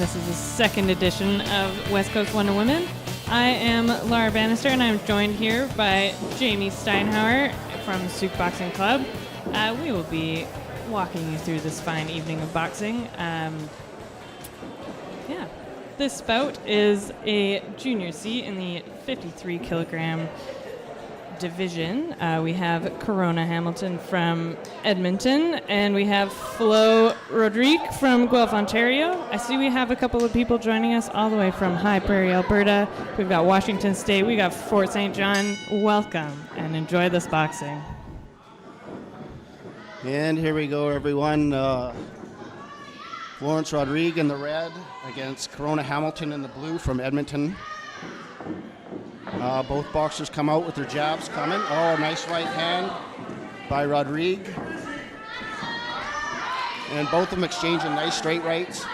This is the second edition of West Coast Wonder Women. I am Laura Bannister, and I'm joined here by Jamie Steinhauer from Souk Boxing Club. We will be walking you through this fine evening of boxing. This bout is a junior C in the 53 kilogram division. We have Corona Hamilton from Edmonton, and we have Flo Rodrigue from Guelph, Ontario. I see we have a couple of people joining us all the way from High Prairie, Alberta. We've got Washington State, we got Fort St. John. Welcome and enjoy this boxing. And here we go, everyone. Florence Rodrigue in the red against Corona Hamilton in the blue from Edmonton. Both boxers come out with their jabs coming. Oh, nice right hand by Rodrigue. And both of them exchanging nice straight rights.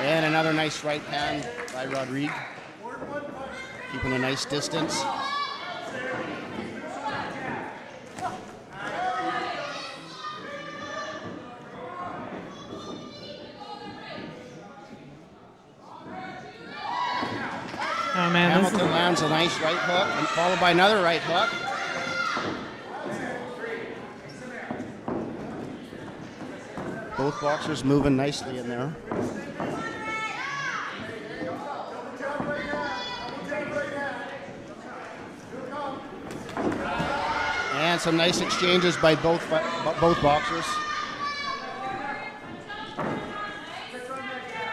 And another nice right hand by Rodrigue. Keeping a nice distance. Oh man, Hamilton lands a nice right hook and followed by another right hook. Both boxers moving nicely in there. And some nice exchanges by both boxers.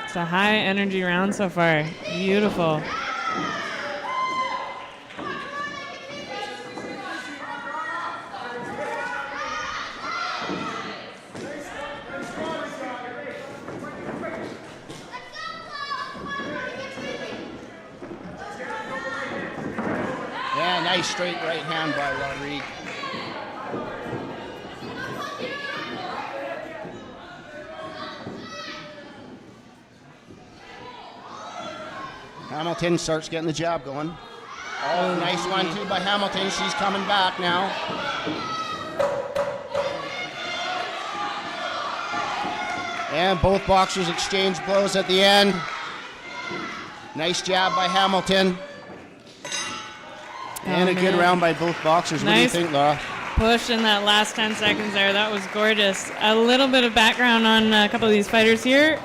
It's a high energy round so far. Beautiful. Nice straight right hand by Rodrigue. Hamilton starts getting the jab going. Oh, nice 1-2 by Hamilton. She's coming back now. And both boxers exchange blows at the end. Nice jab by Hamilton. And a good round by both boxers. What do you think, Laura? Push in that last 10 seconds there. That was gorgeous. A little bit of background on a couple of these fighters here.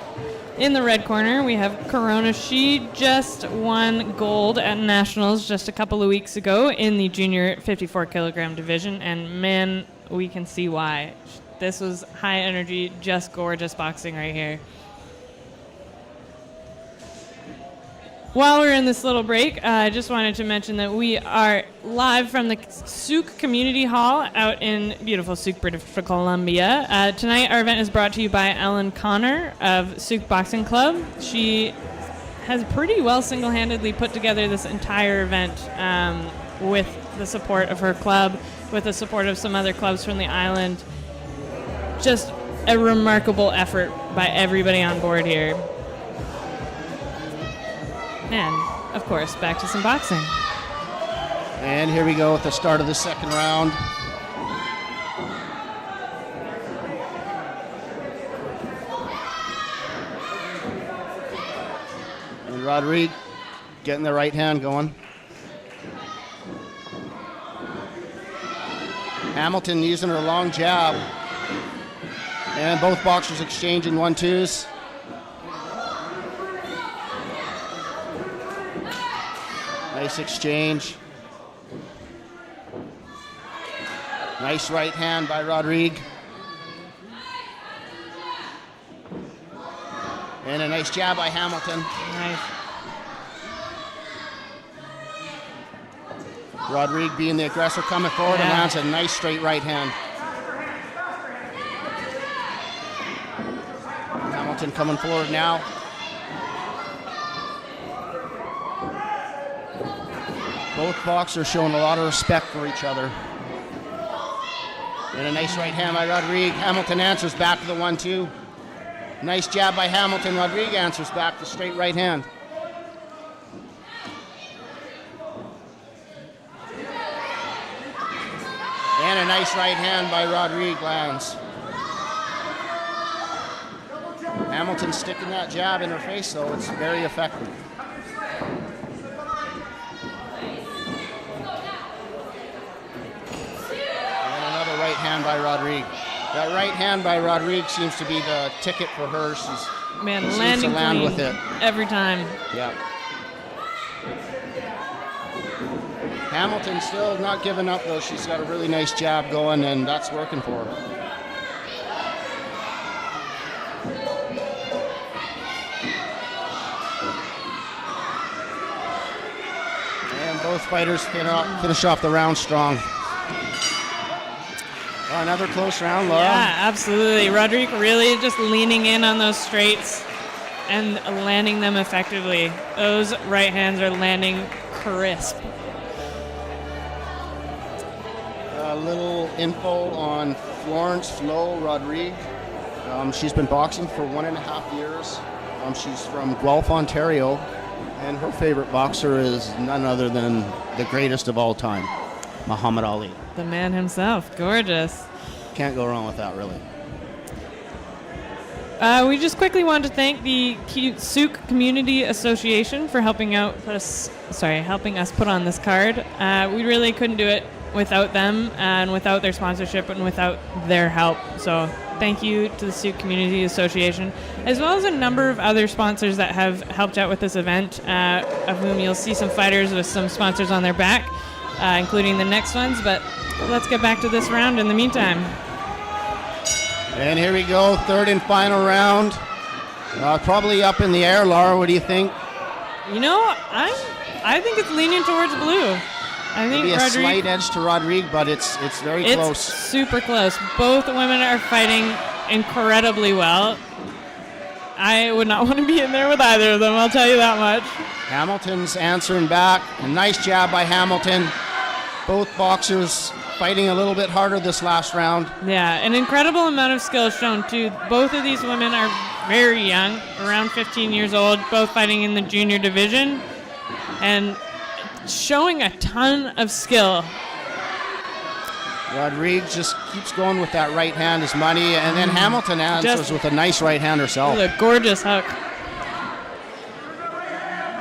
In the red corner, we have Corona. She just won gold at Nationals just a couple of weeks ago in the junior 54 kilogram division. And man, we can see why. This was high energy, just gorgeous boxing right here. While we're in this little break, I just wanted to mention that we are live from the Souk Community Hall out in beautiful Souk, British Columbia. Tonight, our event is brought to you by Ellen Connor of Souk Boxing Club. She has pretty well single-handedly put together this entire event with the support of her club, with the support of some other clubs from the island. Just a remarkable effort by everybody on board here. And, of course, back to some boxing. And here we go at the start of the second round. And Rodrigue getting the right hand going. Hamilton using her long jab. And both boxers exchanging 1-2s. Nice exchange. Nice right hand by Rodrigue. And a nice jab by Hamilton. Nice. Rodrigue being the aggressor coming forward and lands a nice straight right hand. Hamilton coming forward now. Both boxers showing a lot of respect for each other. And a nice right hand by Rodrigue. Hamilton answers back to the 1-2. Nice jab by Hamilton. Rodrigue answers back to straight right hand. And a nice right hand by Rodrigue lands. Hamilton's sticking that jab in her face, though. It's very effective. And another right hand by Rodrigue. That right hand by Rodrigue seems to be the ticket for her. She seems landing to land clean with it. every time. Yeah. Hamilton still not giving up, though. She's got a really nice jab going, and that's working for her. And both fighters finish off the round strong. Oh, another close round, Laura. Yeah, absolutely. Rodrigue really just leaning in on those straights and landing them effectively. Those right hands are landing crisp. A little info on Florence Flo Rodrigue. She's been boxing for 1.5 years. She's from Guelph, Ontario, and her favorite boxer is none other than the greatest of all time, Muhammad Ali. The man himself, gorgeous. Can't go wrong with that, really. We just quickly want to thank the Souk Community Association for helping us put on this card. We really couldn't do it without them and without their sponsorship and without their help. So thank you to the Souk Community Association, as well as a number of other sponsors that have helped out with this event, of whom you'll see some fighters with some sponsors on their back, including the next ones. But let's get back to this round in the meantime. And here we go, third and final round. Probably up in the air, Laura. What do you think? You know, I think it's leaning towards blue. I think Maybe a slight edge to Rodrigue, but it's very close. It's super close. Both women are fighting incredibly well. I would not want to be in there with either of them, I'll tell you that much. Hamilton's answering back. A nice jab by Hamilton. Both boxers fighting a little bit harder this last round. Yeah, an incredible amount of skill shown too. Both of these women are very young, around 15 years old, both fighting in the junior division and showing a ton of skill. Rodrigue just keeps going with that right hand as money, and then Hamilton answers with a nice right hand herself. With a gorgeous hook.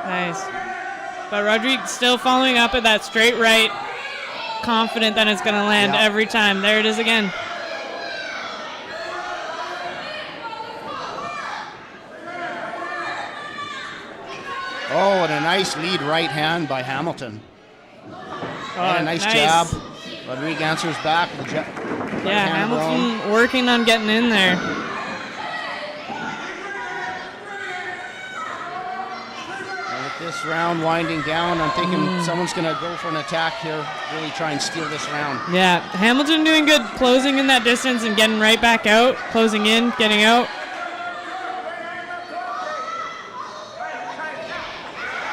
Nice. But Rodrigue still following up at that straight right, confident that it's going to land every time. There it is again. Oh, and a nice lead right hand by Hamilton. And a nice jab. Rodrigue answers back. Yeah, Hamilton working on getting in there. And with this round winding down, I'm thinking someone's going to go for an attack here, really try and steal this round. Yeah, Hamilton doing good, closing in that distance and getting right back out, closing in, getting out.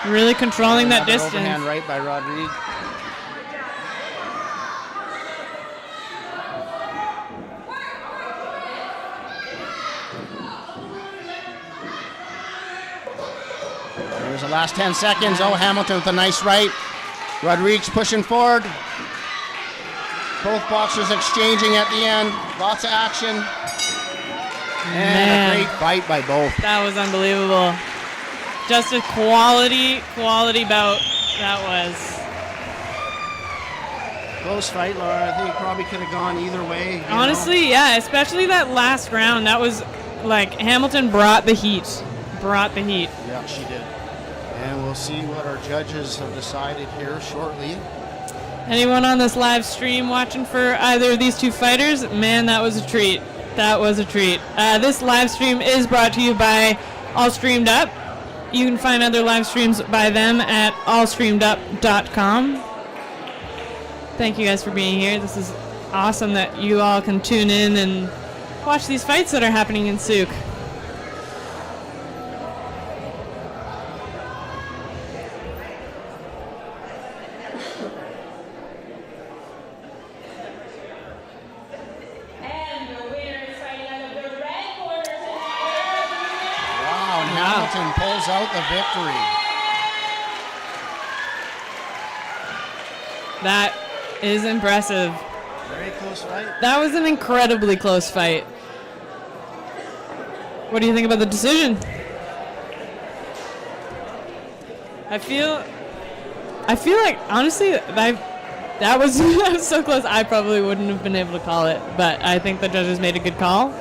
Really controlling that distance. Overhand right by Rodrigue. There's the last 10 seconds. Oh, Hamilton with a nice right. Rodrigue's pushing forward. Both boxers exchanging at the end. Lots of action. And a great fight by both. That was unbelievable. Just a quality bout that was. Close fight, Laura. I think it probably could have gone either way. Honestly, yeah, especially that last round. That was like Hamilton brought the heat. Yeah, she did. And we'll see what our judges have decided here shortly. Anyone on this live stream watching for either of these two fighters? Man, that was a treat. This live stream is brought to you by All Streamed Up. You can find other live streams by them at allstreamedup.com. Thank you guys for being here. This is awesome that you all can tune in and watch these fights that are happening in Souk. Hamilton pulls out the victory. That is impressive. Very close fight. That was an incredibly close fight. What do you think about the decision? I feel like, honestly, that was that was so close. I probably wouldn't have been able to call it, but I think the judges made a good call.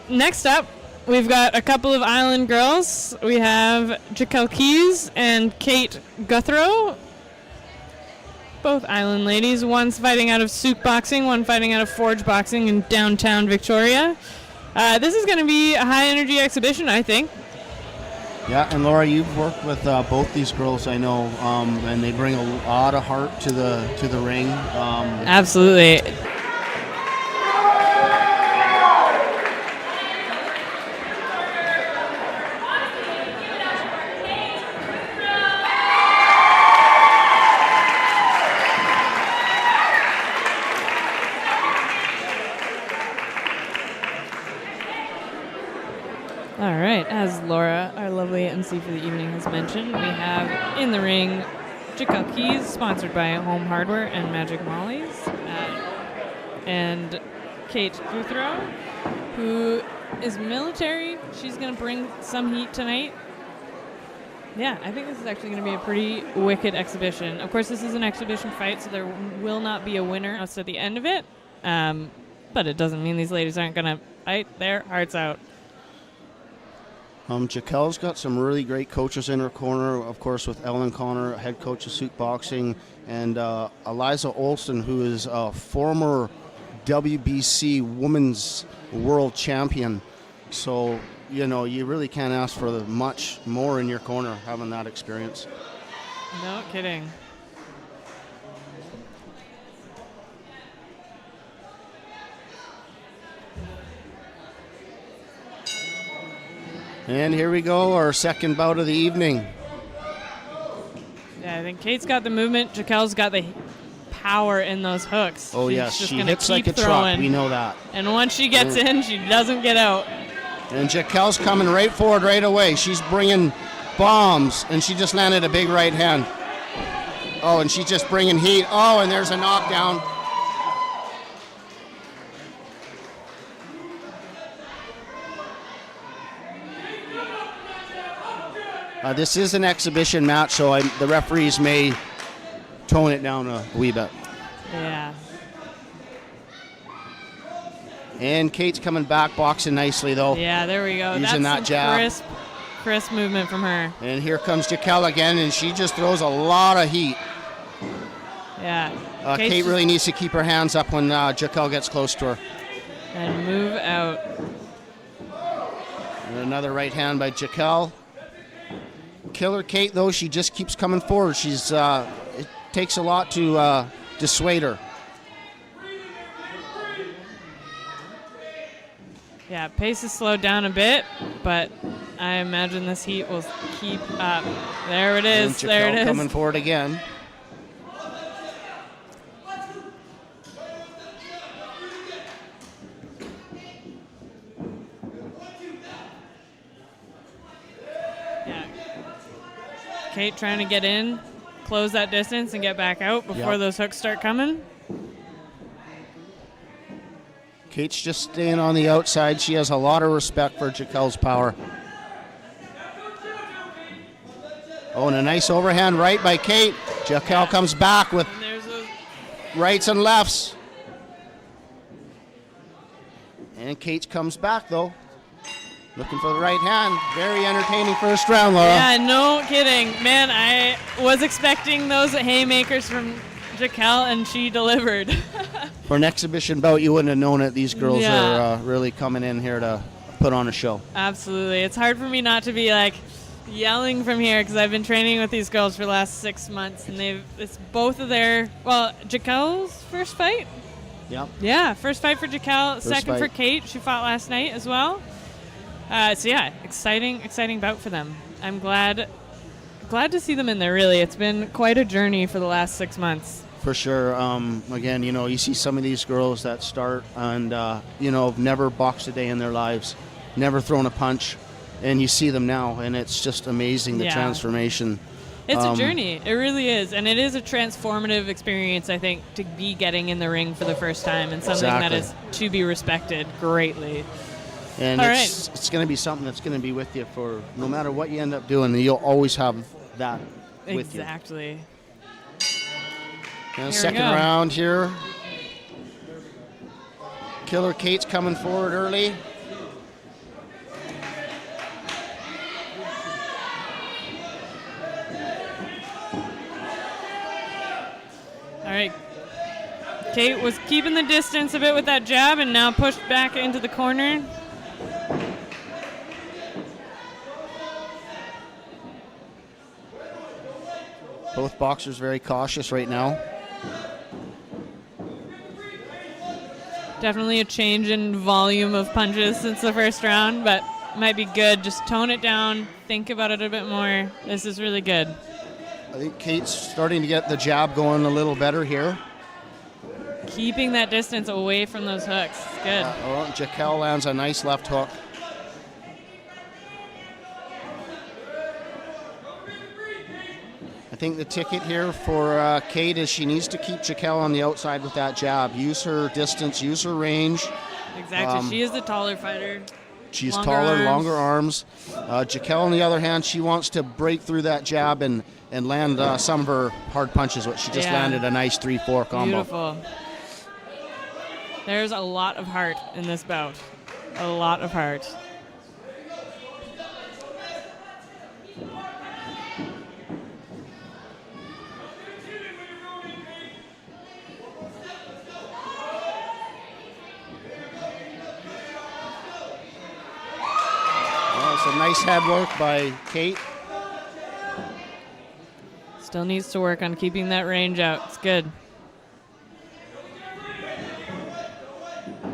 Next up, we've got a couple of island girls. We have Jaquel Keys and Kate Guthrow. Both island ladies. One's fighting out of Souk Boxing, one fighting out of Forge Boxing in downtown Victoria. This is going to be a high-energy exhibition, I think. Yeah, and Laura, you've worked with both these girls, I know, and they bring a lot of heart to the ring. Absolutely. All right, as Laura, our lovely MC for the evening, has mentioned, we have in the ring Jaquel Keys, sponsored by Home Hardware and Magic Molly's, and Kate Guthrow, who is military. She's going to bring some heat tonight. Yeah, I think this is actually going to be a pretty wicked exhibition. Of course, this is an exhibition fight, so there will not be a winner at the end of it, but it doesn't mean these ladies aren't going to fight their hearts out. Jaquel's got some really great coaches in her corner, of course, with Ellen Connor, head coach of Souk Boxing, and Eliza Olson, who is a former WBC Women's World Champion. So, you know, you really can't ask for much more in your corner having that experience. No kidding. And here we go, our second bout of the evening. Yeah, I think Kate's got the movement. Jaquel's got the power in those hooks. Oh, She's yes, just she gonna hits keep like a throwing. truck. We know that. And once she gets in, she doesn't get out. And Jaquel's coming right forward right away. She's bringing bombs, and she just landed a big right hand. Oh, and she's just bringing heat. Oh, and there's a knockdown. This is an exhibition match, so the referees may tone it down a wee bit. Yeah. And Kate's coming back, boxing nicely, though. Yeah, there we go. Using that That's jab. Crisp movement from her. And here comes Jaquel again, and she just throws a lot of heat. Yeah. Kate really needs to keep her hands up when Jaquel gets close to her. And move out. And another right hand by Jaquel. Killer Kate, though, she just keeps coming forward. She's it takes a lot to dissuade her. Yeah, pace is slowed down a bit, but I imagine this heat will keep up. There it is. And there it Jaquel is. coming forward again. Kate trying to get in, close that distance, and get back out before those hooks start coming. Kate's just staying on the outside. She has a lot of respect for Jaquel's power. Oh, and a nice overhand right by Kate. Jaquel comes back with rights and lefts. And Kate comes back, though. Looking for the right hand. Very entertaining first round, Laura. Yeah, no kidding. Man, I was expecting those haymakers from Jaquel, and she delivered. For an exhibition bout, you wouldn't have known it. These girls are really coming in here to put on a show. Absolutely. It's hard for me not to be like yelling from here because I've been training with these girls for the last 6 months, and it's both of their, Jaquel's first fight? Yep. Yeah, first fight for Jaquel, second fight. for Kate. She fought last night as well. So yeah, exciting bout for them. I'm glad to see them in there, really. It's been quite a journey for the last 6 months. For sure. Again, you see some of these girls that start and, never boxed a day in their lives, never thrown a punch, and you see them now, and it's just amazing, the transformation. It's a journey. It really is. And it is a transformative experience, I think, to be getting in the ring for the first time, and something that is to be respected greatly. And All it's going to be something that's going to be with you for no matter what you end up doing. You'll always have that with you. Exactly. And second round here. Killer Kate's coming forward early. All right. Kate was keeping the distance a bit with that jab and now pushed back into the corner. Both boxers very cautious right now. Definitely a change in volume of punches since the first round, but might be good. Just tone it down, think about it a bit more. This is really good. I think Kate's starting to get the jab going a little better here. Keeping that distance away from those hooks. Good. Jaquel lands a nice left hook. I think the ticket here for Kate is she needs to keep Jaquel on the outside with that jab. Use her distance, use her range. Exactly. She is the taller fighter. She's taller, longer arms. Jaquel, on the other hand, she wants to break through that jab and land some of her hard punches. She just landed a nice 3-4 combo. Beautiful. There's a lot of heart in this bout. A lot of heart. Some nice head work by Kate. Still needs to work on keeping that range out. It's good.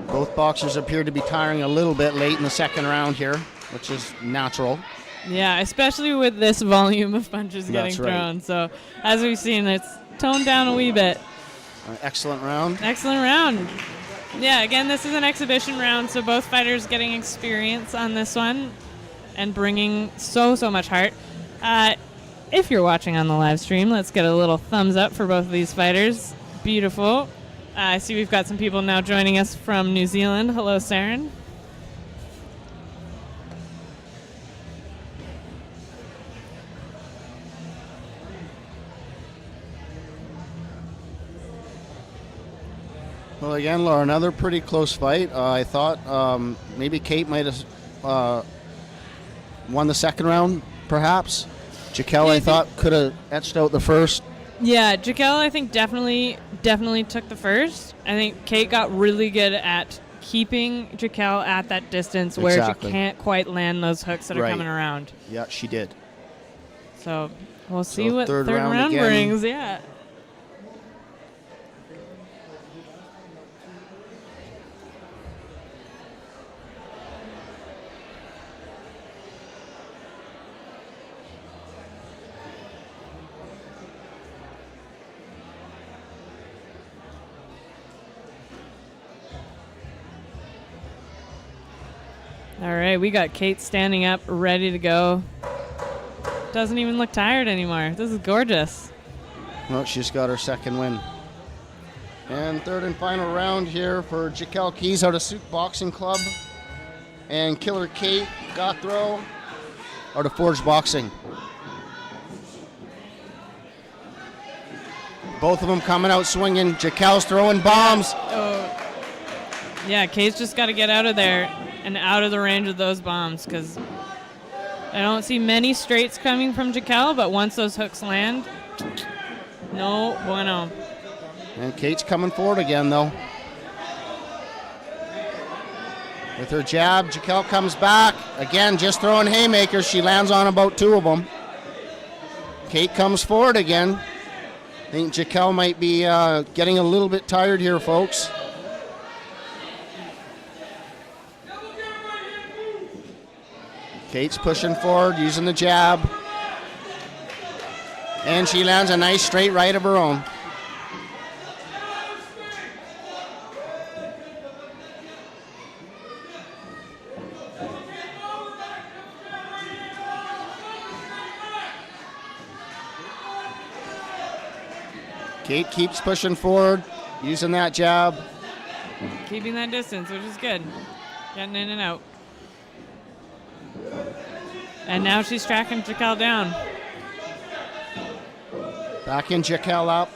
Both boxers appear to be tiring a little bit late in the second round here, which is natural. Yeah, especially with this volume of punches getting thrown. So as we've seen, it's toned down a wee bit. Excellent round. Excellent round. Yeah, again, this is an exhibition round, so both fighters getting experience on this one and bringing so much heart. If you're watching on the live stream, let's get a little thumbs up for both of these fighters. Beautiful. I see we've got some people now joining us from New Zealand. Hello, Saren. Well, again, Laura, another pretty close fight. I thought maybe Kate might have won the second round, perhaps. Jaquel, I thought, could have etched out the first. Yeah, Jaquel, I think definitely took the first. I think Kate got really good at keeping Jaquel at that distance where she can't quite land those hooks that are coming around. Yeah, she did. So we'll see what third round again brings. Yeah. All right, we got Kate standing up, ready to go. Doesn't even look tired anymore. This is gorgeous. Well, she's got her second win. And third and final round here for Jaquel Keys out of Souk Boxing Club. And Killer Kate Gothrow out of Forge Boxing. Both of them coming out swinging. Jaquel's throwing bombs. Yeah, Kate's just got to get out of there and out of the range of those bombs because I don't see many straights coming from Jaquel, but once those hooks land, no bueno. And Kate's coming forward again, though. With her jab, Jaquel comes back. Again, just throwing haymakers. She lands on about two of them. Kate comes forward again. I think Jaquel might be getting a little bit tired here, folks. Kate's pushing forward, using the jab. And she lands a nice straight right of her own. Kate keeps pushing forward, using that jab. Keeping that distance, which is good. Getting in and out. And now she's tracking Jaquel down. Back in Jaquel up.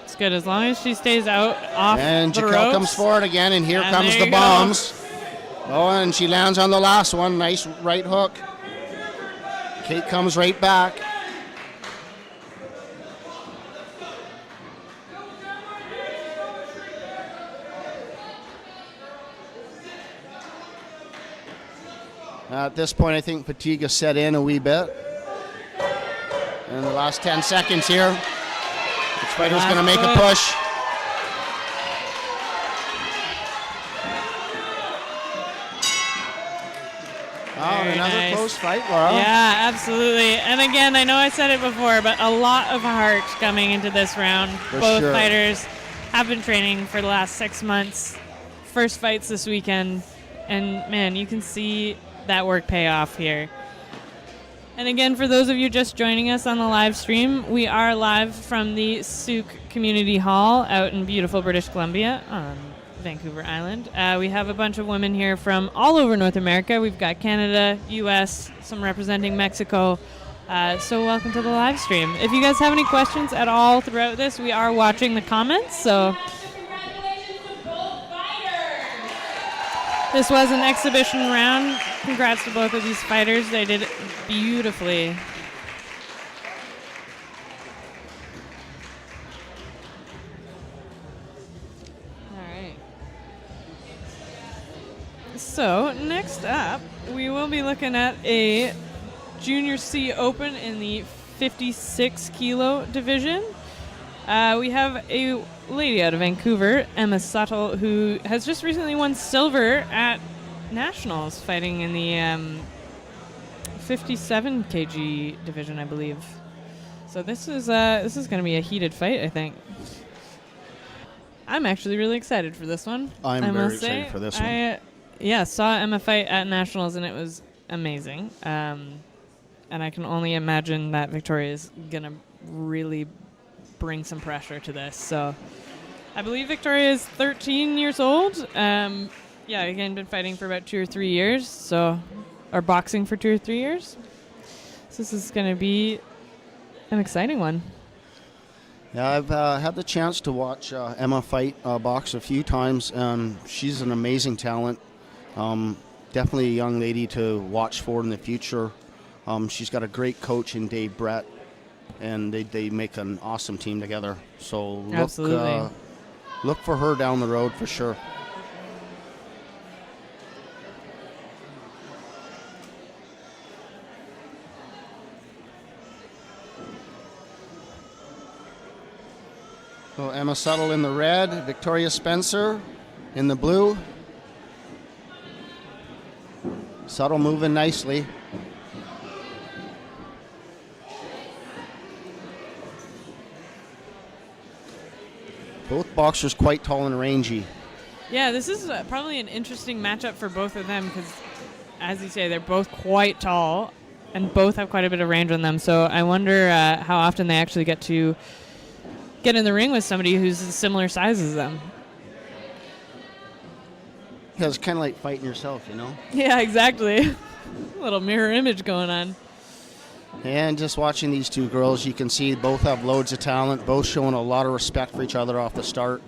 It's good as long as she stays out off And the Jaquel ropes. comes forward again, and here And comes there the you go. bombs. Oh, and she lands on the last one. Nice right hook. Kate comes right back. At this point, I think fatigue has set in a wee bit. In the last 10 seconds here, each fighter's going to make a push. Oh, Very another nice. close fight, Laura. Yeah, absolutely. And again, I know I said it before, but a lot of heart coming into this round. For Both sure. fighters have been training for the last 6 months. First fights this weekend. And man, you can see that work pay off here. And again, for those of you just joining us on the live stream, we are live from the Souk Community Hall out in beautiful British Columbia on Vancouver Island. We have a bunch of women here from all over North America. We've got Canada, US, some representing Mexico. So welcome to the live stream. If you guys have any questions at all throughout this, we are watching the comments. So Congratulations to both fighters. this was an exhibition round. Congrats to both of these fighters. They did it beautifully. So next up, we will be looking at a Junior C Open in the 56 kilo division. We have a lady out of Vancouver, Emma Suttle, who has just recently won silver at Nationals, fighting in the 57 kg division, I believe. So this is going to be a heated fight, I think. I'm actually really excited for this one. I'm I very must excited say. for this one. Yeah, saw Emma fight at Nationals, and it was amazing. And I can only imagine that Victoria is going to really bring some pressure to this. So I believe Victoria is 13 years old. Yeah, again, been fighting for about 2 or 3 years, or boxing for 2 or 3 years. So this is going to be an exciting one. Yeah, I've had the chance to watch Emma fight box a few times. She's an amazing talent. Definitely a young lady to watch for in the future. She's got a great coach in Dave Brett, and they make an awesome team together. So look for her down the road for sure. So Emma Suttle in the red, Victoria Spencer in the blue. Suttle moving nicely. Both boxers quite tall and rangy. Yeah, this is probably an interesting matchup for both of them because, as you say, they're both quite tall and both have quite a bit of range on them. So I wonder how often they actually get to get in the ring with somebody who's a similar size as them. Yeah, it's kind of like fighting yourself, you know? Yeah, exactly. A little mirror image going on. And just watching these two girls, you can see both have loads of talent, both showing a lot of respect for each other off the start.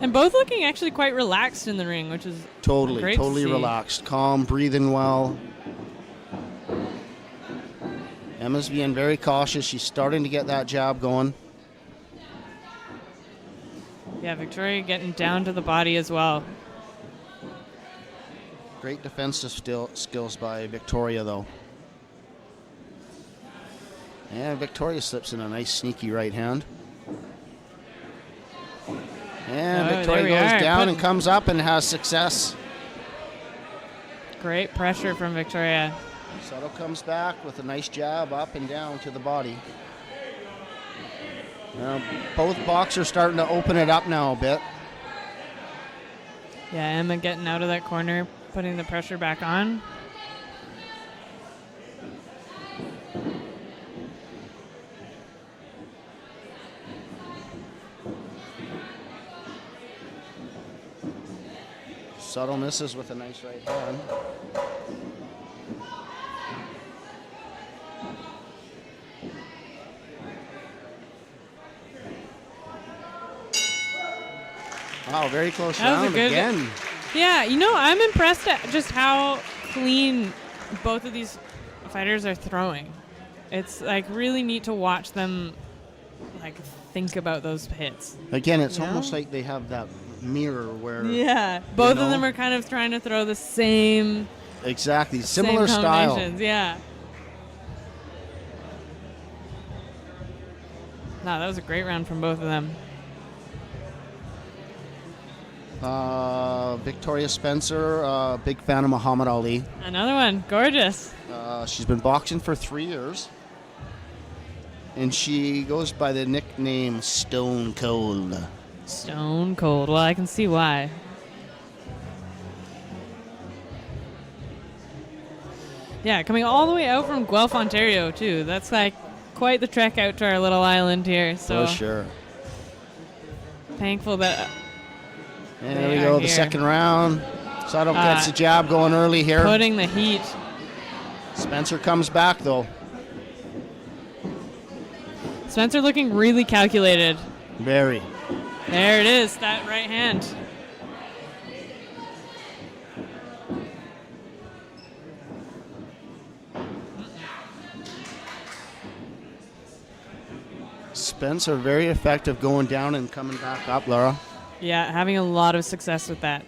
And both looking actually quite relaxed in the ring, which is great to see. relaxed, calm, breathing well. Emma's being very cautious. She's starting to get that jab going. Yeah, Victoria getting down to the body as well. Great defensive skills by Victoria, though. And Victoria slips in a nice sneaky right hand. And Victoria goes down and comes up and has success. Great pressure from Victoria. Suttle comes back with a nice jab up and down to the body. Both boxers starting to open it up now a bit. Yeah, Emma getting out of that corner, putting the pressure back on. Suttle misses with a nice right hand. Wow, very close That was a round good- again. Yeah, I'm impressed at just how clean both of these fighters are throwing. It's like really neat to watch them like think about those hits. Again, it's Yeah. almost like they have that mirror where Yeah, both know? of them are kind of trying to throw the same exactly similar same style. combinations. Yeah. No, that was a great round from both of them. Victoria Spencer, big fan of Muhammad Ali. Another one, gorgeous. She's been boxing for 3 years. And she goes by the nickname Stone Cold. Stone cold. Well, I can see why. Yeah, coming all the way out from Guelph, Ontario, too. That's like quite the trek out to our little island here. So For sure. thankful that And They there we are go, the here. second round. Suttle gets the jab going early here. putting the heat. Spencer comes back, though. Spencer looking really calculated. Very. There it is, that right hand. Spencer, very effective going down and coming back up, Laura. Yeah, having a lot of success with that.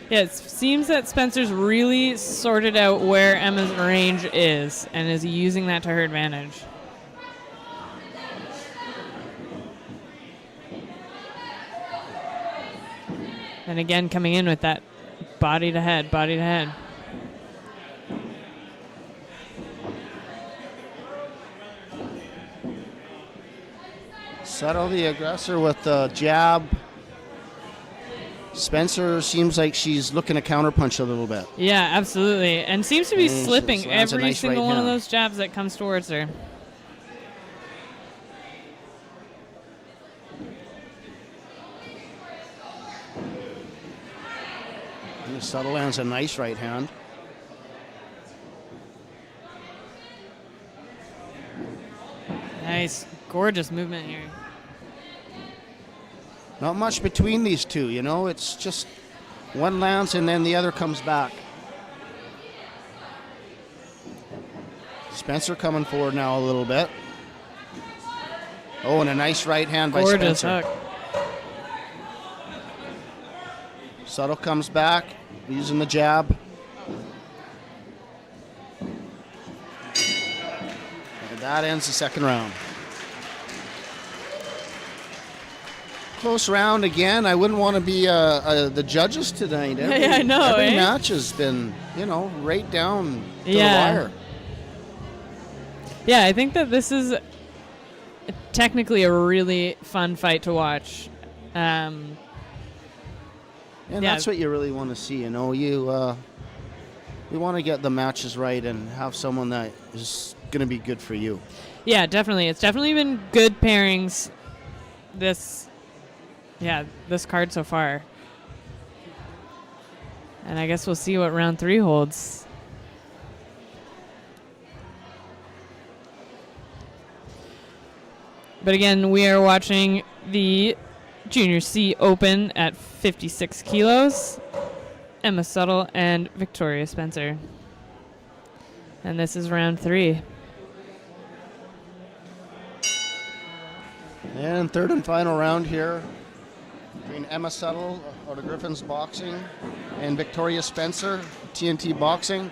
Yeah, it seems that Spencer's really sorted out where Emma's range is and is using that to her advantage. And again, coming in with that body to head, body to head. Settle the aggressor with the jab. Spencer seems like she's looking to counterpunch a little bit. Yeah, absolutely. And seems to be And she slipping lands a every nice single right one of hand. those jabs that comes towards her. And Settle lands a nice right hand. Nice, gorgeous movement here. Not much between these two, you know. It's just one lands and then the other comes back. Spencer coming forward now a little bit. Oh, and a nice right hand by Gorgeous Spencer. hook. Settle comes back using the jab. And that ends the second round. Close round again. I wouldn't want to be the judges tonight. Yeah, I know, Every eh? match has been, right down to Yeah. the wire. Yeah, I think that this is technically a really fun fight to watch. And Yeah. that's what you really want to see. You want to get the matches right and have someone that is going to be good for you. Yeah, definitely. It's definitely been good pairings this card so far. And I guess we'll see what round 3 holds. But again, we are watching the Junior C Open at 56 kilos. Emma Suttle and Victoria Spencer. And this is round 3. And third and final round here between Emma Suttle out of Griffin's Boxing and Victoria Spencer, TNT Boxing.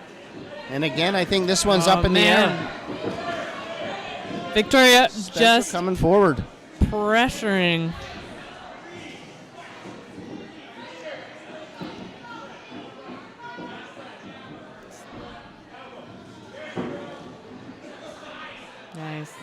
And again, I think this one's up in the air. Victoria Spencer just coming forward. pressuring. Nice.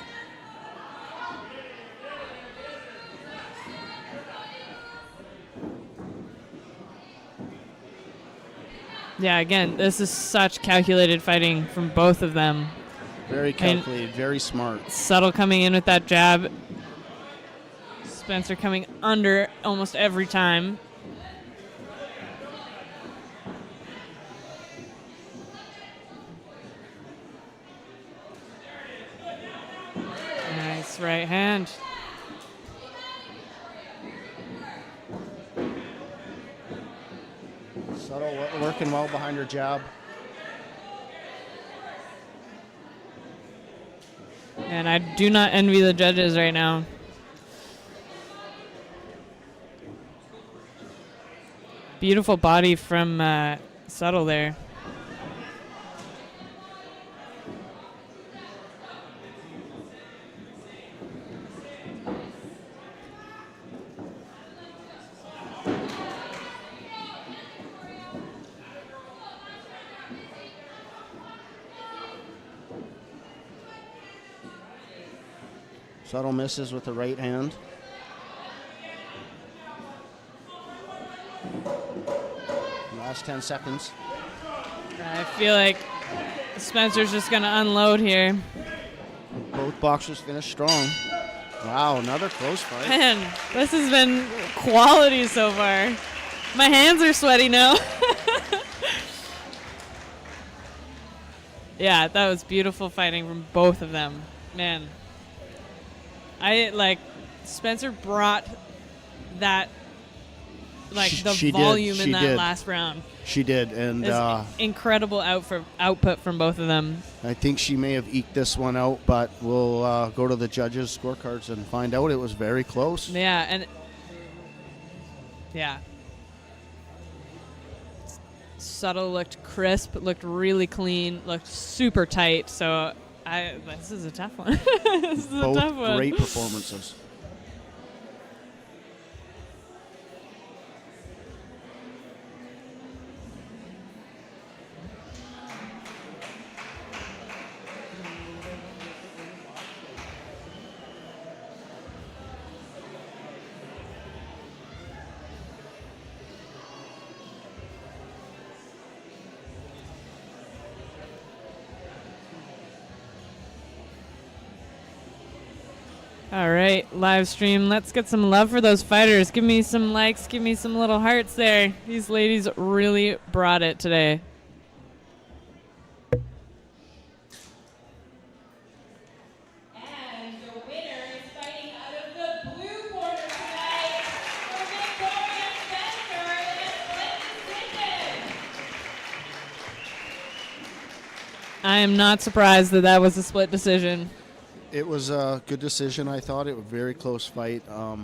Yeah, again, this is such calculated fighting from both of them. Very calculated, very smart. Subtle coming in with that jab. Spencer coming under almost every time. Nice right hand. Subtle, working well behind her jab. And I do not envy the judges right now. Beautiful body from Subtle there. Subtle misses with the right hand. Last 10 seconds. I feel like Spencer's just going to unload here. Both boxers finished strong. Wow, another close fight. Man, this has been quality so far. My hands are sweaty now. Yeah, that was beautiful fighting from both of them. Man. Spencer brought that, She volume did. in that She did. last round. She did, and Incredible output from both of them. I think she may have eked this one out, but we'll go to the judges' scorecards and find out. It was very close. Yeah, and Subtle looked crisp, looked really clean, looked super tight. So this is a tough one. This is Both a tough one. great performances. All right, live stream. Let's get some love for those fighters. Give me some likes. Give me some little hearts there. These ladies really brought it today. And the winner is fighting out of the blue corner tonight for Victoria Spencer in a split decision. I am not surprised that was a split decision. It was a good decision, I thought. It was a very close fight. I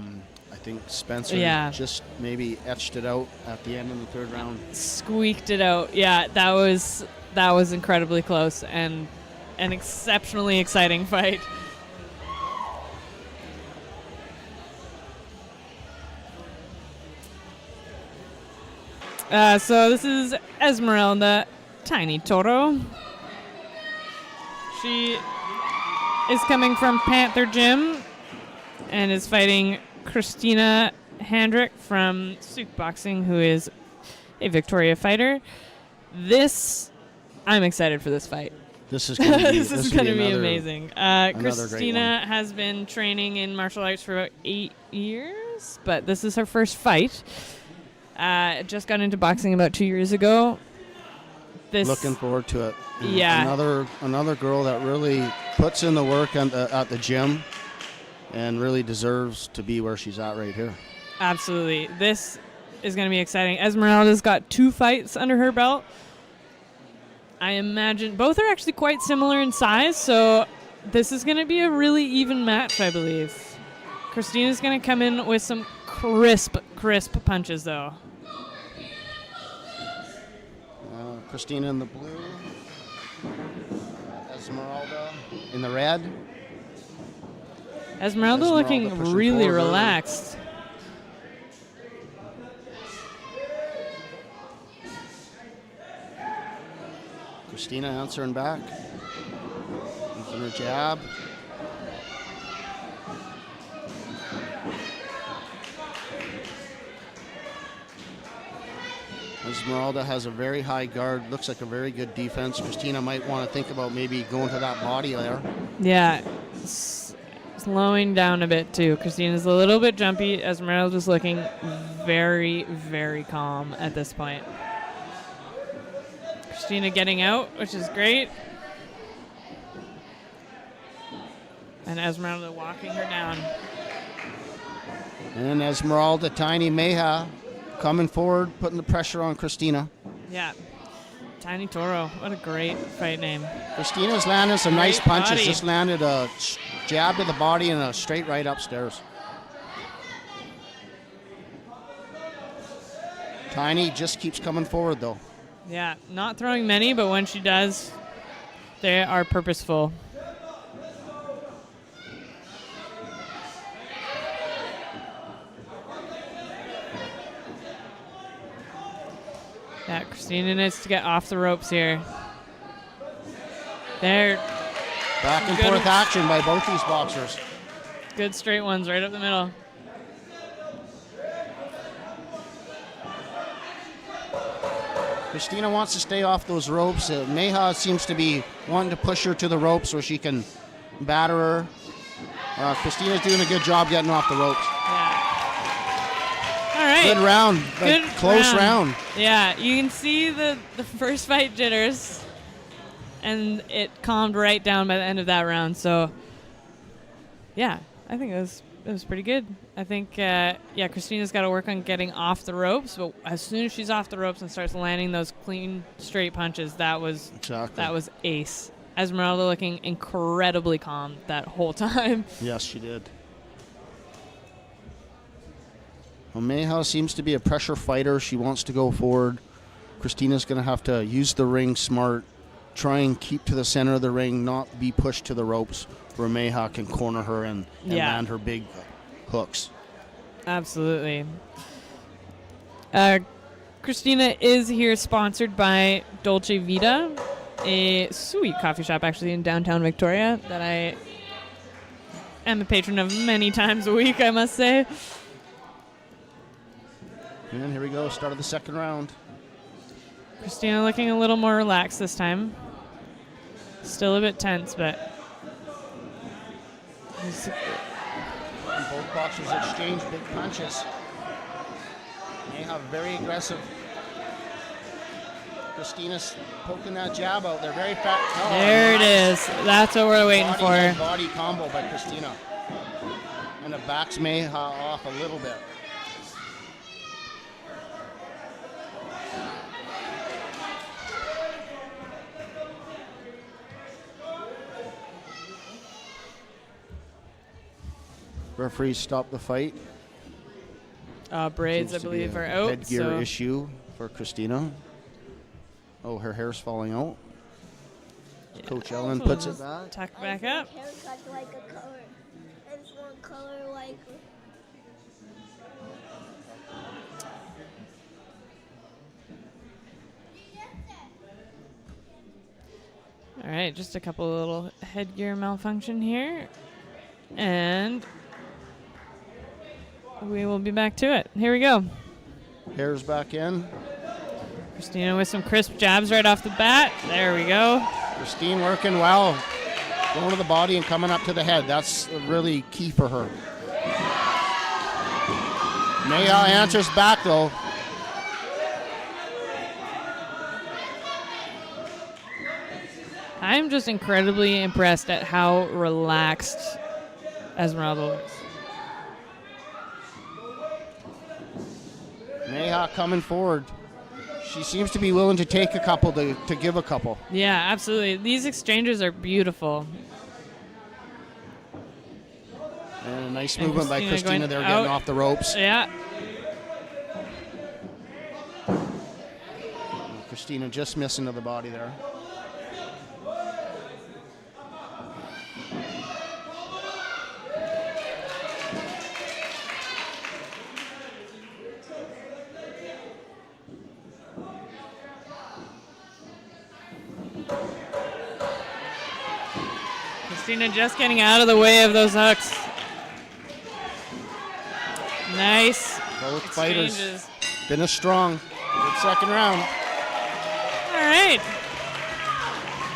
think Spencer just maybe etched it out at the end of the third round. Squeaked it out. Yeah, that was incredibly close and an exceptionally exciting fight. So this is Esmeralda Tiny Toro. She is coming from Panther Gym and is fighting Christina Handrick from Souk Boxing, who is a Victoria fighter. I'm excited for this fight. This is going to be, this is going to be amazing. Christina great has been training in martial arts for about 8 years, but this is her first fight. Just got into boxing about 2 years ago. Looking forward to it. Yeah. Another girl that really puts in the work at the gym and really deserves to be where she's at right here. Absolutely. This is going to be exciting. Esmeralda's got 2 fights under her belt. I imagine both are actually quite similar in size, so this is going to be a really even match, I believe. Christina's going to come in with some crisp punches, though. Christina in the blue, Esmeralda in the red. Esmeralda looking pushing really forward. relaxed. Christina answering back. Using her jab. Esmeralda has a very high guard, looks like a very good defense. Christina might want to think about maybe going to that body there. Yeah, slowing down a bit too. Christina's a little bit jumpy. Esmeralda's looking very, very calm at this point. Christina getting out, which is great. And Esmeralda walking her down. And Esmeralda, Tiny Meja coming forward, putting the pressure on Christina. Yeah. Tiny Toro. What a great fight name. Christina's landed some nice Great punches. body. Just landed a jab to the body and a straight right upstairs. Tiny just keeps coming forward, though. Yeah, not throwing many, but when she does, they are purposeful. Yeah, Christina needs to get off the ropes here. There, Back and Good. forth action by both these boxers. good straight ones right up the middle. Christina wants to stay off those ropes. Meja seems to be wanting to push her to the ropes so she can batter her. Christina's doing a good job getting off the ropes. Yeah. All right. Good round. Good Close round. Yeah, you can see the first fight jitters, and it calmed right down by the end of that round. So, yeah, I think it was pretty good. I think, Christina's got to work on getting off the ropes, but as soon as she's off the ropes and starts landing those clean, straight punches, that was ace. Esmeralda looking incredibly calm that whole time. Yes, she did. Well, Meja seems to be a pressure fighter. She wants to go forward. Christina's going to have to use the ring smart, try and keep to the center of the ring, not be pushed to the ropes where Meja can corner her and land her big hooks. Absolutely. Christina is here sponsored by Dolce Vita, a sweet coffee shop actually in downtown Victoria that I am a patron of many times a week, I must say. And here we go, start of the second round. Christina looking a little more relaxed this time. Still a bit tense, but Both boxers exchange big punches. Meja very aggressive. Christina's poking that jab out. They're very fast. Oh, there it is. That's what we're waiting for. Body combo by Christina. And it backs Meja off a little bit. Referees stop the fight. Braids, I Seems to be believe, a are out. Headgear So issue for Christina. Oh, her hair's falling out. Coach Ellen puts it back. tuck back up. Haircut like a color. And one color like. All right, just a couple little headgear malfunction here. And we will be back to it. Here we go. Hair's back in. Christina with some crisp jabs right off the bat. There we go. Christine working well. Going to the body and coming up to the head. That's really key for her. Meja answers back though. I'm just incredibly impressed at how relaxed Esmeralda looks. Meja coming forward. She seems to be willing to take a couple to give a couple. Yeah, absolutely. These exchanges are beautiful. And a nice And movement by Christina Christina going there, out. getting off the ropes. Yeah. Christina just missing to the body there. Christina just getting out of the way of those hooks. Nice. Both fighters exchanges. finish strong. Good second round. All right.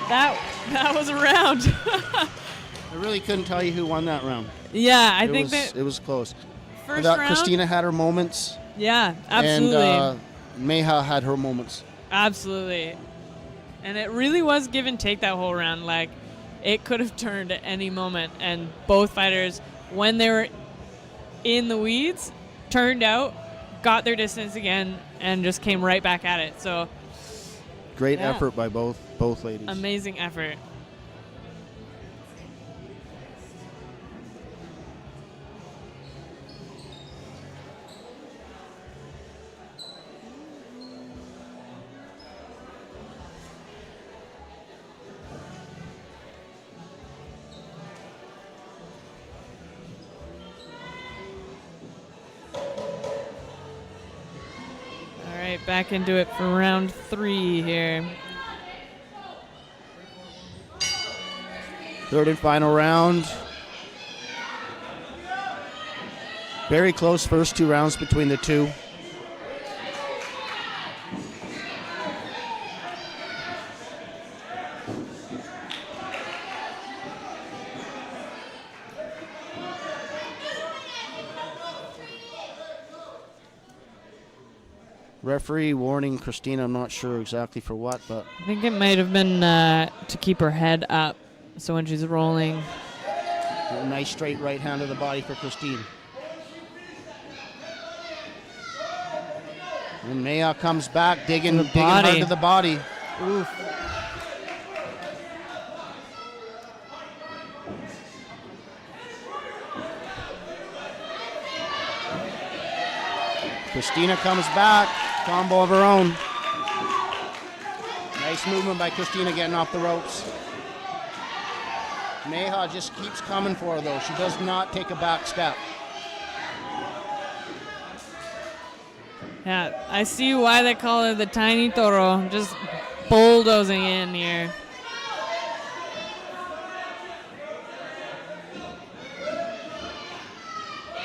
That was a round. I really couldn't tell you who won that round. Yeah, I think that it was close. I first thought round. Christina had her moments. Yeah, absolutely. And Meja had her moments. Absolutely. And it really was give and take that whole round. Like, it could have turned at any moment. And both fighters, when they were in the weeds, turned out, got their distance again, and just came right back at it. So Great yeah. effort by both ladies. Amazing effort. All right, back into it for round 3 here. Third and final round. Very close first 2 rounds between the two. Referee warning Christina, I'm not sure exactly for what, but I think it might have been to keep her head up. So when she's rolling. a nice straight right hand to the body for Christine. And Maya comes back, digging hard to the body. Oof. Christina comes back, combo of her own. Nice movement by Christina getting off the ropes. Maya just keeps coming for her though. She does not take a back step. Yeah, I see why they call her the Tiny Toro. Just bulldozing in here.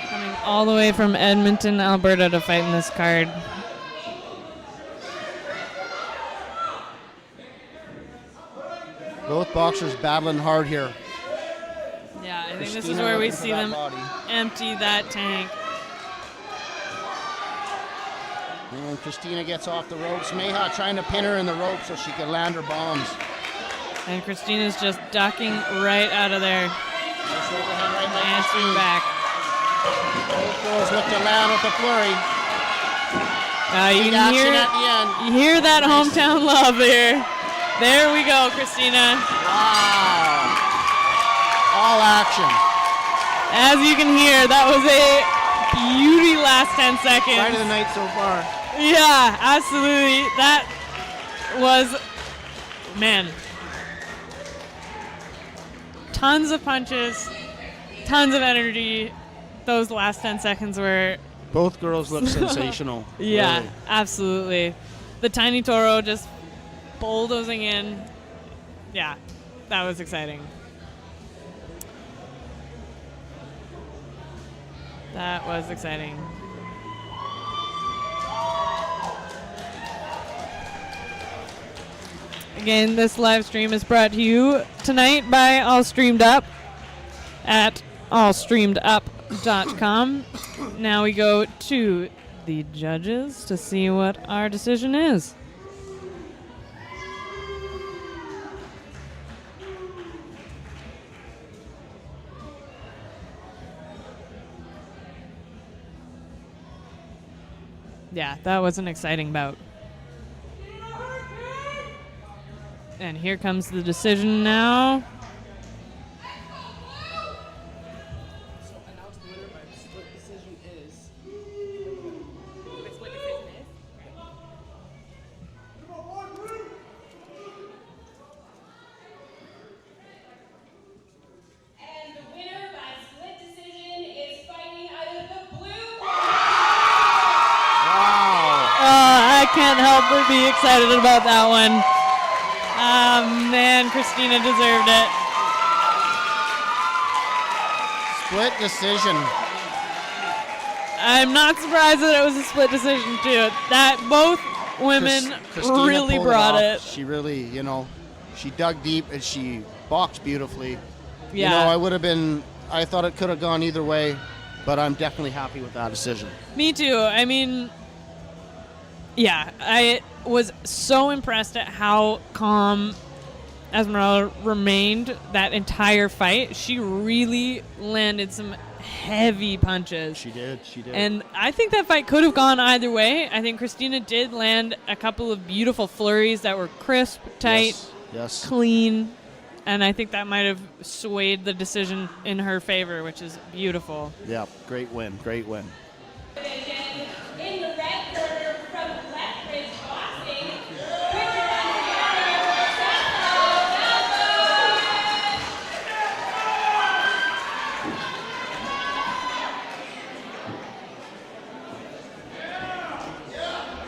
Coming all the way from Edmonton, Alberta to fight in this card. Both boxers battling hard here. Yeah, I think this is Christina where we looking for see that them body. empty that tank. And Christina gets off the ropes. Maya trying to pin her in the ropes so she can land her bombs. And Christina's just ducking right out of there. Nice overhand right by Answering Christine. back. Both girls look to land with a flurry. You Big can action hear, at the end. you hear that hometown love here. There we go, Christina. Wow. All action. As you can hear, that was a beauty last 10 seconds. Fight of the night so far. Yeah, absolutely. That was, man, tons of punches, tons of energy. Those last 10 seconds were, Both girls look sensational. yeah, Really. absolutely. The Tiny Toro just bulldozing in. Yeah, that was exciting. That was exciting. Again, this live stream is brought to you tonight by All Streamed Up at allstreamedup.com. Now we go to the judges to see what our decision is. Yeah, that was an exciting bout. And here comes the decision now. So announced winner by split decision is. And the winner by split decision is fighting out of the blue Wow. I can't help but be excited about that one. Man, Christina deserved it. Split decision. I'm not surprised that it was a split decision too. That both women Christina really pulled brought off. it. She really, she dug deep and she boxed beautifully. Yeah. I thought it could have gone either way, but I'm definitely happy with that decision. Me too. I mean, yeah, I was so impressed at how calm Esmeralda remained that entire fight. She really landed some heavy punches. She did. And I think that fight could have gone either way. I think Christina did land a couple of beautiful flurries that were crisp, tight, Yes. clean, and I think that might have swayed the decision in her favor, which is beautiful. Yeah. Great win. Division. In the red corner from Lethbridge Boxing, Richard Montana, Sasso Melbourne.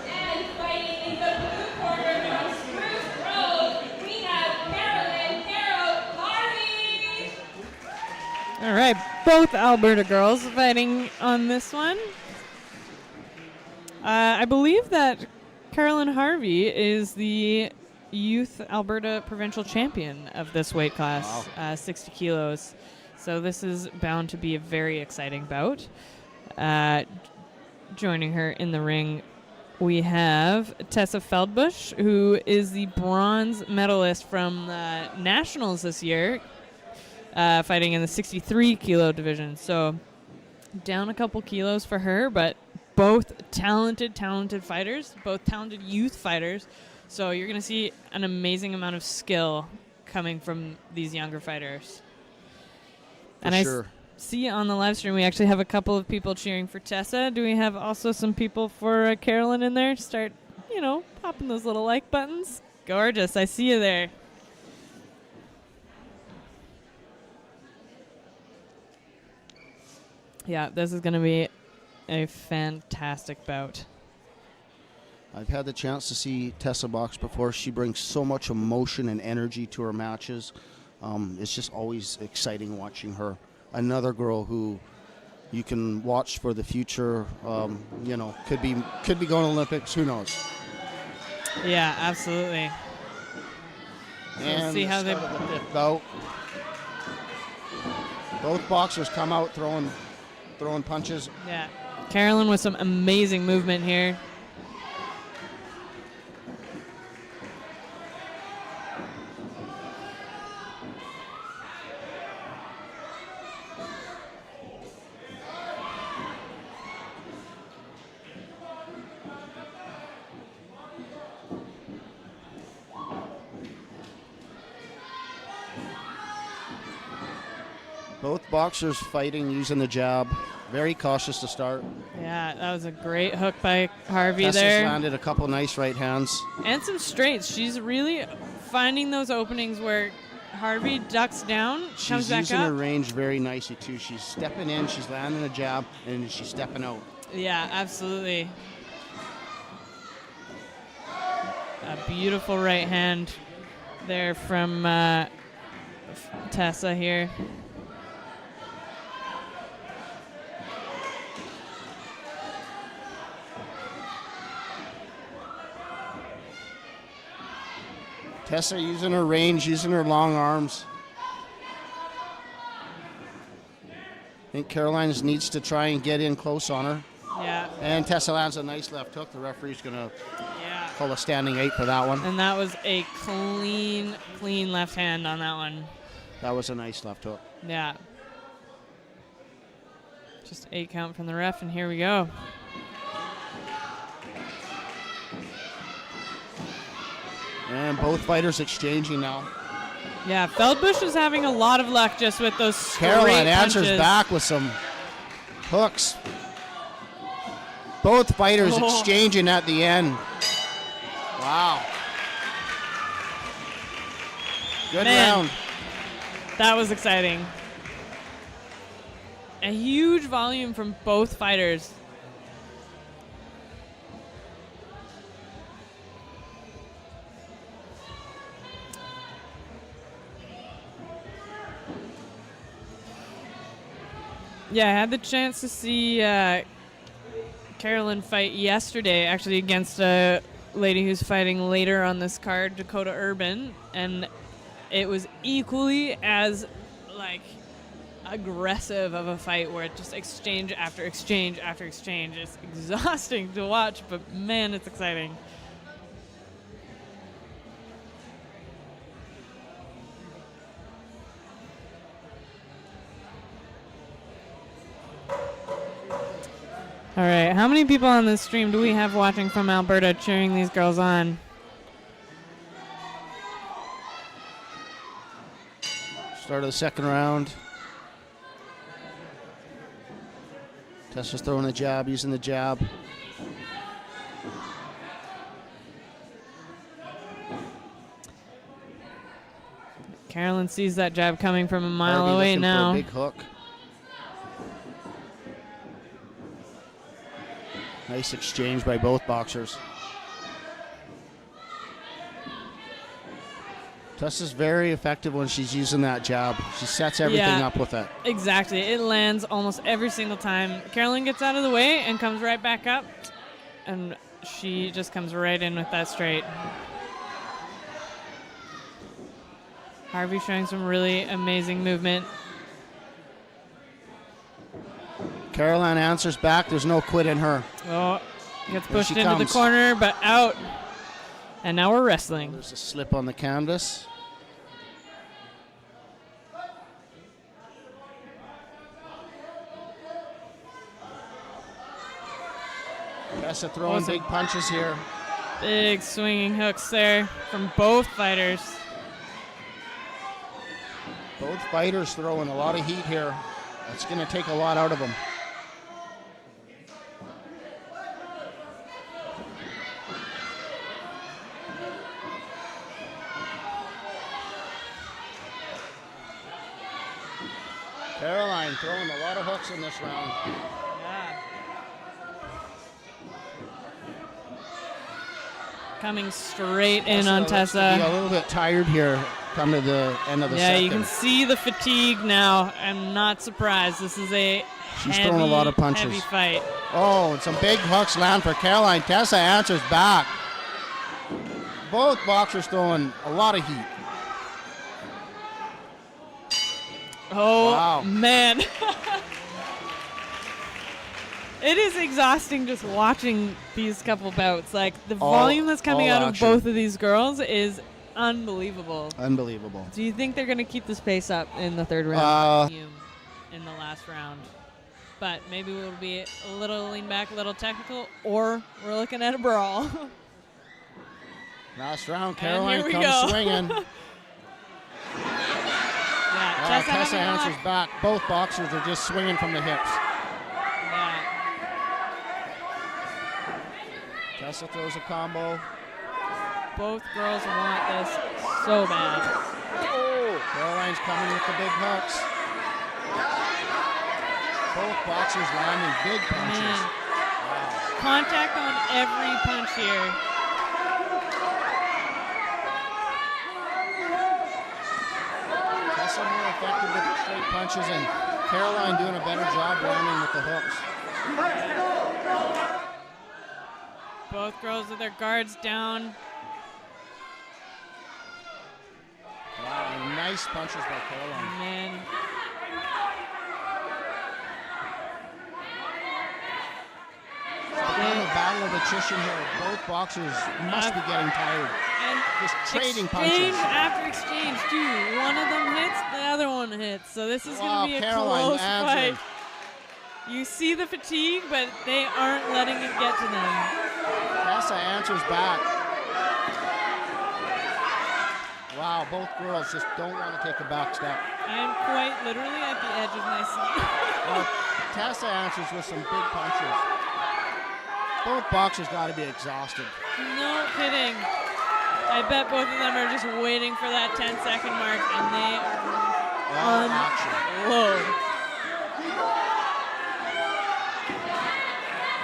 And fighting in the blue corner from Spruce Grove, we have Carolyn Carol Harvey. All right, both Alberta girls fighting on this one. I believe that Carolyn Harvey is the youth Alberta provincial champion of this weight class, 60 kilos. So this is bound to be a very exciting bout. Joining her in the ring, we have Tessa Feldbush, who is the bronze medalist from the Nationals this year, fighting in the 63 kilo division. So down a couple kilos for her, but both talented fighters, both talented youth fighters. So you're going to see an amazing amount of skill coming from these younger fighters. And I see on the live stream we actually have a couple of people cheering for Tessa. Do we have also some people for Carolyn in there to start, popping those little like buttons? Gorgeous. I see you there. Yeah, this is going to be a fantastic bout. I've had the chance to see Tessa box before. She brings so much emotion and energy to her matches. It's just always exciting watching her. Another girl who you can watch for the future. Could be going to Olympics. Who knows? Yeah, absolutely. And we'll see how they. The fifth bout. Both boxers come out throwing punches. Yeah, Carolyn with some amazing movement here. Both boxers fighting using the jab. Very cautious to start. Yeah, that was a great hook by Harvey Tessa's there. landed a couple nice right hands. And some straights. She's really finding those openings where Harvey ducks down, comes back She's using up. her range very nicely, too. She's stepping in, she's landing a jab, and she's stepping out. Yeah, absolutely. A beautiful right hand there from Tessa here. Tessa using her range, using her long arms. I think Caroline needs to try and get in close on her. Yeah. And Tessa lands a nice left hook. The referee's going to Yeah. call a standing 8 for that one. And that was a clean left hand on that one. That was a nice left hook. Yeah. Just 8 count from the ref, and here we go. And both fighters exchanging now. Yeah, Feldbush is having a lot of luck just with those straight Caroline answers punches. back with some hooks. Both fighters exchanging at the end. Wow. Good Man. round. That was exciting. A huge volume from both fighters. Yeah, I had the chance to see Carolyn fight yesterday, actually against a lady who's fighting later on this card, Dakota Urban, and it was equally as aggressive of a fight where it just exchange after exchange after exchange. It's exhausting to watch, but man, it's exciting. All right, how many people on this stream do we have watching from Alberta cheering these girls on? Start of the second round. Tessa's throwing the jab, using the jab. Carolyn sees that jab coming from a mile Harvey away looking now. for a big hook. Nice exchange by both boxers. Tessa's very effective when she's using that jab. She sets everything up with it. Exactly. It lands almost every single time. Carolyn gets out of the way and comes right back up, and she just comes right in with that straight. Harvey showing some really amazing movement. Caroline answers back. There's no quit in her. Oh, gets Here pushed she into the comes. corner, but out. And now we're wrestling. There's a slip on the canvas. Tessa throwing Awesome. big punches here. Big swinging hooks there from both fighters. Both fighters throwing a lot of heat here. It's going to take a lot out of them. Caroline throwing a lot of hooks in this round. Coming straight in on looks to be Tessa. a little bit tired here. Come to the end of the Yeah, second. you can see the fatigue now. I'm not surprised. This is a She's heavy, throwing a lot of punches. heavy fight. Oh, and some big hooks land for Caroline. Tessa answers back. Both boxers throwing a lot of heat. Oh, Wow. man. It is exhausting just watching these couple bouts. Like, the volume that's coming all out action. of both of these girls is unbelievable. Unbelievable. Do you think they're going to keep this pace up in the third round? In the last round. But maybe we'll be a little lean back, a little technical, or we're looking at a brawl. Last round, here Caroline we comes go. swinging. Yeah, Tessa having a lot- answers back. Both boxers are just swinging from the hips. Yeah. Tessa throws a combo. Both girls want this so bad. Caroline's coming with the big hooks. Both boxers landing big punches. Man. Contact on every punch here. Tessa more effective with the straight punches, and Caroline doing a better job landing with the hooks. Both girls with their guards down. Wow, nice punches by Caroline. Man. Become a battle of attrition here. Both boxers must be getting tired. And Just trading exchange punches. after exchange, too. One of them hits, the other one hits. So this is Wow, going to be a Caroline close answering. fight. You see the fatigue, but they aren't letting it get to them. Tessa answers back. Wow, both girls just don't want to take a back step. I'm quite literally at the edge of my seat. Well, Tessa answers with some big punches. Both boxers got to be exhausted. No kidding. I bet both of them are just waiting for that 10-second mark, and they All are action. unload.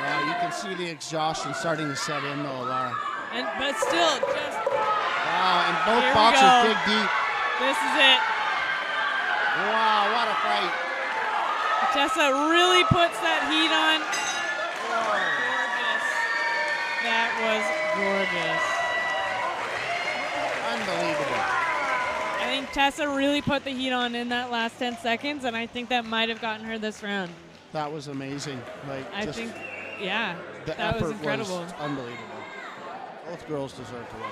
Wow, you can see the exhaustion starting to set in though, Laura. But still, just Wow, and both Here we boxers go. dig deep. this is it. Wow, what a fight. Tessa really puts that heat on. Whoa. Gorgeous. That was gorgeous. Unbelievable. I think Tessa really put the heat on in that last 10 seconds, and I think that might have gotten her this round. That was amazing. Like, I just think, yeah, the that effort was incredible. unbelievable. Both girls deserve to win.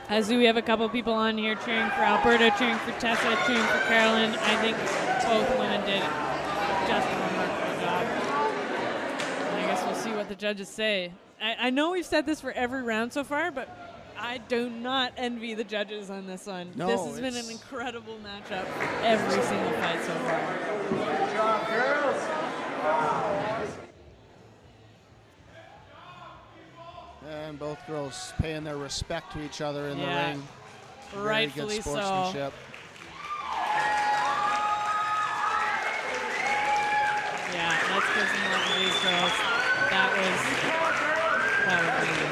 As we have a couple people on here cheering for Alberta, cheering for Tessa, cheering for Carolyn. I think both women did just a remarkable job. And I guess we'll what the judges say. I know we've said this for every round so far, but I do not envy the judges on this one. No, this has been an incredible matchup for every single fight so far. Good job, girls. And both girls paying their respect to each other in the ring. Rightfully Very good sportsmanship. Yeah, let's give some love to these girls. That was amazing.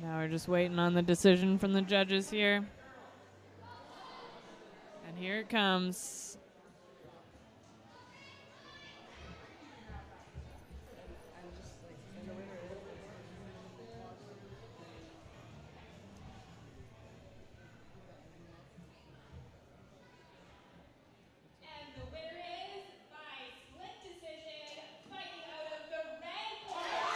Now we're just waiting on the decision from the judges here. And here it comes. And the winner is by split decision, fighting out of the red corner.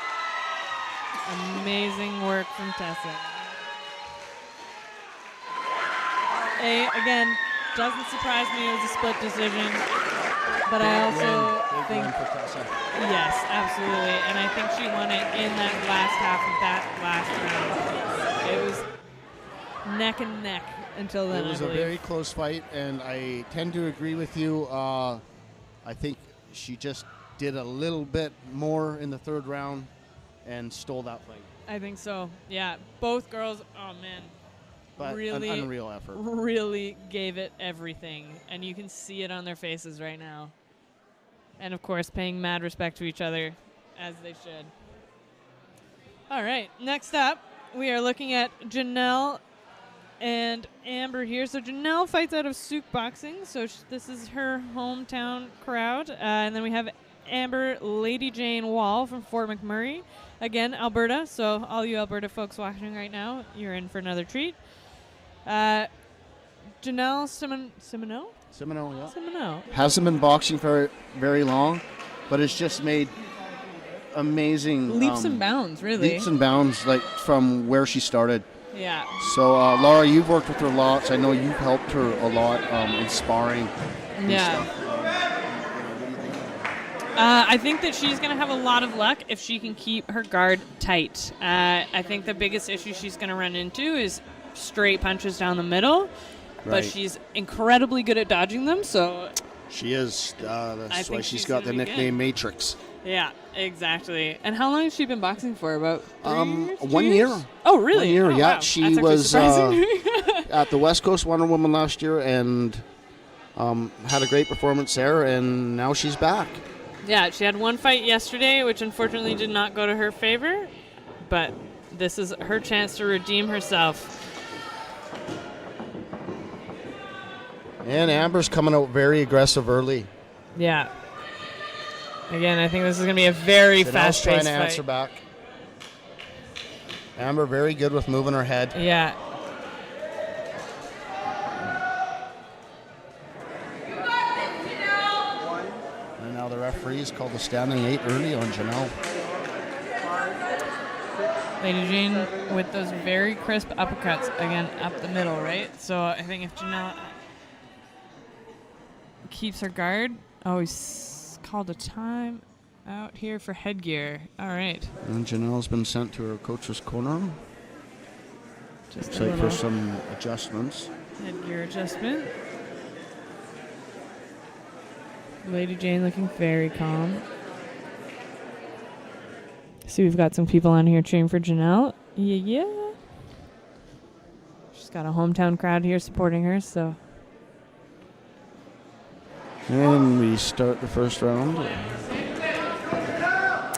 Amazing work from Tessa. Again, doesn't surprise me it was a split decision, but I also Big think, win for Tessa. yes, absolutely, and I think she won it in that last half of that last round. It was neck and neck until then. It was I a believe. very close fight, and I tend to agree with you. I think she just did a little bit more in the third round and stole that fight. I think so. Yeah, both girls. Oh man. But Really, an unreal effort. really gave it everything, and you can see it on their faces right now. And of course, paying mad respect to each other, as they should. All right, next up, we are looking at Janelle and Amber here. So Janelle fights out of Souk Boxing, so this is her hometown crowd. And then we have Amber Lady Jane Wall from Fort McMurray. Again, Alberta, so all you Alberta folks watching right now, you're in for another treat. Janelle Simoneau? Semino, yeah. Simoneau. Hasn't been boxing for very long, but it's just made amazing Leaps and bounds, really. leaps and bounds, like from where she started. Yeah. So, Laura, you've worked with her lots. I know you've helped her a lot in sparring. And Yeah. stuff. I think that she's going to have a lot of luck if she can keep her guard tight. I think the biggest issue she's going to run into is straight punches down the middle, but Right. she's incredibly good at dodging them, so She is. I That's why think she's she's got the gonna be nickname Matrix. yeah, exactly. And how long has she been boxing for? About 3 years? 2 1 years? year. Oh, really? 1 year, Oh, yeah. wow. She That's actually was surprising. at the West Coast Wonder Woman last year and had a great performance there, and now she's back. Yeah, she had one fight yesterday, which unfortunately did not go to her favor, but this is her chance to redeem herself. And Amber's coming out very aggressive early. Yeah. Again, I think this is going to be a very Janelle's fast-paced trying to fight. answer back. Amber very good with moving her head. Yeah. And now the referee's called the standing 8 early on Janelle. Lady Jane with those very crisp uppercuts, again, up the middle, right? So I think if Janelle keeps her guard. Oh, he's called a time out here for headgear. All right. And Janelle's been sent to her coach's corner. Just Looks a like for little some adjustments. headgear adjustment. Lady Jane looking very calm. See, we've got some people on here cheering for Janelle. Yeah. She's got a hometown crowd here supporting her, so. And we start the first round.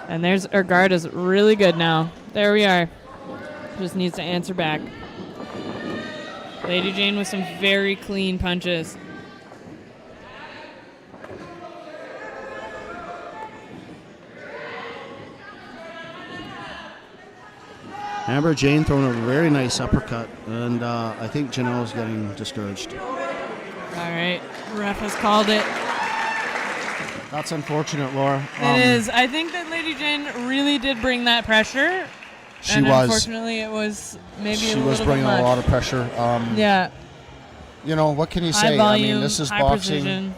And there's her guard is really good now. There we are. Just needs to answer back. Lady Jane with some very clean punches. Amber Jane throwing a very nice uppercut, and I think Janelle's getting discouraged. All right. Ref has called it. That's unfortunate, Laura. It is. I think that Lady Jane really did bring that pressure. She and was. Unfortunately, it was maybe She a little was bringing bit much. a lot of pressure. Yeah. You know, what can you High say? volume, I mean, this is high boxing. precision.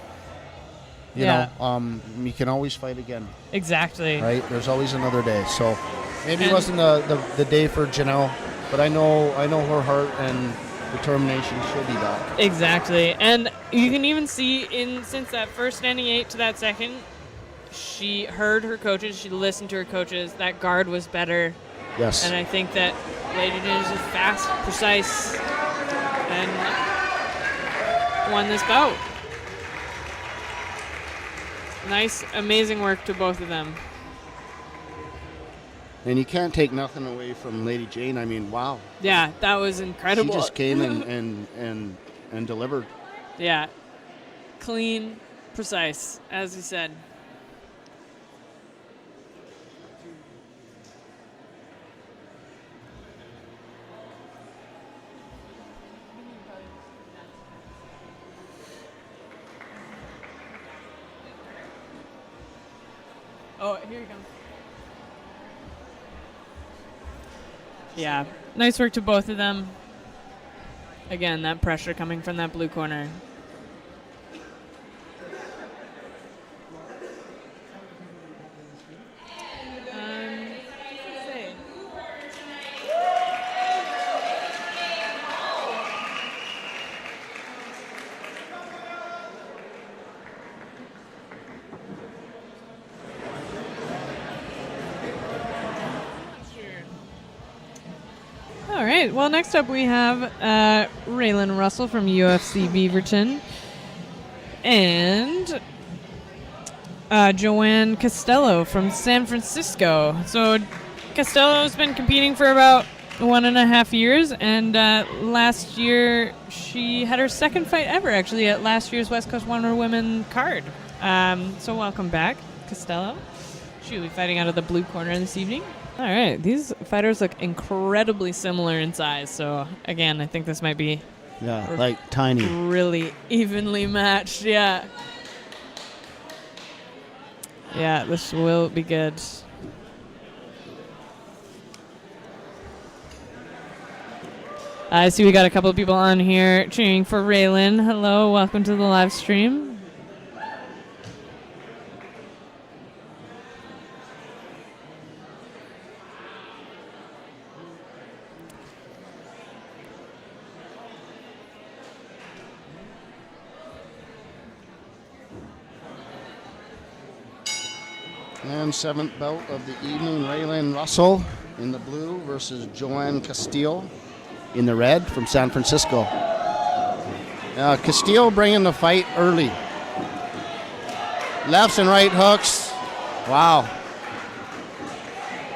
You Yeah. know, you can always fight again, Exactly. right? There's always another day. So maybe it And- wasn't the day for Janelle, but I know her heart and determination. She'll be back. Exactly. And you can even see since that first standing 8 to that second, she heard her coaches, she listened to her coaches, that guard was better. Yes. And I think that Lady Jane is just fast, precise, and won this bout. Nice, amazing work to both of them. And you can't take nothing away from Lady Jane. I mean, wow. Yeah, that was incredible. She just came and delivered. Yeah. Clean, precise, as you said. Oh, here you go. Yeah, nice work to both of them. Again, that pressure coming from that blue corner. Let's see. All right. Well, next up we have Raylan Russell from UFC Beaverton and Joanne Costello from San Francisco. So Costello's been competing for about 1.5 years, and last year she had her second fight ever, actually, at last year's West Coast Wonder Women card. So welcome back, Costello. She'll be fighting out of the blue corner this evening. All right, these fighters look incredibly similar in size. So again, I think this might be like tiny. really evenly matched. Yeah. Yeah, this will be good. I see we got a couple of people on here cheering for Raylan. Hello, welcome to the live stream. And seventh bout of the evening, Raylan Russell in the blue versus Joanne Castillo in the red from San Francisco. Castillo bringing the fight early. Lefts and right hooks. Wow.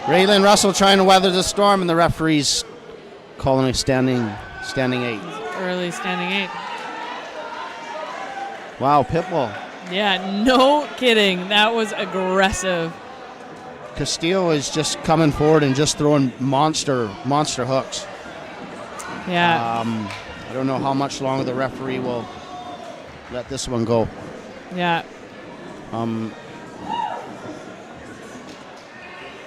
Raylan Russell trying to weather the storm, and the referee's calling a standing 8. Early standing 8. Wow, Pitbull. Yeah, no kidding. That was aggressive. Castillo is just coming forward and just throwing monster hooks. Yeah. I don't know how much longer the referee will let this one go. Yeah.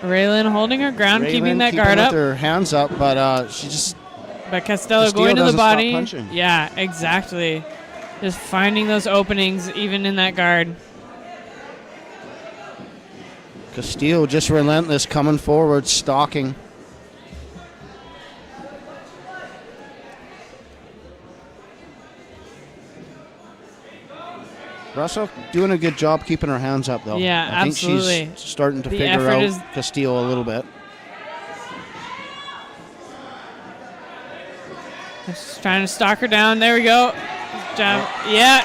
Raylan holding her ground, keeping that guard up. With her hands up, but she just. But Costello Castillo going to the doesn't stop body. punching. Yeah, exactly. Just finding those openings even in that guard. Castillo just relentless, coming forward, stalking. Russell doing a good job keeping her hands up, though. Yeah, I think absolutely. she's starting to The figure effort out is- Castillo a little bit. Just trying to stalk her down. There we go. Jab. Yeah.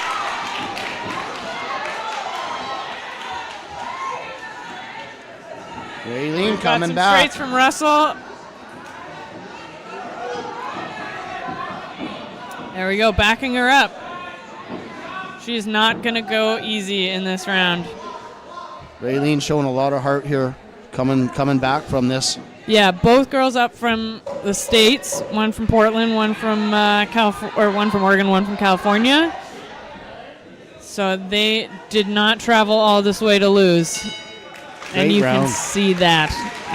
Raylene Got coming some back. straights from Russell. There we go, backing her up. She's not going to go easy in this round. Raylene showing a lot of heart here, coming back from this. Yeah, both girls up from the States. One from Portland, one from one from Oregon, one from California. So they did not travel all this way to lose. And Great you round. can see that.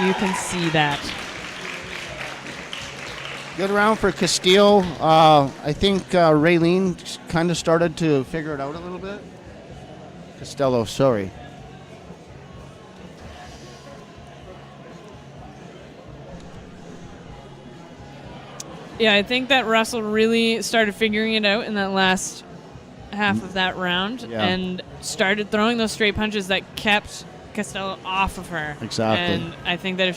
You can see that. Good round for Castillo. I think Raylene kind of started to figure it out a little bit. Costello, sorry. Yeah, I think that Russell really started figuring it out in that last half of that round Yeah. and started throwing those straight punches that kept Costello off of her. Exactly. And I think that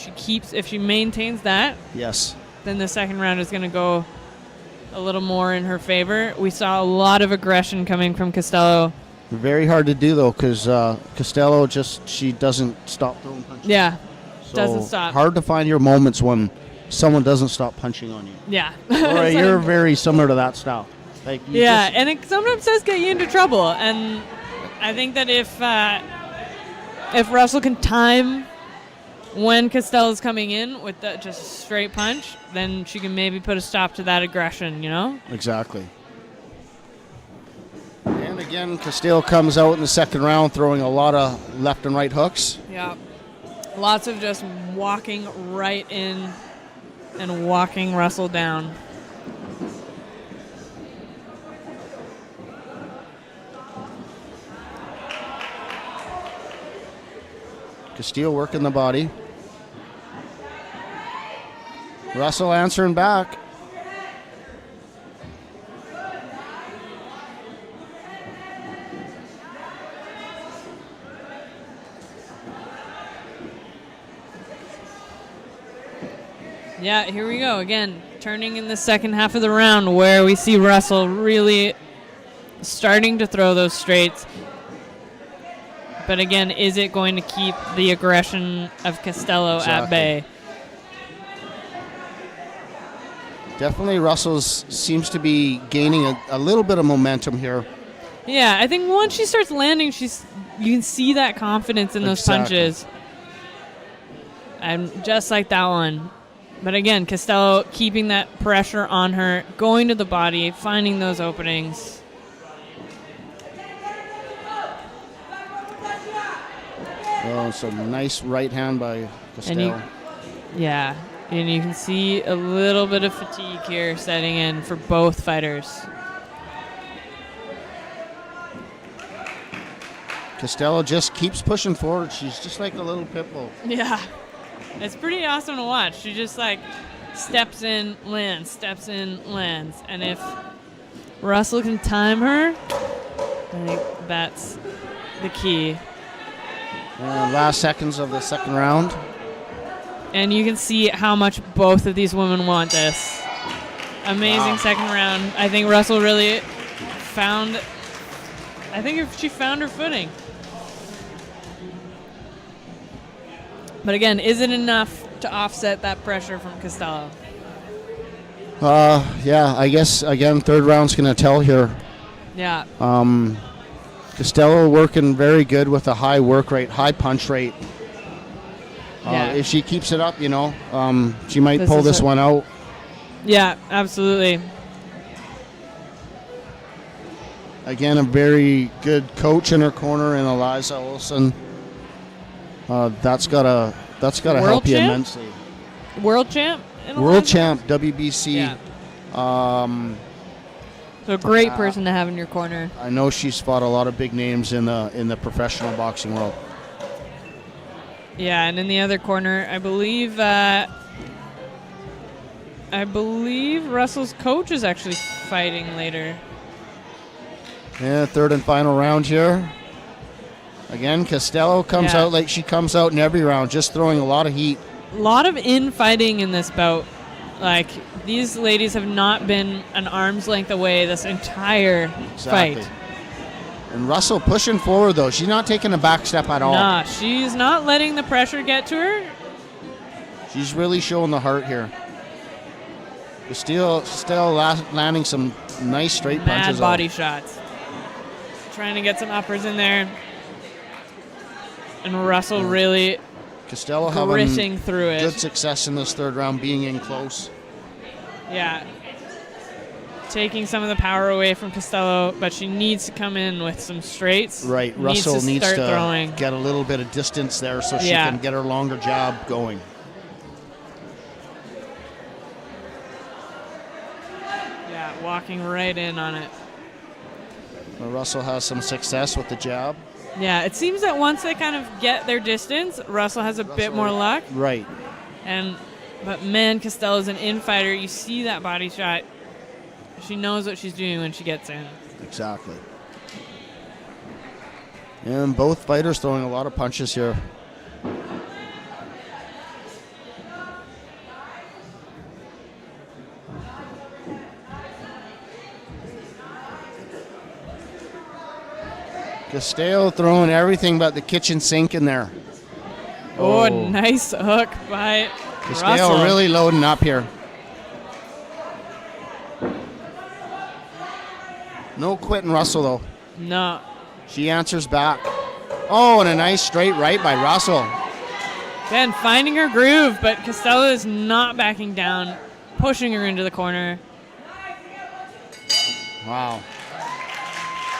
if she maintains that, Yes. then the second round is going to go a little more in her favor. We saw a lot of aggression coming from Costello. Very hard to do, though, because Costello she doesn't stop throwing punches. Yeah, So doesn't stop. Hard to find your moments when someone doesn't stop punching on you. Yeah. Or It's you're like- very similar to that style. Like you yeah, just- and it sometimes does get you into trouble. And I think that if Russell can time when Costello's coming in with just a straight punch, then she can maybe put a stop to that aggression, you know? Exactly. And again, Castillo comes out in the second round throwing a lot of left and right hooks. Yeah. Lots of just walking right in and walking Russell down. Castillo working the body. Russell answering back. Yeah, here we go again. Turning in the second half of the round where we see Russell really starting to throw those straights. But again, is it going to keep the aggression of Costello at Exactly. bay? Definitely Russell seems to be gaining a little bit of momentum here. Yeah, I think once she starts landing, you can see that confidence in those Exactly. punches. And just like that one. But again, Costello keeping that pressure on her, going to the body, finding those openings. Oh, some nice right hand by Costello. Yeah, and you can see a little bit of fatigue here setting in for both fighters. Costello just keeps pushing forward. She's just like a little pit bull. Yeah, it's pretty awesome to watch. She just like steps in, lands, steps in, lands. And if Russell can time her, I think that's the key. And last seconds of the second round. And you can see how much both of these women want this. Amazing Wow. second round. I think Russell really found, she found her footing. But again, is it enough to offset that pressure from Costello? Yeah, I guess, again, third round's going to tell here. Yeah. Costello working very good with a high work rate, high punch rate. Yeah. If she keeps it up, she might This pull is this her- one out. Yeah, absolutely. Again, a very good coach in her corner in Eliza Olson. That's gotta World help you champ? immensely. World champ? in World Eliza? champ, WBC. Yeah. Um, So a great person to have in your corner. I know she's fought a lot of big names in the professional boxing world. Yeah, and in the other corner, I believe Russell's coach is actually fighting later. Yeah, third and final round here. Again, Costello comes Yeah. out like she comes out in every round, just throwing a lot of heat. A lot of infighting in this bout. Like, these ladies have not been an arm's length away this entire Exactly. fight. And Russell pushing forward, though. She's not taking a back step at all. Nah, she's not letting the pressure get to her. She's really showing the heart here. Still landing some nice straight Mad punches. body shots. Trying to get some uppers in there. And Russell really Costello gritting having through it. good success in this third round, being in close. Yeah. taking some of the power away from Costello, but she needs to come in with some straights. Right. Russell needs start to throwing. get a little bit of distance there so she Yeah. can get her longer jab going. Yeah, walking right in on it. Well, Russell has some success with the jab. Yeah, it seems that once they kind of get their distance, Russell has a bit more luck. Right. But man, Costello's an in-fighter. You see that body shot. She knows what she's doing when she gets in. Exactly. And both fighters throwing a lot of punches here. Castillo throwing everything but the kitchen sink in there. Oh, nice hook by Castillo Russell. really loading up here. No quitting Russell, though. No. She answers back. Oh, and a nice straight right by Russell. Again, finding her groove, but Costello is not backing down, pushing her into the corner. Wow.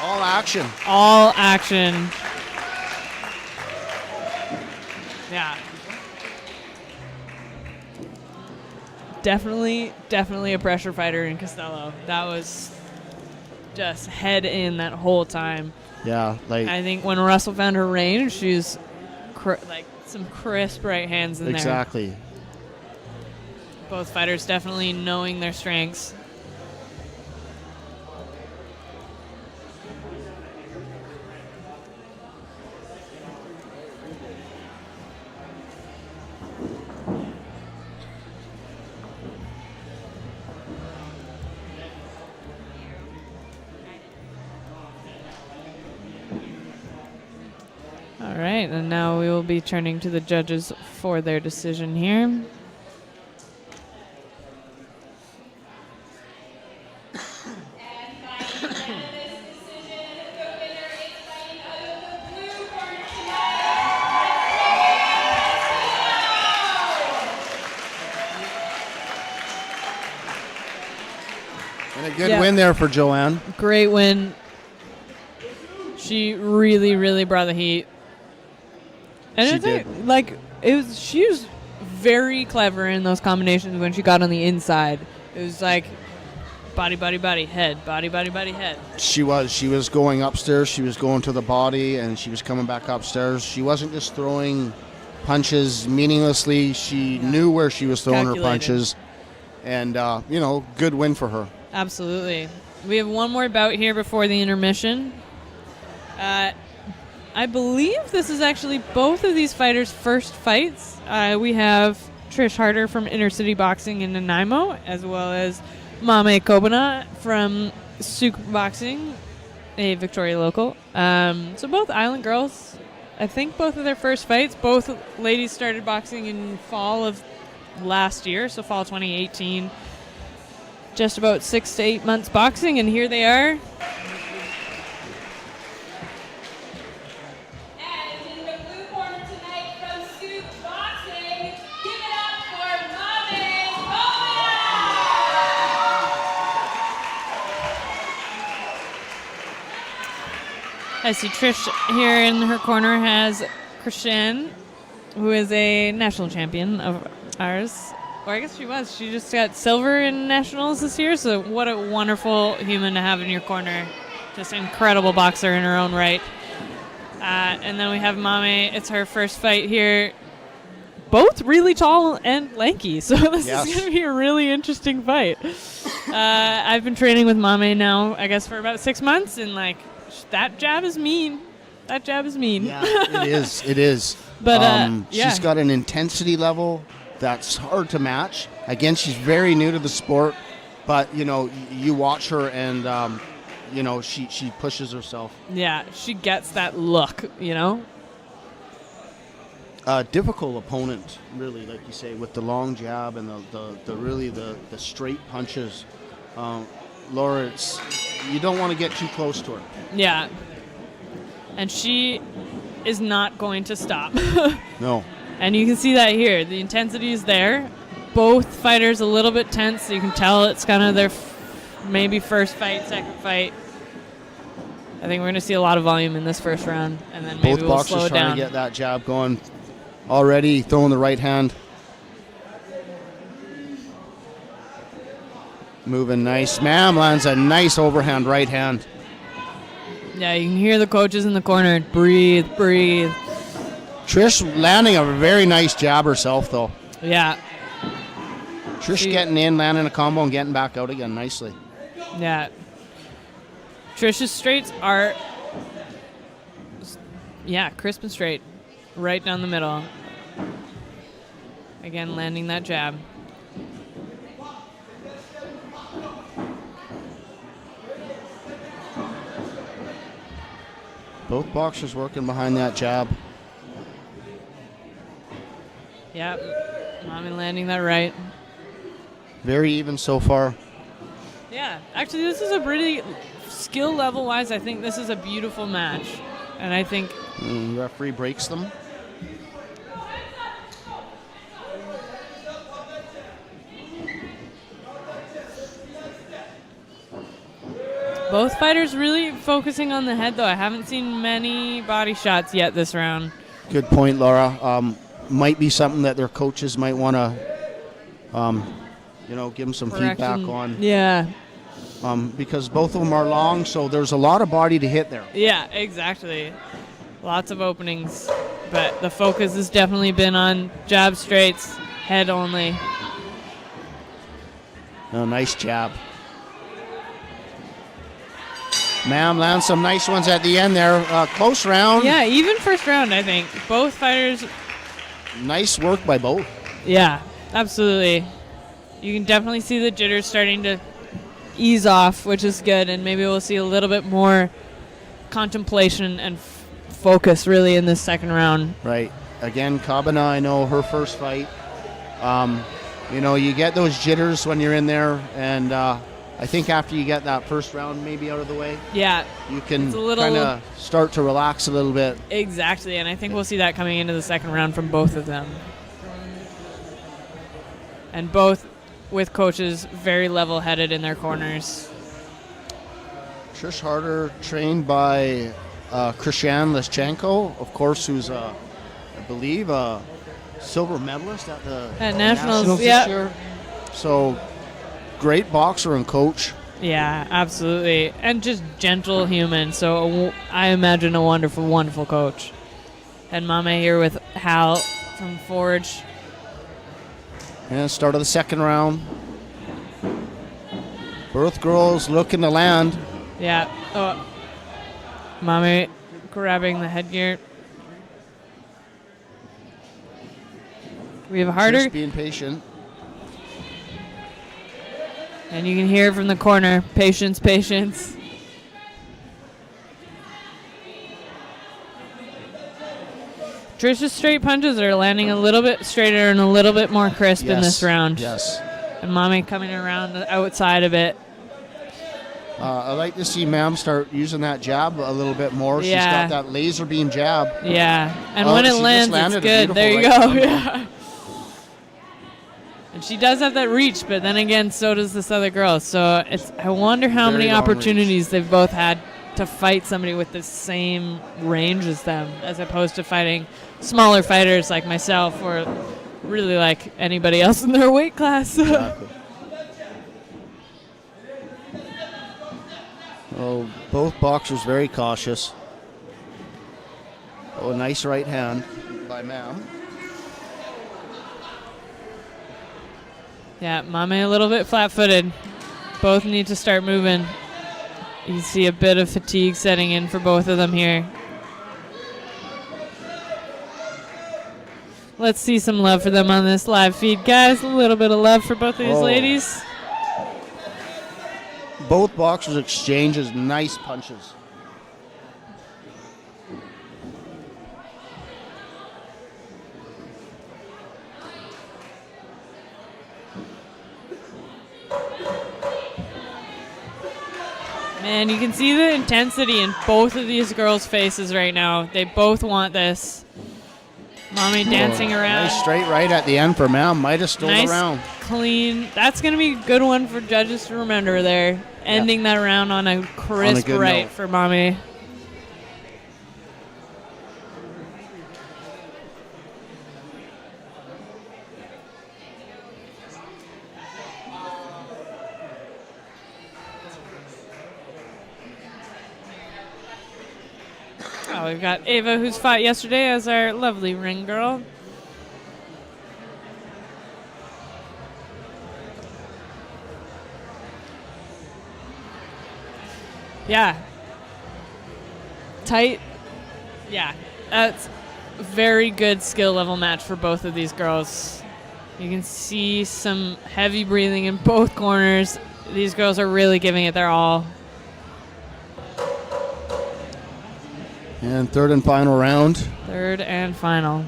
All action. All action. Yeah. Definitely a pressure fighter in Costello. That was just head in that whole time. Yeah, like I think when Russell found her range, she's like some crisp right hands in there. exactly. Both fighters definitely knowing their strengths. All right, and now we will be turning to the judges for their decision here. And a good Yeah. win there for Joanne. Great win. She really brought the heat. And She it's did. she was very clever in those combinations when she got on the inside. It was like body, head, body, head. She was going upstairs, she was going to the body, and she was coming back upstairs. She wasn't just throwing punches meaninglessly. She knew where she was throwing Calculated. her punches. And, good win for her. Absolutely. We have one more bout here before the intermission. I believe this is actually both of these fighters' first fights. We have Trish Harder from Inner City Boxing in Nanaimo, as well as Mame Kobana from Souk Boxing, a Victoria local. So both Island girls. I think both of their first fights. Both ladies started boxing in fall of last year, so fall 2018. Just about 6 to 8 months boxing, and here they are. And in the blue corner tonight from Souk Boxing, give it up for Mame Kobana! I see Trish here in her corner has Christian, who is a national champion of ours. Or I guess she was. She just got silver in nationals this year, so what a wonderful human to have in your corner. Just an incredible boxer in her own right. And then we have Mame. It's her first fight here. Both really tall and lanky, so this Yes. is going to be a really interesting fight. I've been training with Mame now, I guess, for about 6 months, and that jab is mean. That jab is mean. Yeah, it is. It is. But, yeah. She's got an intensity level that's hard to match. Again, she's very new to the sport, but, you watch her and, she pushes herself. Yeah, she gets that look, Difficult opponent, really, like you say, with the long jab and the straight punches. Laura, you don't want to get too close to her. Yeah. And she is not going to stop. No. And you can see that here. The intensity is there. Both fighters a little bit tense. So you can tell it's kind of their maybe first fight, second fight. I think we're going to see a lot of volume in this first round, and then maybe Both we'll boxers slow it trying down. to get that jab going. Already throwing the right hand. Moving nice. Ma'am lands a nice overhand right hand. Yeah, you can hear the coaches in the corner. Breathe, breathe. Trish landing a very nice jab herself, though. Yeah, Trish getting in, landing a combo, and getting back out again nicely. yeah. Trish's straights are, crisp and straight. Right down the middle. Again, landing that jab. Both boxers working behind that jab. Yep. Mommy landing that right. Very even so far. Yeah, actually, this is a pretty skill level wise. I think this is a beautiful match, and I think Referee breaks them. both fighters really focusing on the head. Though I haven't seen many body shots yet this round. Good point, Laura. Might be something that their coaches might want to, give them some feedback on. Yeah, Because both of them are long, so there's a lot of body to hit there. yeah, exactly. Lots of openings, but the focus has definitely been on jab straights, head only. Oh, nice jab. Ma'am lands some nice ones at the end there. Close round. Yeah, even first round, I think. Both fighters, Nice work by both. yeah, absolutely. You can definitely see the jitters starting to ease off, which is good, and maybe we'll see a little bit more contemplation and focus really in this second round. Right. Again, Kabana, I know her first fight. You get those jitters when you're in there, and I think after you get that first round maybe out of the way, Yeah, you can It's a little- kind of start to relax a little bit. exactly, and I think we'll see that coming into the second round from both of them. And both with coaches very level-headed in their corners. Trish Harder trained by Krishan Leschenko, of course, who's, I believe, a silver medalist at the Nationals, this yep. year. So, great boxer and coach. Yeah, absolutely. And just gentle human, so I imagine a wonderful, wonderful coach. And Mama here with Hal from Forge. And start of the second round. Both girls looking to land. Yeah. Oh, Mama grabbing the headgear. We have Harder, Just being patient. and you can hear from the corner, patience, patience. Trish's straight punches are landing a little bit straighter and a little bit more crisp in this round. Yes. And Mommy coming around the outside of it. I like to see Ma'am start using that jab a little bit more. Yeah. She's got that laser beam jab. Yeah. And Oh, when she it just lands, it's landed a good. There you beautiful go. right Yeah. And she does have that reach, but then again, so does this other girl. So I wonder how Very many long opportunities they've both had to fight somebody with the same range as them, as opposed to fighting smaller fighters like myself or really like anybody else in their weight class. Exactly. Oh, both boxers very cautious. Oh, nice right hand by Ma'am. Yeah, Mame a little bit flat-footed. Both need to start moving. You see a bit of fatigue setting in for both of them here. Let's see some love for them on this live feed, guys. A little bit of love for both of these Oh. ladies. Both boxers exchanges nice punches. Man, you can see the intensity in both of these girls' faces right now. They both want this. Mommy dancing Oh, around. Nice straight right at the end for Ma'am. Might have stole Nice the round. clean. That's going to be a good one for judges to remember there. Ending that round on a crisp good right note. for Mommy. Oh, we've got Ava, who's fought yesterday, as our lovely ring girl. Yeah. Tight. Yeah. That's a very good skill level match for both of these girls. You can see some heavy breathing in both corners. These girls are really giving it their all. And third and final round. Third and final.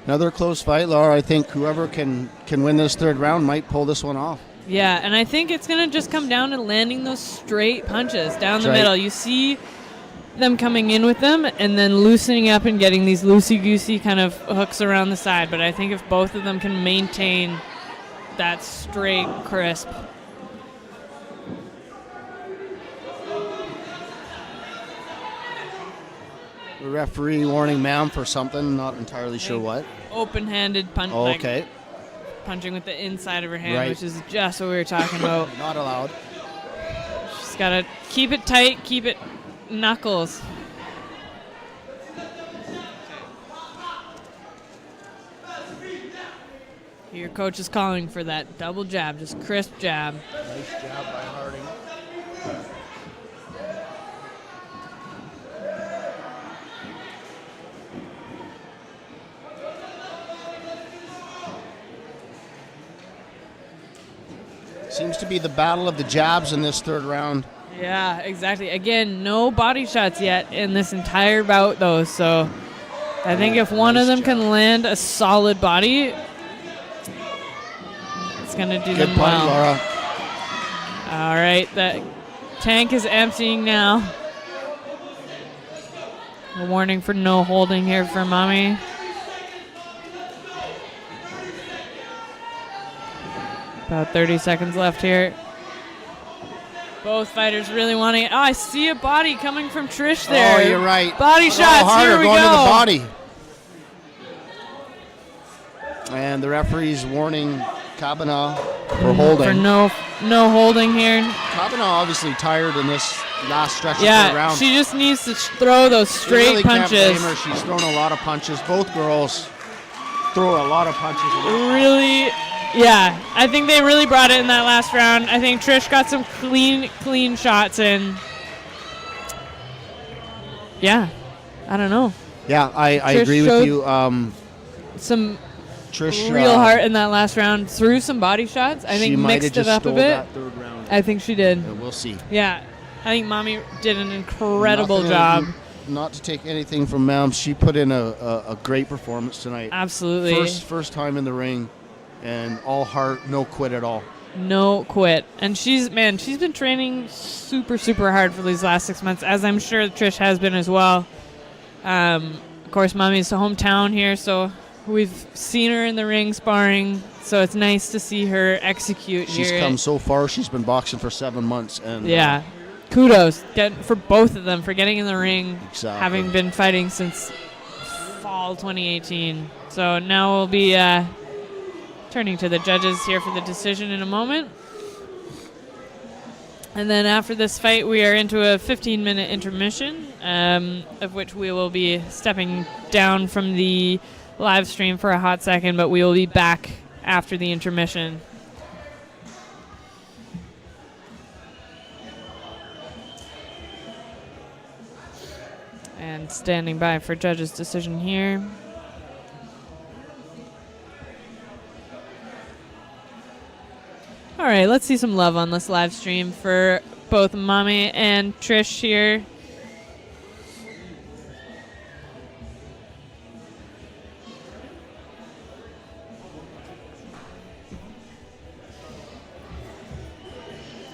Another close fight, Laura. I think whoever can win this third round might pull this one off. Yeah, and I think it's going to just come down to landing those straight punches down the That's right. middle. You see them coming in with them and then loosening up and getting these loosey-goosey kind of hooks around the side. But I think if both of them can maintain that straight, crisp. The referee warning ma'am for something, not entirely sure what. Open-handed punch. Oh, okay. Punching with the inside of her hand, Right. which is just what we were talking about. Not allowed. She's got to keep it tight, keep it knuckles. Your coach is calling for that double jab, just crisp jab. Nice jab by Harding. Seems to be the battle of the jabs in this third round. Yeah, exactly. Again, no body shots yet in this entire bout, though. So I think if one of them can land a solid body, it's going to do Good them point, well. Laura. All right, the tank is emptying now. A warning for no holding here for Mommy. About 30 seconds left here. Both fighters really wanting it. Oh, I see a body coming from Trish there. Oh, you're right. Body Go shots. harder, Here we going go. to the body. And the referee's warning Kavanaugh for holding. For no holding here. Kavanaugh obviously tired in this last stretch of the Yeah, round. she just needs to throw those You straight really can't punches. blame her. She's thrown a lot of punches. Both girls throw a lot of punches. Really, yeah. I think they really brought it in that last round. I think Trish got some clean shots in. Yeah, I don't know. Yeah, I Trish agree with showed you. Some Trish, real heart in that last round. Threw some body shots. I she think might have mixed it just up a stole bit. that third round. I think she did. We'll see. Yeah, I think Mommy did an incredible Nothing- job. Not to take anything from Ma'am, she put in a great performance tonight. Absolutely. First time in the ring, and all heart, no quit at all. No quit. And she's been training super, super hard for these last 6 months, as I'm sure Trish has been as well. Of course, Mommy's hometown here, so we've seen her in the ring sparring, so it's nice to see her execute She's here. come so far. She's been boxing for 7 months, and Yeah. Kudos for both of them for getting in the ring, Exactly. having been fighting since fall 2018. So now we'll be turning to the judges here for the decision in a moment. And then after this fight, we are into a 15-minute intermission, of which we will be stepping down from the live stream for a hot second, but we will be back after the intermission. And standing by for judges' decision here. All right, let's see some love on this live stream for both Mommy and Trish here.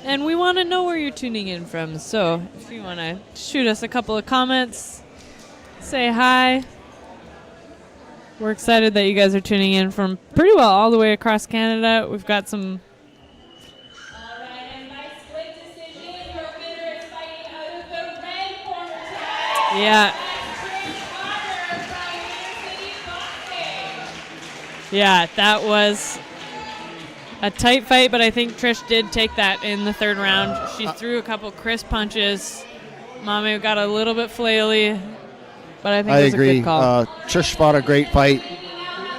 And we want to know where you're tuning in from. So if you want to shoot us a couple of comments, say hi. We're excited that you guys are tuning in from pretty well all the way across Canada. We've got some. All right, and by split decision, your winner is fighting out of the red corner tonight. Yeah. That's Trish Potter from Inner City Boxing. Yeah, that was a tight fight, but I think Trish did take that in the third round. She threw a couple crisp punches. Mame got a little bit flaily, but I think it was agree. a good call. Trish fought a great fight.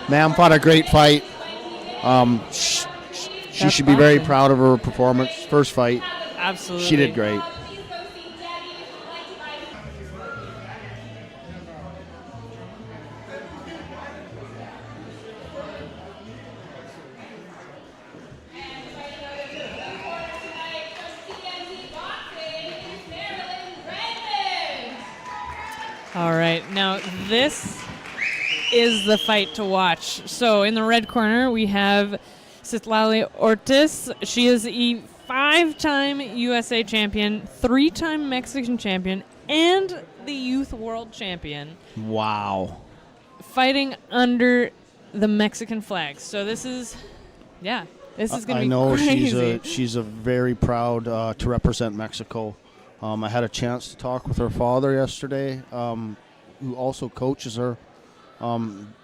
Ma'am fought a great fight. She That's should be very awesome. proud of her performance. First fight, Absolutely. she did great. Please go see Debbie if you'd like to buy. And fighting out of the blue corner tonight from CMC Boxing is Marilyn Redmond. All right, now this is the fight to watch. So in the red corner, we have Citlali Ortiz. She is a 5-time USA champion, 3-time Mexican champion, and the youth world champion, Wow. fighting under the Mexican flag. So this is going to be I know crazy. she's a very proud to represent Mexico. I had a chance to talk with her father yesterday, who also coaches her.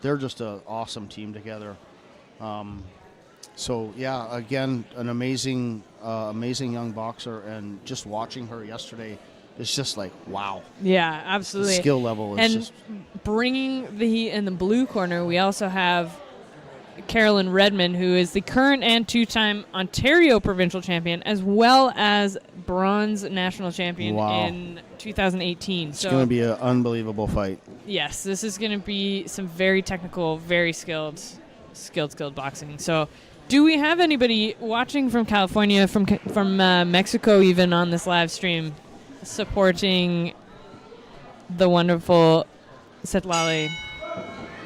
They're just an awesome team together. So yeah, again, an amazing young boxer, and just watching her yesterday, it's just like wow. Yeah, The absolutely. skill level is And just bringing the heat in the blue corner, we also have Carolyn Redmond, who is the current and 2-time Ontario provincial champion, as well as bronze national champion Wow. in 2018. it's going to be an unbelievable fight. Yes, this is going to be some very technical, very skilled boxing. So, do we have anybody watching from California, from Mexico, even on this live stream, supporting the wonderful Citlali?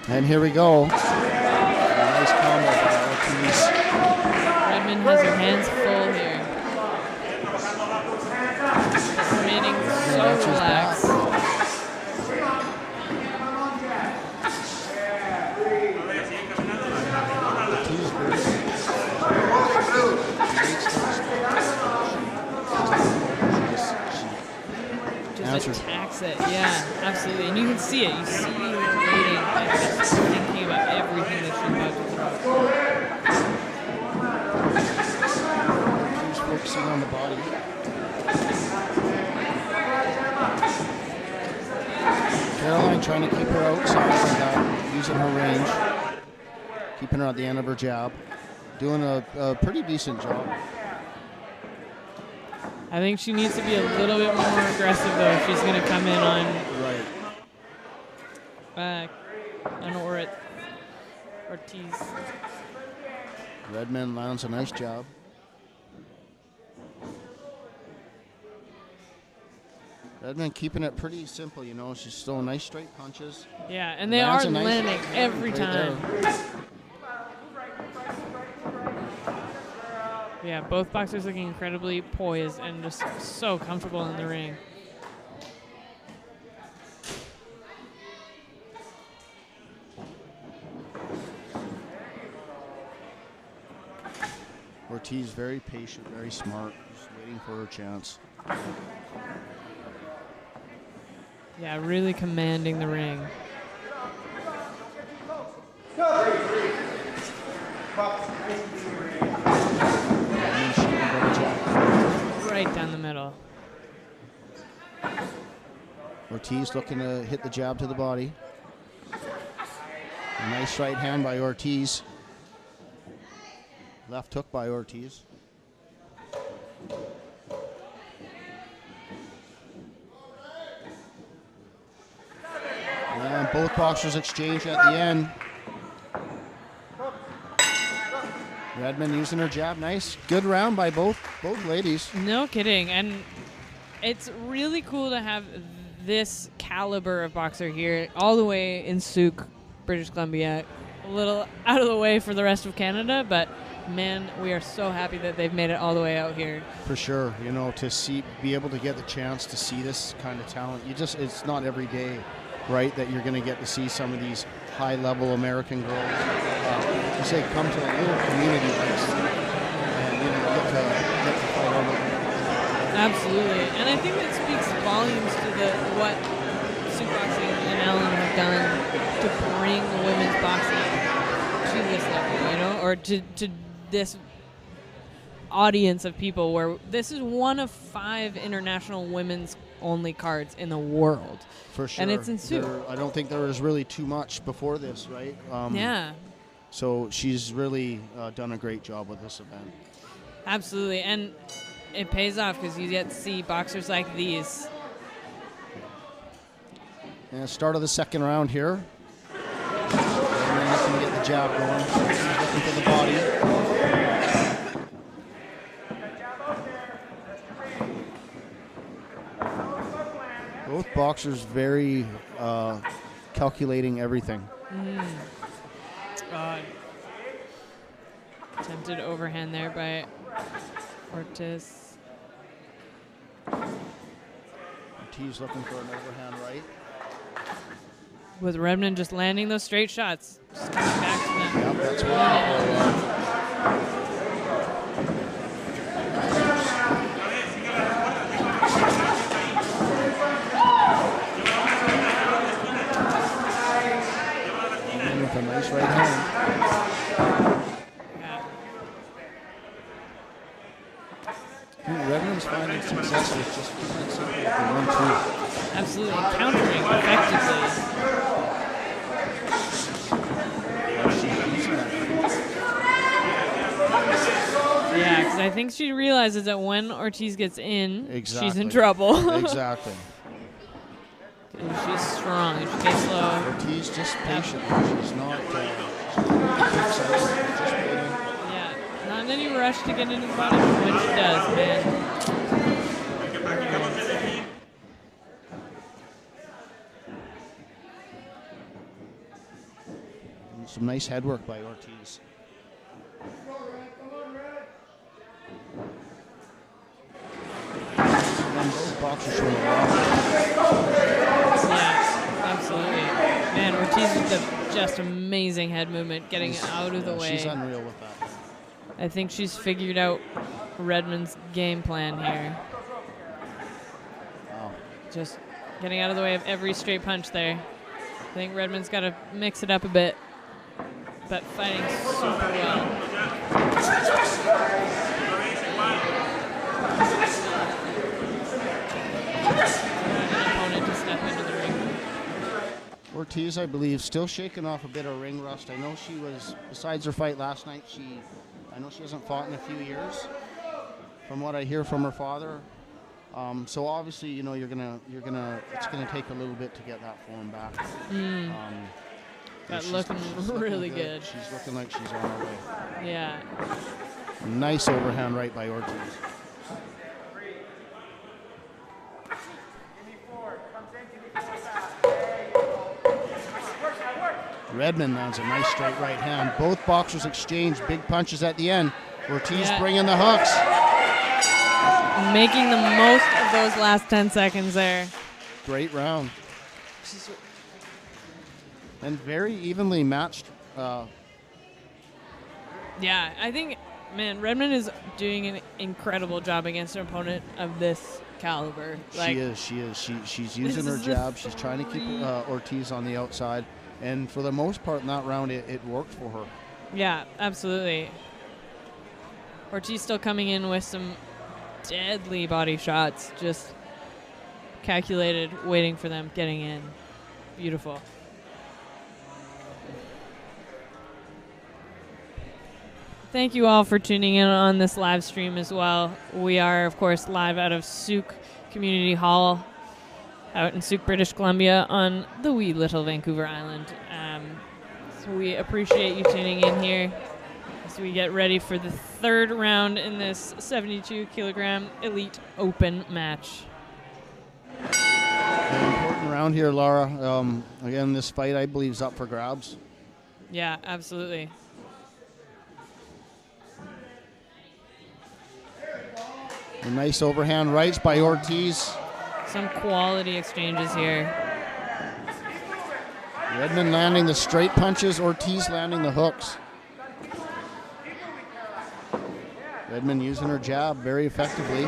And here we go. Nice combo by Ortiz. Redmond has her hands full here. Remaining so that's his relaxed. Ortiz very Just Answers. attacks it. Yeah, absolutely. And you can see it. You see her waiting and just thinking about everything that she's about to throw. She's focusing on the body. Caroline trying to keep her outside and using her range, keeping her at the end of her jab, doing a pretty decent job. I think she needs to be a little bit more aggressive, though, if she's going to come in on Ortiz. Redmond lands a nice job. Redmond keeping it pretty simple, you know. She's throwing nice straight punches. Yeah, and they Lands are a nice landing every right time. there. Yeah, both boxers looking incredibly poised and just so comfortable in the ring. Ortiz very patient, very smart, just waiting for her chance. Yeah, really commanding the ring. Redmond shooting a better jab. Right down the middle. Ortiz looking to hit the jab to the body. A nice right hand by Ortiz. Left hook by Ortiz. And both boxers exchange at the end. Redmond using her jab. Nice. Good round by both ladies. No kidding. And it's really cool to have this caliber of boxer here, all the way in Souk, British Columbia. A little out of the way for the rest of Canada, but man, we are so happy that they've made it all the way out here. For sure. You know, to be able to get the chance to see this kind of talent, it's not every day right, that you're going to get to see some of these high-level American girls. You say come to a little community like Sioux and get to fight over. Absolutely, and I think that speaks volumes to what Sioux Boxing and Ellen have done to bring women's boxing to this level, or to this audience of people where this is one of 5 international women's only cards in the world. For sure. And it's in Sioux. I don't think there was really too much before this, right? Yeah. So she's really done a great job with this event. Absolutely, and it pays off because you get to see boxers like these. And start of the second round here. And then can get the jab going. Looking for the body. Both boxers very calculating everything. Attempted overhand there by Ortiz. Ortiz looking for an overhand right. With Redmond just landing those straight shots. Just coming back to them. Yep, that's what with a nice right hand. Redmond's finding success with just simply the 1-2. Absolutely, countering effectively. Yeah, because I think she realizes that when Ortiz gets in, she's in trouble. Exactly. She's strong. She gets slow. Ortiz just patient. She's not just waiting. Yeah, not in any rush to get into the body, but when she does, man. Some nice head work by Ortiz. And both boxers showing a lot. Yeah, absolutely. Man, Ortiz with the just amazing head movement, getting out of the way. She's unreal with that. I think she's figured out Redmond's game plan here. Wow. Just getting out of the way of every straight punch there. I think Redmond's got to mix it up a bit, but fighting super well. Opponent to step into the ring. Ortiz, I believe, still shaking off a bit of ring rust. I know she was, besides her fight last night, I know she hasn't fought in a few years, from what I hear from her father. So obviously, it's gonna take a little bit to get that form back. But she's looking really looking good. She's looking like she's on her way. Yeah. Nice overhand right by Ortiz. Redmond lands a nice straight right hand. Both boxers exchange big punches at the end. Ortiz bringing the hooks. Making the most of those last 10 seconds there. Great round. And very evenly matched. Yeah, I think, man, Redmond is doing an incredible job against an opponent of this caliber. She is. She's using her jab. She's trying to keep Ortiz on the outside. And for the most part in that round, it worked for her. Yeah, absolutely. Ortiz still coming in with some deadly body shots. Just calculated, waiting for them, getting in. Beautiful. Thank you all for tuning in on this live stream as well. We are, of course, live out of Souk Community Hall out in Souk, British Columbia on the wee little Vancouver Island. So we appreciate you tuning in here as we get ready for the third round in this 72-kilogram Elite Open match. An important round here, Laura. Again, this fight, I believe, is up for grabs. Yeah, absolutely. A nice overhand rights by Ortiz. Some quality exchanges here. Redmond landing the straight punches, Ortiz landing the hooks. Redmond using her jab very effectively.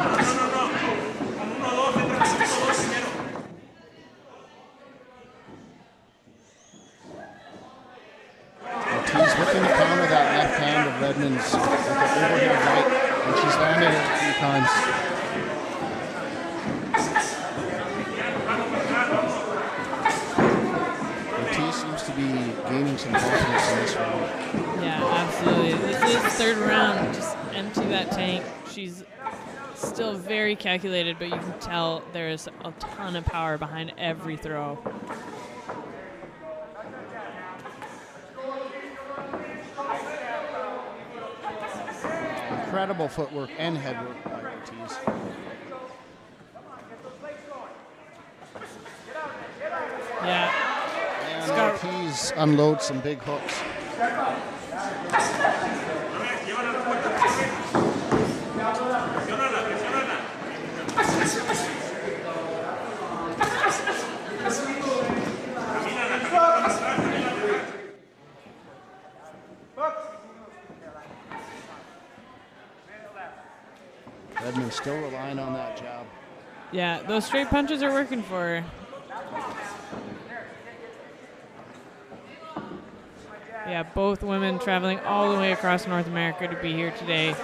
Ortiz looking to counter that left hand of Redmond's with the overhead right, and she's landed it a few times. Ortiz seems to be gaining some confidence in this round. Yeah, absolutely. This is third round. Just empty that tank. She's still very calculated, but you can tell there is a ton of power behind every throw. Incredible footwork and headwork by Ortiz. Yeah. And Scar- Ortiz unloads some big hooks. Redmond still relying on that jab. Yeah, those straight punches are working for her. Yeah, both women traveling all the way across North America to be here today.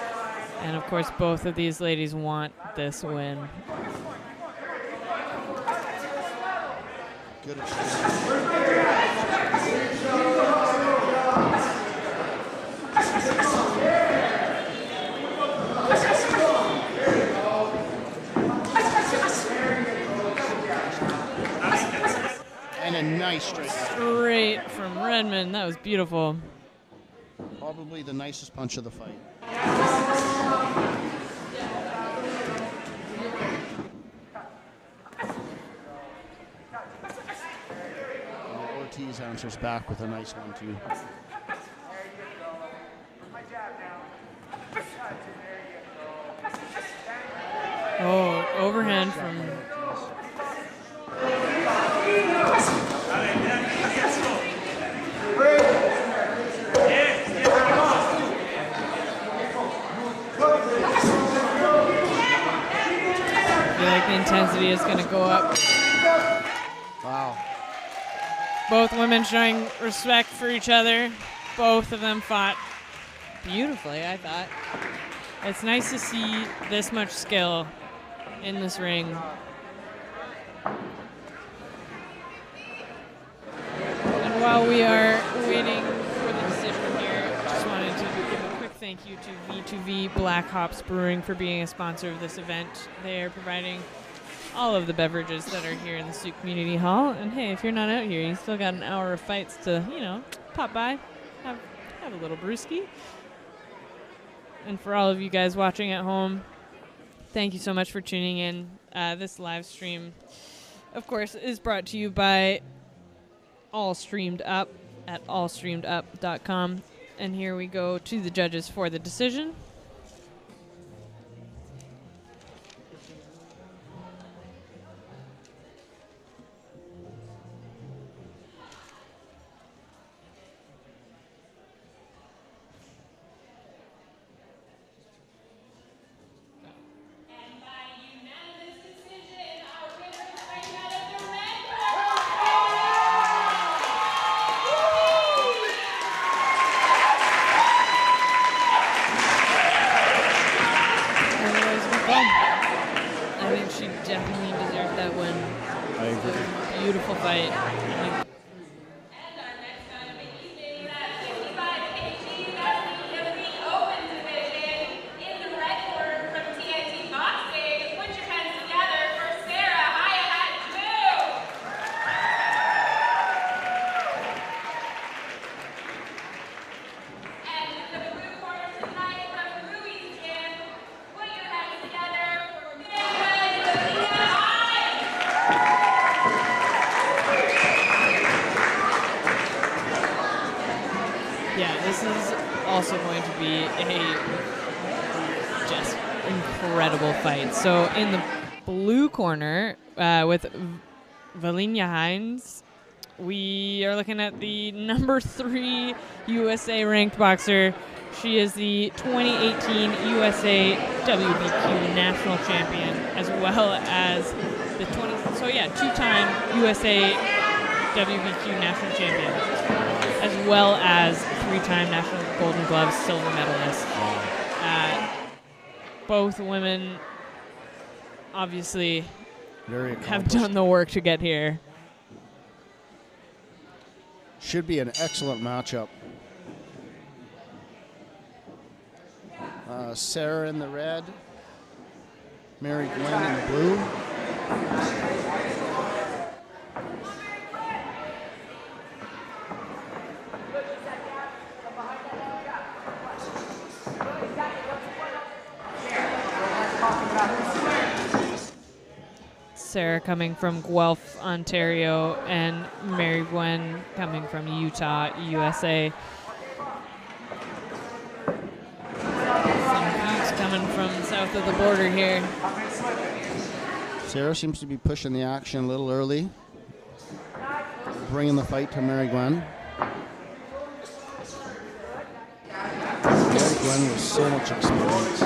And of course, both of these ladies want this win. Good. And a nice straight. Straight from Redmond. That was beautiful. Probably the nicest punch of the fight. And Ortiz answers back with a nice one too. Oh, overhand from... I feel like the intensity is going to go up. Wow. Both women showing respect for each other. Both of them fought beautifully, I thought. It's nice to see this much skill in this ring. And while we are waiting for the decision here, just wanted to give a quick thank you to V2V Black Hops Brewing for being a sponsor of this event. They are providing all of the beverages that are here in the Souk Community Hall. And hey, if you're not out here, you still got an hour of fights to, you know, pop by, have a little brewski. And for all of you guys watching at home, thank you so much for tuning in. This live stream, of course, is brought to you by All Streamed Up at allstreamedup.com. And here we go to the judges for the decision. And by unanimous decision, our winner right out of the red corner. Otherwise, we go. I think she definitely deserved that win. I It agree. was a beautiful fight. And our next fight of the evening is at 65 kg. That's the Elite Open division. In the red corner from TNT Boxing, put your hands together for Sarah Hayat-Blue. And the blue corner tonight from Louis Gym, put your hands together for Sarah Hayat. Yeah, this is also going to be a just incredible fight. So in the blue corner with Valinia Hines, we are looking at the number 3 USA ranked boxer. She is the 2018 USA WBQ national champion, as well as the 2-time USA WBQ national champion, as well as 3-time National Golden Gloves silver medalist. Both women obviously Very have accomplished. done the work to get here. Should be an excellent matchup. Sarah in the red, Mary Gwen in the blue. Sarah coming from Guelph, Ontario, and Mary Gwen coming from Utah, USA. Some heats coming from south of the border here. Sarah seems to be pushing the action a little early, bringing the fight to Mary Gwen. Mary Gwen with so much experience.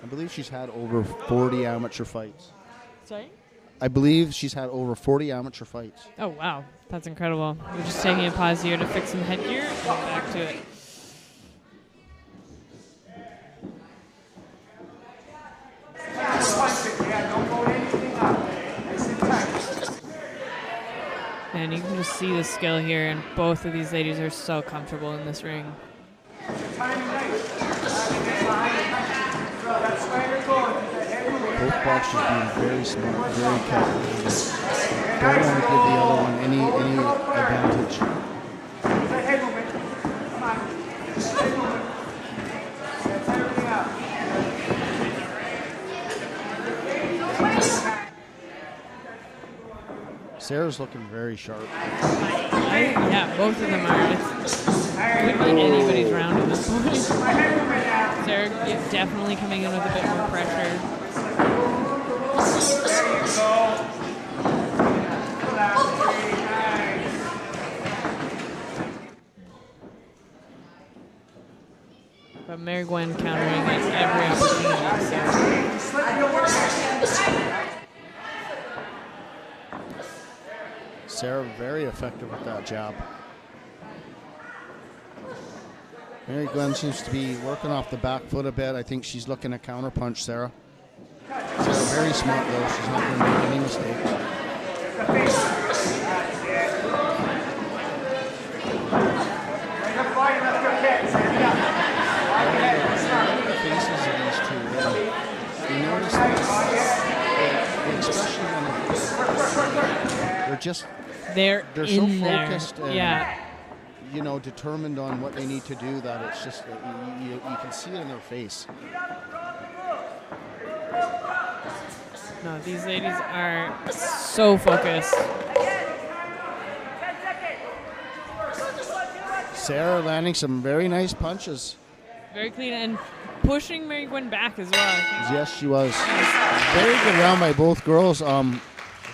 I believe she's had over 40 amateur fights. Sorry? I believe she's had over 40 amateur fights. Oh, wow. That's incredible. We're just taking a pause here to fix some headgear and back to it. And you can just see the skill here, and both of these ladies are so comfortable in this ring. Both boxers being very smart, very calculated. Don't want to give the other one any advantage. Sarah's looking very sharp. Yeah, both of them are. It could be anybody's round at this point. Sarah definitely coming in with a bit more pressure. But Mary Gwen countering at every opportunity. Sarah very effective with that jab. Mary Gwen seems to be working off the back foot a bit. I think she's looking to counterpunch Sarah. Sarah very smart though. She's not going to make any mistakes. The faces of these two, you notice that the expression on their face, they're so in focused there. and Yeah. determined on what they need to do that it's just you can see it in their face. No, these ladies are so focused. Sarah landing some very nice punches. Very clean and pushing Mary Gwen back as well. I think. Yes, she was. Very good round by both girls. I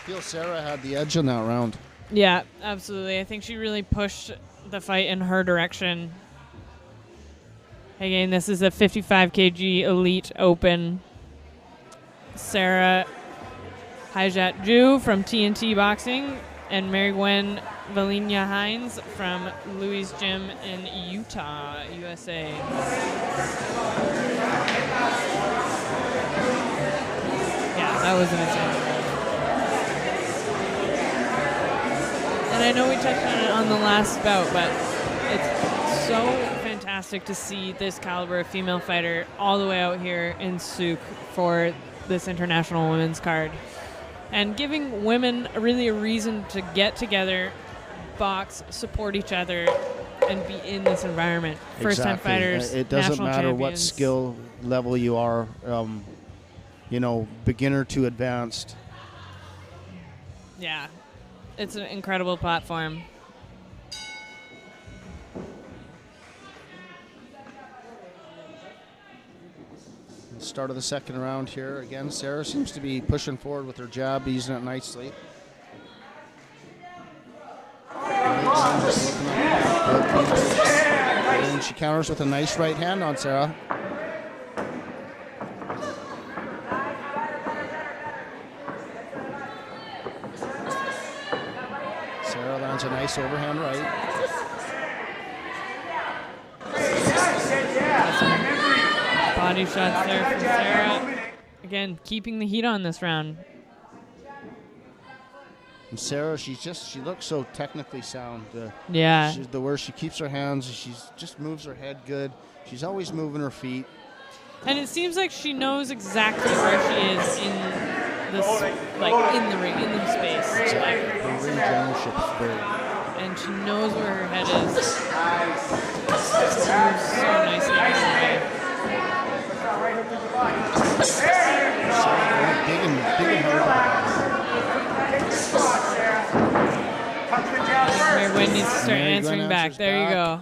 feel Sarah had the edge in that round. Yeah, absolutely. I think she really pushed the fight in her direction. Again, this is a 55 kg Elite Open. Sarah Hajat Ju from TNT Boxing and Mary Gwen Valina Hines from Louis Gym in Utah, USA. Yeah, that was insane. And I know we touched on it on the last bout, but it's so fantastic to see this caliber of female fighter all the way out here in Souk for this international women's card. And giving women really a reason to get together, box, support each other, and be in this environment. First-time fighters, It doesn't national matter what champions. skill level you are, beginner to advanced. Yeah, it's an incredible platform. Start of the second round here. Again, Sarah seems to be pushing forward with her jab, using it nicely. And she counters with a nice right hand on Sarah. Sarah lands a nice overhand right. Body shots there from Sarah. Again, keeping the heat on this round. And Sarah, she looks so technically sound. Yeah. The way she keeps her hands, she just moves her head good. She's always moving her feet. And it seems like she knows exactly where she is in this, like in the ring, in the space. Exactly. Her ring generalship is very. And she knows where her head is. Moves so nicely out of the way. Digging hard. Mary Gwen needs to start answering back. There you go.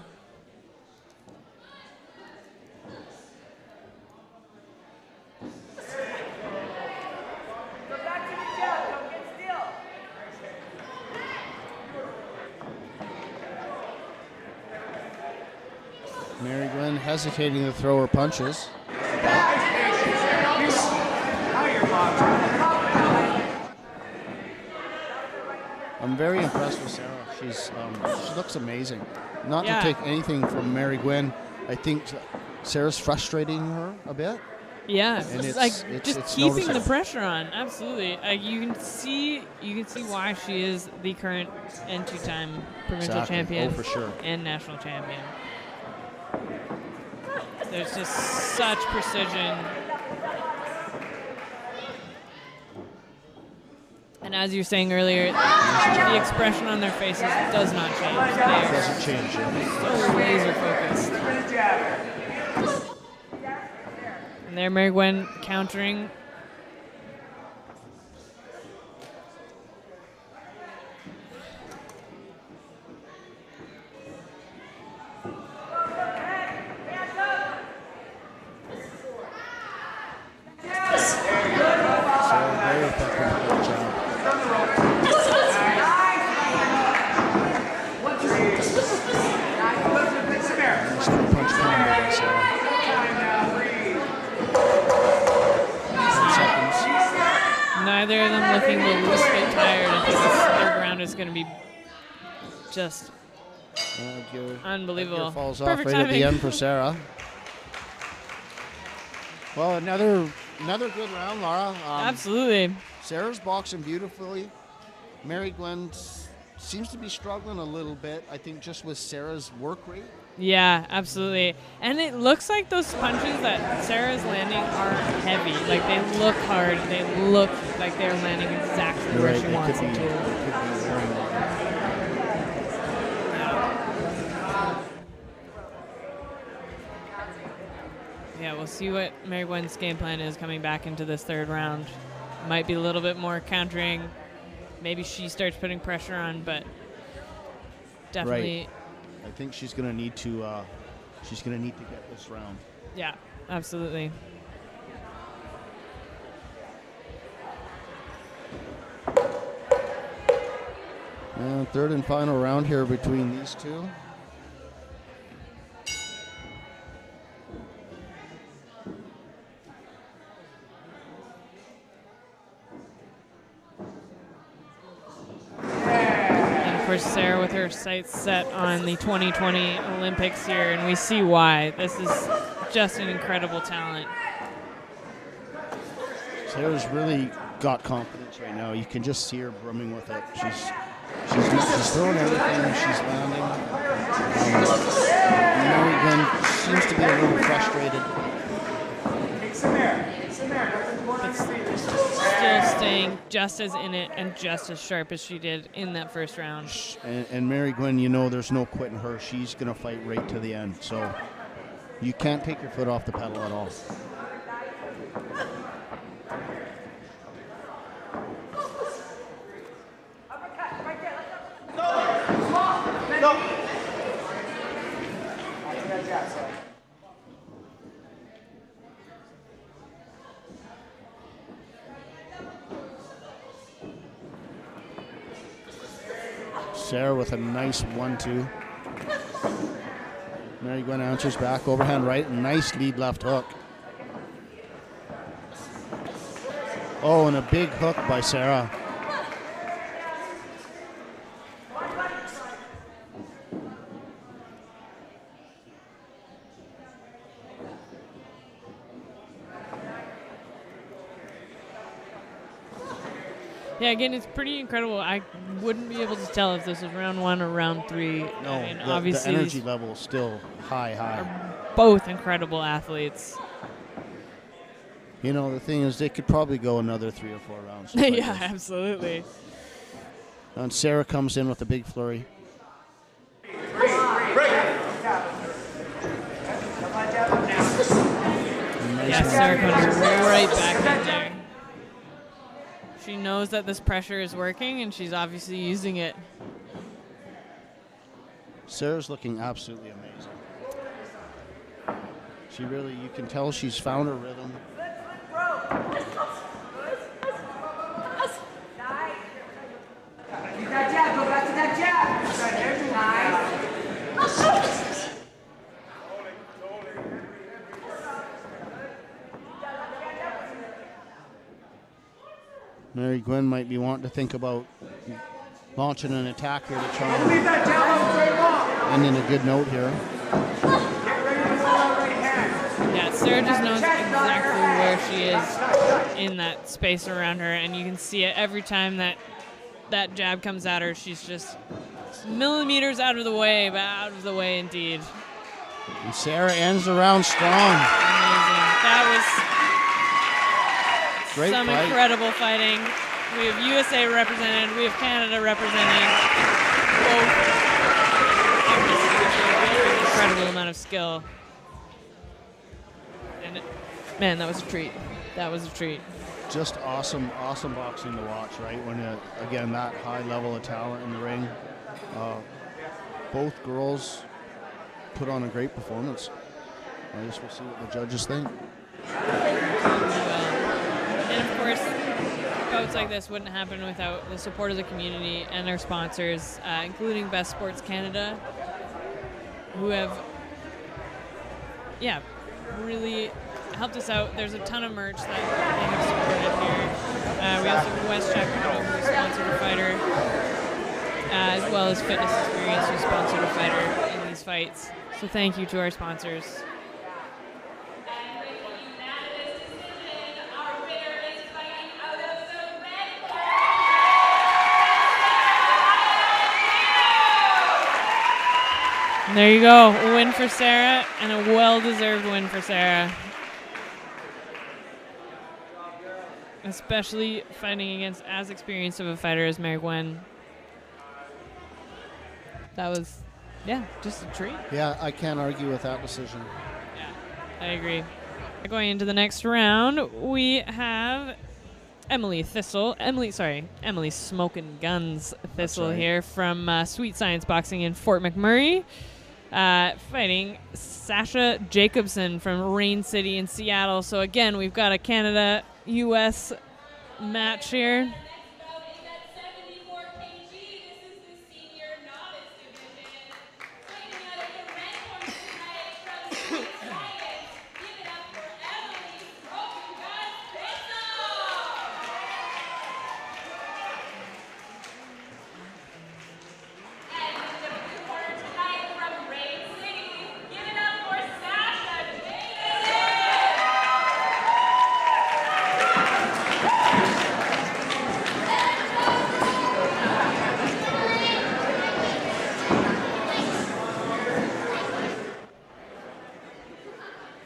Mary Gwen hesitating to throw her punches. I'm very impressed with Sarah. She looks amazing. Not to take anything from Mary Gwen, I think Sarah's frustrating her a bit. Yeah, and it's like just keeping noticeable. the pressure on. Absolutely, you can see why she is the current and two-time provincial champion, for sure, and national champion. There's just such precision. And as you were saying earlier, the expression on their faces does not change. It doesn't change. So laser focused. And there, Mary Gwen countering. Neither of them looking the least bit tired. I think this third round is going to be just unbelievable. Falls Perfect off right timing. at the end for Sarah. Well, another good round, Laura. Absolutely. Sarah's boxing beautifully. Mary Gwen seems to be struggling a little bit, I think, just with Sarah's work rate. Yeah, absolutely. And it looks like those punches that Sarah's landing are heavy. Like, they look hard. They look like they're landing exactly where she wants them to. Yeah, we'll see what Mary Gwen's game plan is coming back into this third round. Might be a little bit more countering. Maybe she starts putting pressure on, but definitely. Right. I think she's going to need to get this round. Yeah, absolutely. And third and final round here between these two. Sarah with her sights set on the 2020 Olympics here, and we see why. This is just an incredible talent. Sarah's really got confidence right now. You can just see her brimming with it. She's throwing everything. She's landing. Mary Gwen seems to be a little frustrated. Still staying just as in it and just as sharp as she did in that first round. And Mary Gwen, you know there's no quitting her. She's going to fight right to the end. So you can't take your foot off the pedal at all. Sarah with a nice 1-2. Mary Gwen answers back, overhand right, nice lead left hook. Oh, and a big hook by Sarah. Yeah, again, it's pretty incredible. I wouldn't be able to tell if this was round 1 or round 3. No, I mean, the obviously energy these level is still high. are both incredible athletes. You know, the thing is, they could probably go another 3 or 4 rounds. Yeah, absolutely. And Sarah comes in with a big flurry. Yeah, Sarah comes right back in there. She knows that this pressure is working, and she's obviously using it. Sarah's looking absolutely amazing. She really, you can tell she's found her rhythm. Keep that jab, go back to that jab. There's nice. Mary Gwen might be wanting to think about launching an attack here to try Leave that jab straight long. and in a good note here. Get ready to roll that right hand. Yeah, Sarah just knows exactly where she is in that space around her, and you can see it every time that jab comes at her. She's just millimeters out of the way, but out of the way indeed. And Sarah ends the round strong. Amazing. That was Great some fight. incredible fighting. We have USA represented. We have Canada represented. Both an incredible amount of skill. And man, that was a treat. That was a treat. Just awesome boxing to watch, right? When, again, that high level of talent in the ring. Both girls put on a great performance. I guess we'll see what the judges think. And of course, bouts like this wouldn't happen without the support of the community and our sponsors, including Best Sports Canada, who have, really helped us out. There's a ton of merch that they have supported here. We also have WestJet Auto, who sponsored a fighter, as well as Fitness Experience, who sponsored a fighter in these fights. So thank you to our sponsors. And with the unanimous decision, our winner is fighting out of the red corner. There you go. A win for Sarah, and a well-deserved win for Sarah. Especially fighting against as experienced of a fighter as Mary Gwen. That was, just a treat. Yeah, I can't argue with that decision. Yeah, I agree. Going into the next round, we have Emily Smokin' Guns Thistle right. here from Sweet Science Boxing in Fort McMurray, fighting Sasha Jacobson from Rain City in Seattle. So again, we've got a Canada-U.S. match here. Next bout is at 74 kg. This is the senior novice division. Fighting out of the red corner tonight from Sweet Science. Give it up for Emily Smoking Guns Thistle. And in the blue corner tonight from Rain City. Give it up for Sasha Jacobson.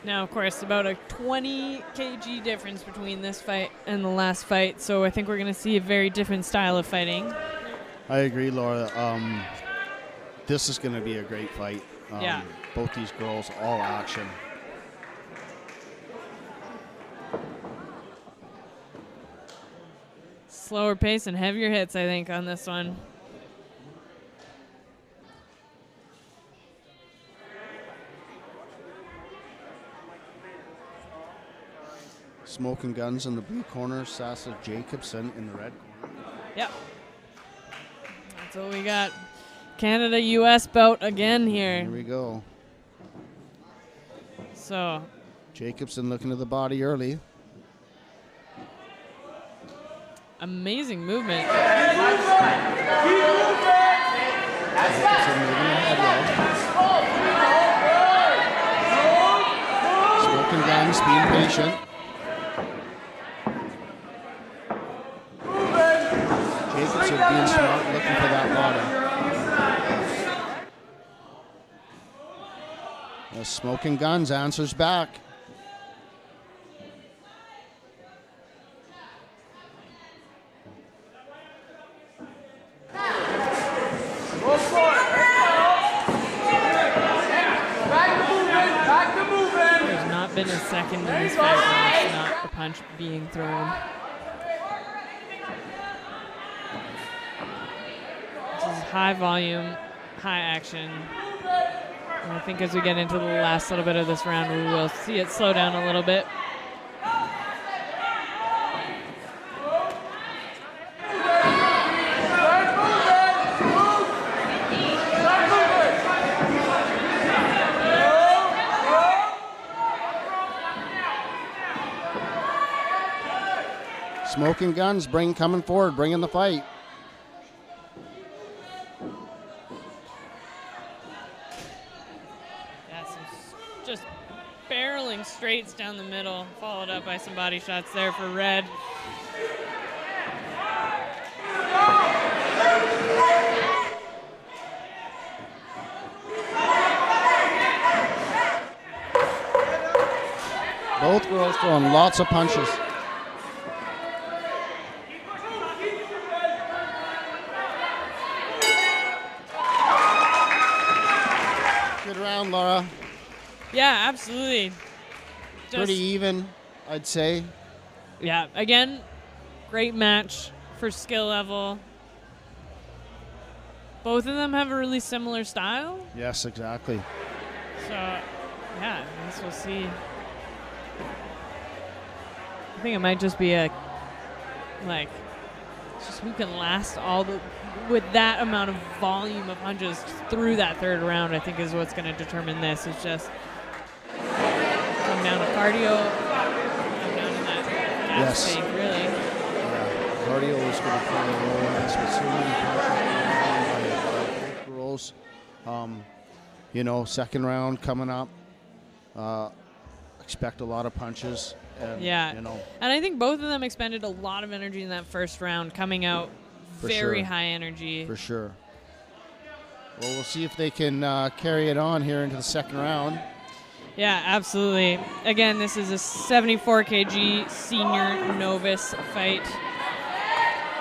Now, of course, about a 20 kg difference between this fight and the last fight, so I think we're going to see a very different style of fighting. I agree, Laura. This is going to be a great fight. Yeah. Both these girls, all action. Slower pace and heavier hits, I think, on this one. Smoking Guns in the blue corner, Sasha Jacobson in the red corner. Yep. That's what we got. Canada-U.S. bout again here. Here we go. So Jacobson looking to the body early. amazing movement. Jacobson moving ahead well. Smoking guns, being patient. Jacobson being smart, looking for that body. The Smoking Guns answers back. There's not been a second in this fight where it's not a punch being thrown. This is high volume, high action. And I think as we get into the last little bit of this round, we will see it slow down a little bit. Smoking Guns coming forward, bringing the fight. Yeah, just barreling straights down the middle, followed up by some body shots there for Red. Both girls throwing lots of punches. Good round, Laura. Yeah, absolutely. Pretty even, I'd say. Yeah, again, great match for skill level. Both of them have a really similar style. Yes, exactly. So, yeah, I guess we'll see. I think it might just be it's just who can last with that amount of volume of punches through that third round, I think is what's going to determine this. It's just come down to cardio, come down to that gas tank, really. Yeah, cardio is going to play a role in this with so many punches by both girls. Second round coming up. Expect a lot of punches. And, and I think both of them expended a lot of energy in that first round, coming out very high energy. For sure. Well, we'll see if they can carry it on here into the second round. Yeah, absolutely. Again, this is a 74 kg senior novice fight.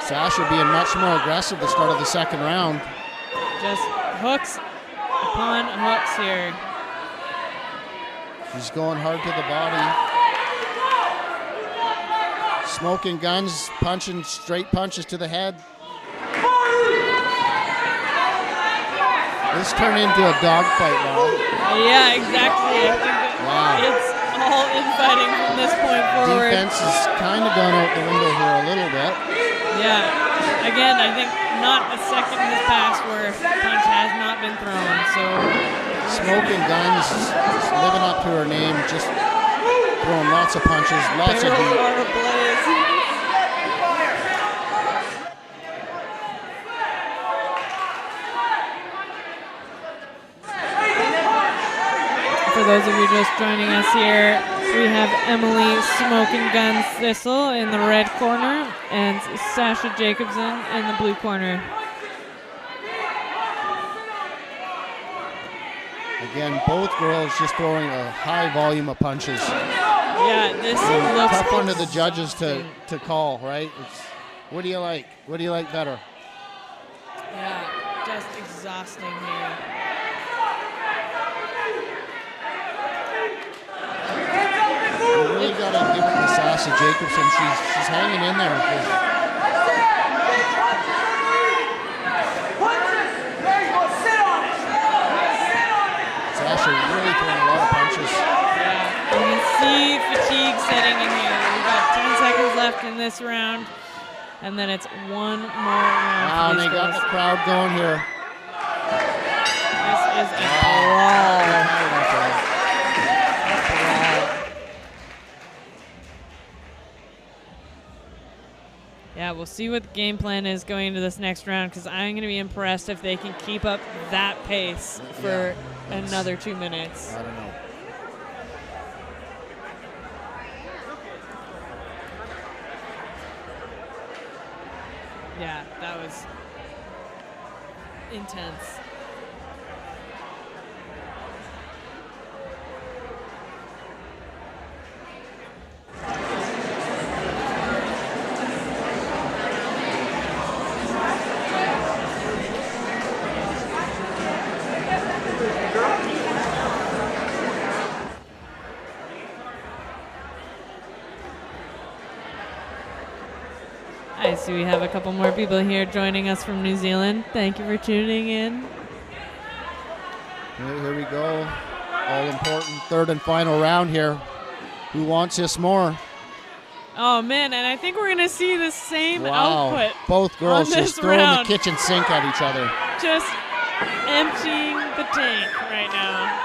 Sasha being much more aggressive at the start of the second round. Just hooks upon hooks here. She's going hard to the body. Smoking Guns, punching straight punches to the head. This turned into a dogfight now. Yeah, exactly. I think that it's all infighting from this point forward. Defense has kind of gone out the window here a little bit. Yeah. Again, I think not a second has passed where a punch has not been thrown. So Smoking Guns is living up to her name, just throwing lots of punches, lots of heat. For those of you just joining us here, we have Emily Smoking Guns Thistle in the red corner and Sasha Jacobson in the blue corner. Again, both girls just throwing a high volume of punches. Yeah, this looks tough one to the judges to call, right? What do you like? What do you like better? Yeah, just exhausting here. You really got to give it to Sasha Jacobson. She's hanging in there. Sasha really throwing a lot of punches. Yeah, you can see fatigue setting in here. We've got 10 seconds left in this round, and then it's one more round. Wow, and they got the crowd going here. is a brawl. Yeah, we'll see what the game plan is going into this next round, because I'm going to be impressed if they can keep up that pace for another 2 minutes. I don't know. Yeah, that was intense. I see we have a couple more people here joining us from New Zealand. Thank you for tuning in. Here we go. All important third and final round here. Who wants this more? Oh man, and I think we're gonna see the same output. Both girls on this just throwing round. the kitchen sink at each other. Just emptying the tank right now.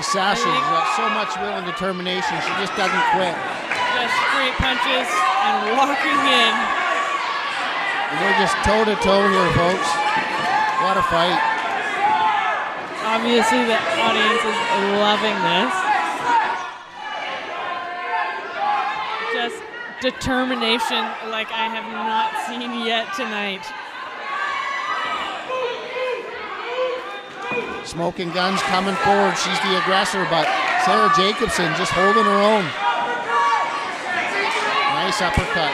Sasha's got so much will and determination. She just doesn't quit. Just straight punches and walking in. And we're just toe to toe here, folks. What a fight. Obviously the audience is loving this. Just determination like I have not seen yet tonight. Smoking Guns coming forward. She's the aggressor, but Sarah Jacobson just holding her own. Nice uppercut.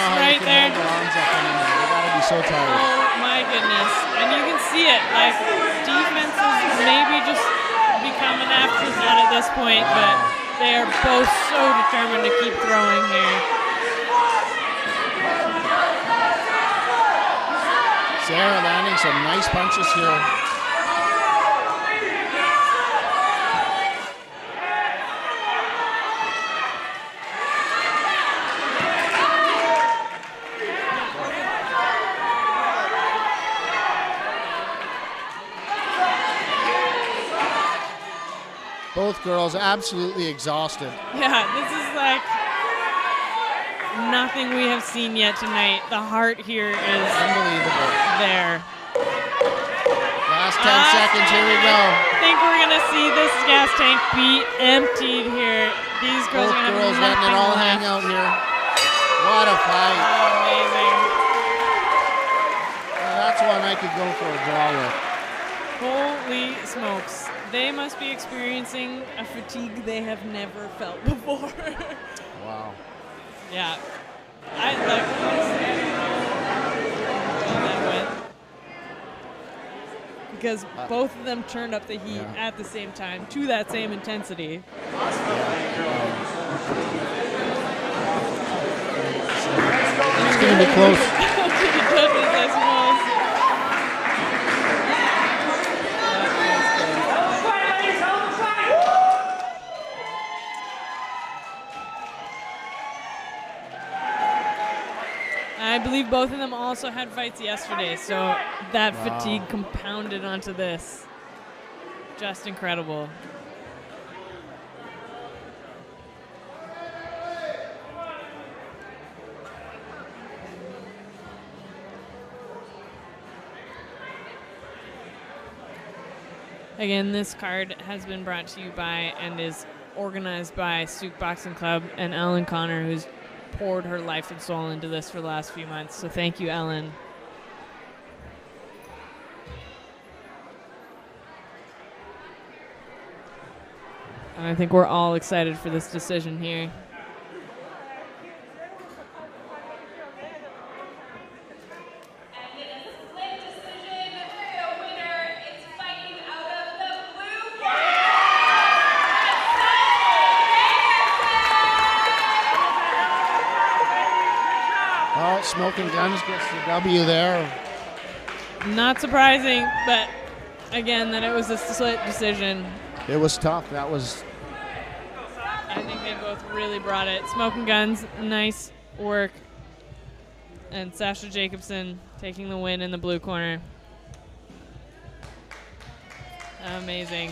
Right there. They gotta be so tired. Oh my goodness. And you can see it. Like, defense is maybe just become an afterthought at this point, but they are both so determined to keep throwing here. Sarah landing some nice punches here. Both girls absolutely exhausted. Yeah, this is like nothing we have seen yet tonight. The heart here is Unbelievable. there. Last 10 seconds, here we go. I think we're going to see this gas tank be emptied here. These girls Both are going to girls have letting it nothing all left. hang out here. What a fight. Oh, amazing. Well, that's one I could go for a draw with. Holy smokes. They must be experiencing a fatigue they have never felt before. Wow. Yeah. I like that went. Because both of them turned up the heat at the same time to that same intensity. It's going to be close. I believe both of them also had fights yesterday, so that fatigue compounded onto this. Just incredible. Again, this card has been brought to you by and is organized by Souk Boxing Club and Ellen Connor, who's poured her life and soul into this for the last few months. So thank you, Ellen. And I think we're all excited for this decision here. Oh, Smoking Guns gets the W there. Not surprising, but again, that it was a split decision. It was tough. That was... I think both really brought it. Smoking Guns, nice work. And Sasha Jacobson taking the win in the blue corner. Amazing.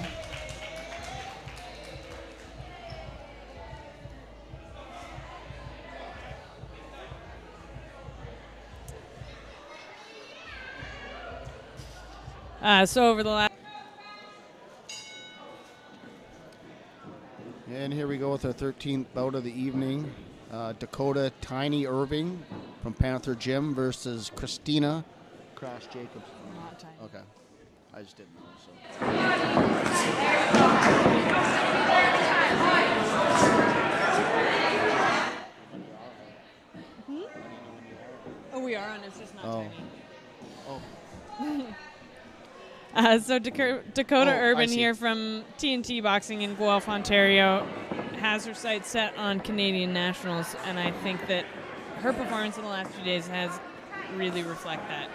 So over the last... And here we go with our 13th bout of the evening. Dakota Tiny Irving from Panther Gym versus Christina Crash Jacobs. Not tiny. Okay. I just didn't know. Oh, we are on. It's just not tiny. So Dakota Urban here from TNT Boxing in Guelph, Ontario, has her sights set on Canadian Nationals, and I think that her performance in the last few days has really reflect that.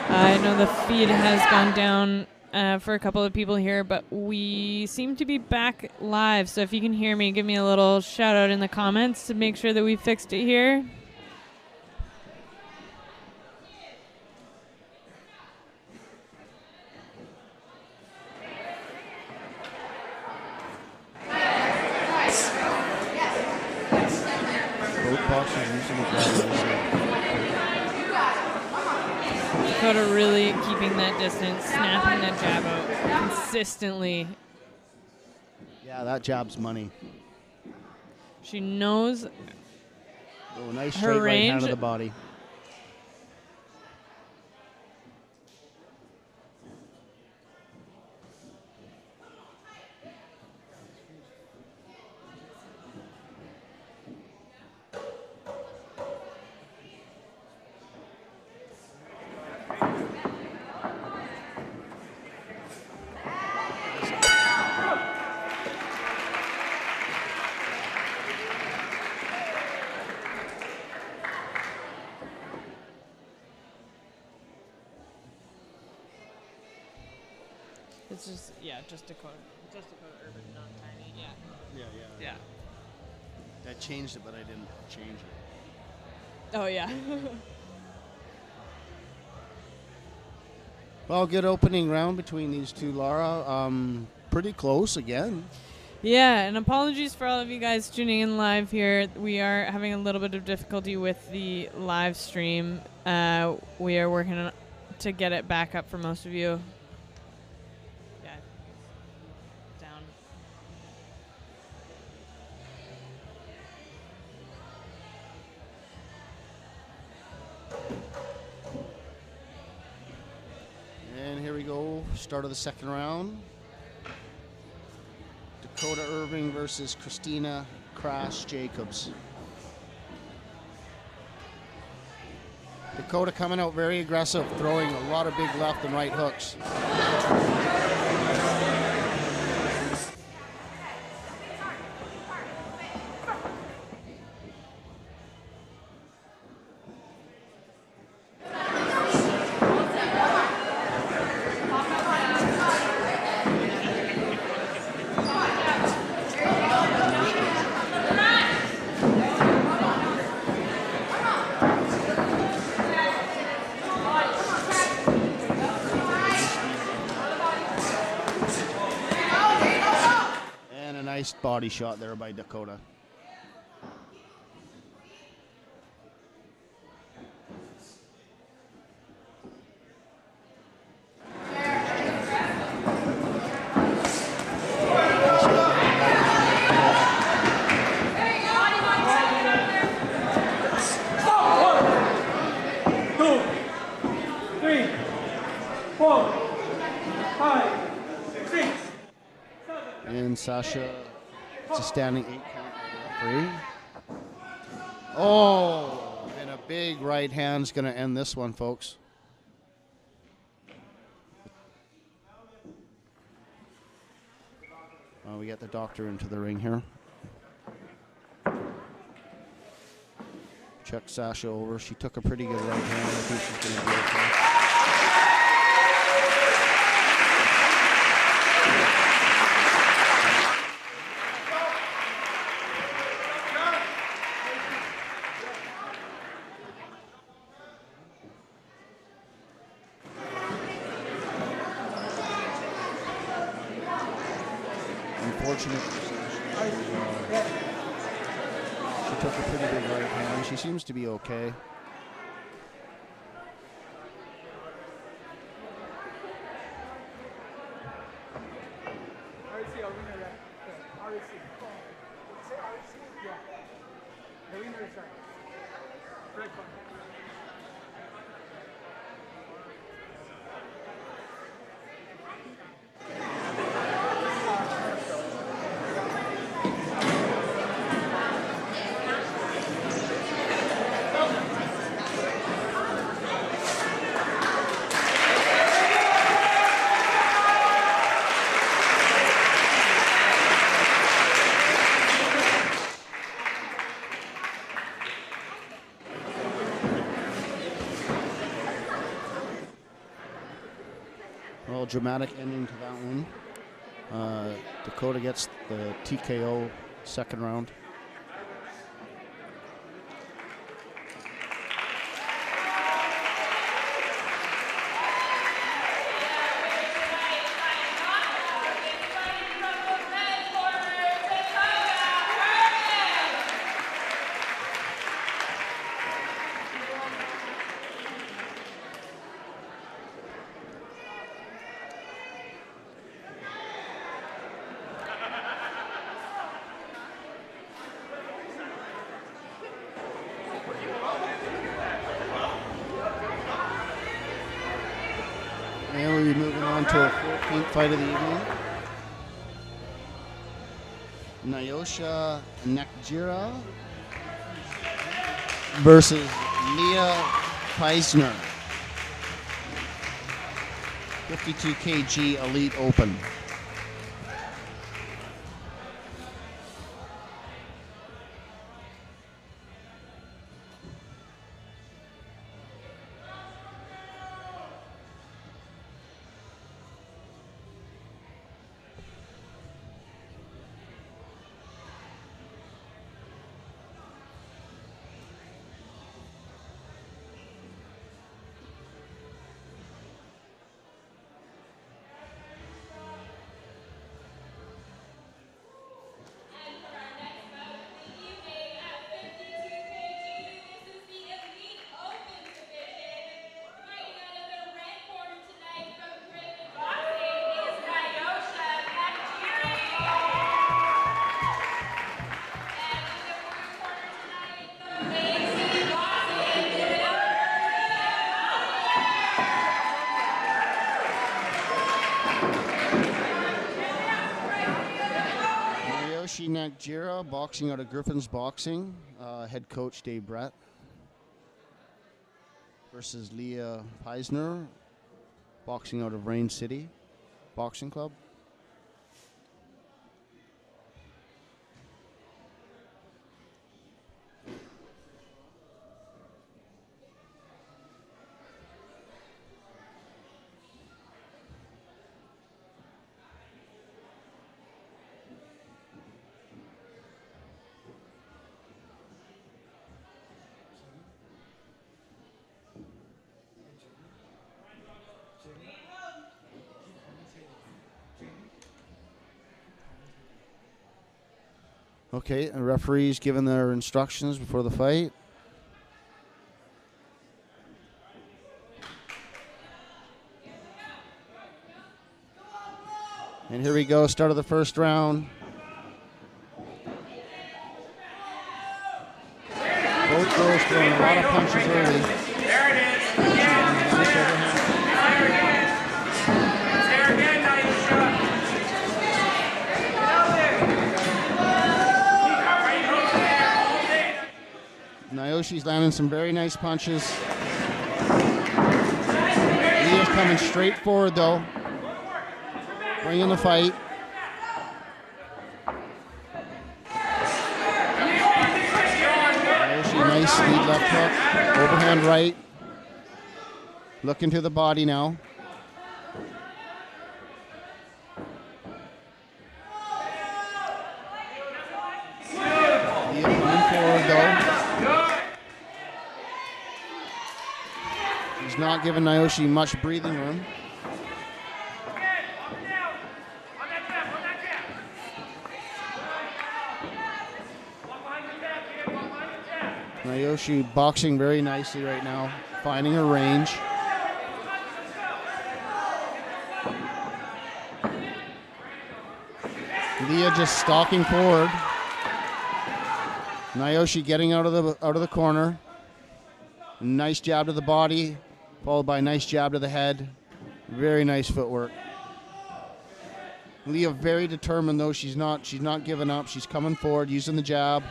I know the feed has gone down for a couple of people here, but we seem to be back live. So if you can hear me, give me a little shout out in the comments to make sure that we fixed it here. Both boxers using the ground. Dakota really keeping that distance, snapping that jab out consistently. Yeah, that jab's money. She knows Oh, nice her straight right hand range. of the body. It's just, yeah, just Dakota Urban, not tiny, yeah. Yeah. I changed it, but I didn't change it. Oh, yeah. Well, good opening round between these two, Laura. Pretty close again. Yeah, and apologies for all of you guys tuning in live here. We are having a little bit of difficulty with the live stream. We are working on to get it back up for most of you. Yeah. Down. And here we go. Start of the second round. Dakota Irving versus Christina Crash Jacobs. Dakota coming out very aggressive, throwing a lot of big left and right hooks. And a nice body shot there by Dakota. And Sasha, it's a standing 8 count by the referee. Oh, and a big right hand's going to end this one, folks. We got the doctor into the ring here. Check Sasha over. She took a pretty good right hand. I think she's going to be okay. Unfortunate for Sasha. She took a pretty big right hand. She seems to be okay. Well, dramatic ending to that one. Dakota gets the TKO second round. And we'll be moving on to our 14th fight of the evening. Nyosha Nekjira versus Leah Peisner. 52 kg Elite Open. Nekjira, boxing out of Griffin's Boxing, head coach Dave Brett, versus Leah Peisner, boxing out of Rain City Boxing Club. Okay, and referees giving their instructions before the fight. And here we go, start of the first round. Both girls throwing a lot of punches early. There it is. There again, Nyosha. Nyoshi's landing some very nice punches. Leah's coming straight forward though. Bringing the fight. Nyoshi Nice lead left hook. Overhand right. Looking to the body now. Leah coming forward though. She's not giving Naoshi much breathing room. Naoshi boxing very nicely right now, finding her range. Leah just stalking forward. Naoshi getting out of the corner. Nice jab to the body, followed by a nice jab to the head. Very nice footwork. Leah very determined though. She's not giving up. She's coming forward, using the jab.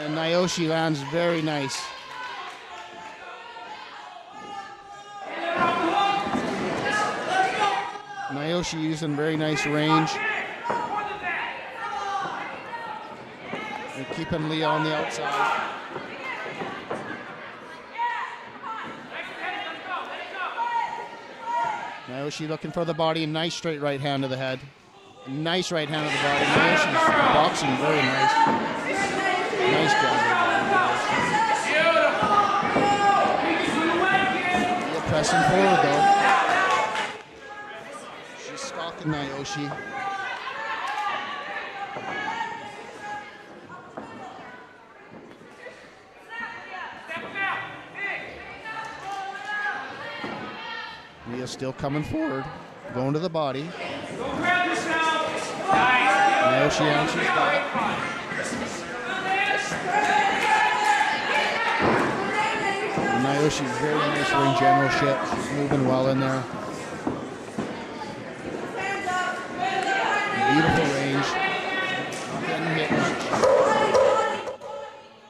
And Naoshi lands very nice. Naoshi using very nice range. And keeping Leah on the outside. Naoshi looking for the body. Nice straight right hand to the head. Nice right hand to the body. Naoshi's boxing very nice. Nice job. Leah pressing forward though. She's stalking Naoshi. Leah still coming forward, going to the body. Naoshi answers back. Naoshi's very nice ring generalship. She's moving well in there. Beautiful range. Not getting hit much.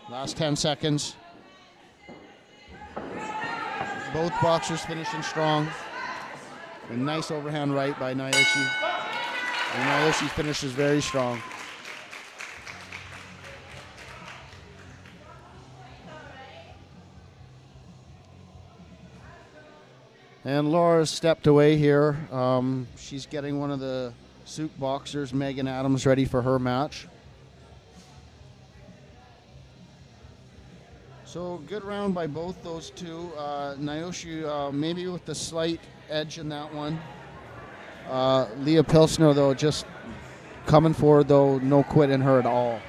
Last 10 seconds. Both boxers finishing strong. A nice overhand right by Naoshi. And Naoshi finishes very strong. And Laura's stepped away here. She's getting one of the Souk boxers, Megan Adams, ready for her match. So good round by both those two. Naoshi maybe with the slight edge in that one. Leah Pilsner though just coming forward though, no quit in her at all.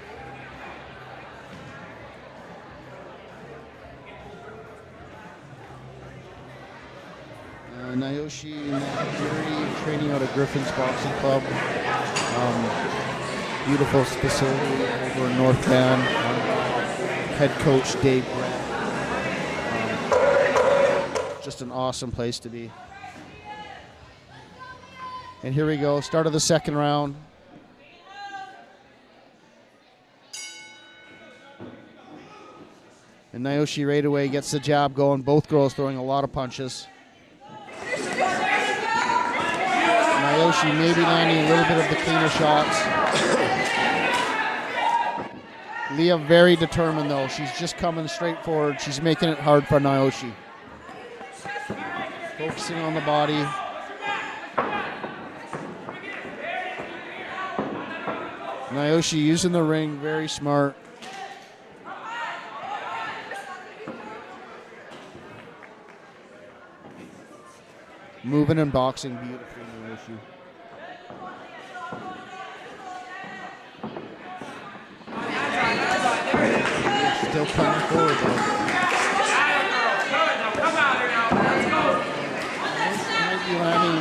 Naoshi Nakagiri training out of Griffin's Boxing Club. Beautiful facility over in North Van. Head coach Dave Brett. Just an awesome place to be. And here we go, start of the second round. And Naoshi right away gets the jab going. Both girls throwing a lot of punches. Naoshi maybe landing a little bit of the cleaner shots. Leah very determined though. She's just coming straight forward. She's making it hard for Naoshi. Focusing on the body. Naoshi using the ring, very smart. Moving and boxing beautifully, Naoshi. Still coming forward though. Might be landing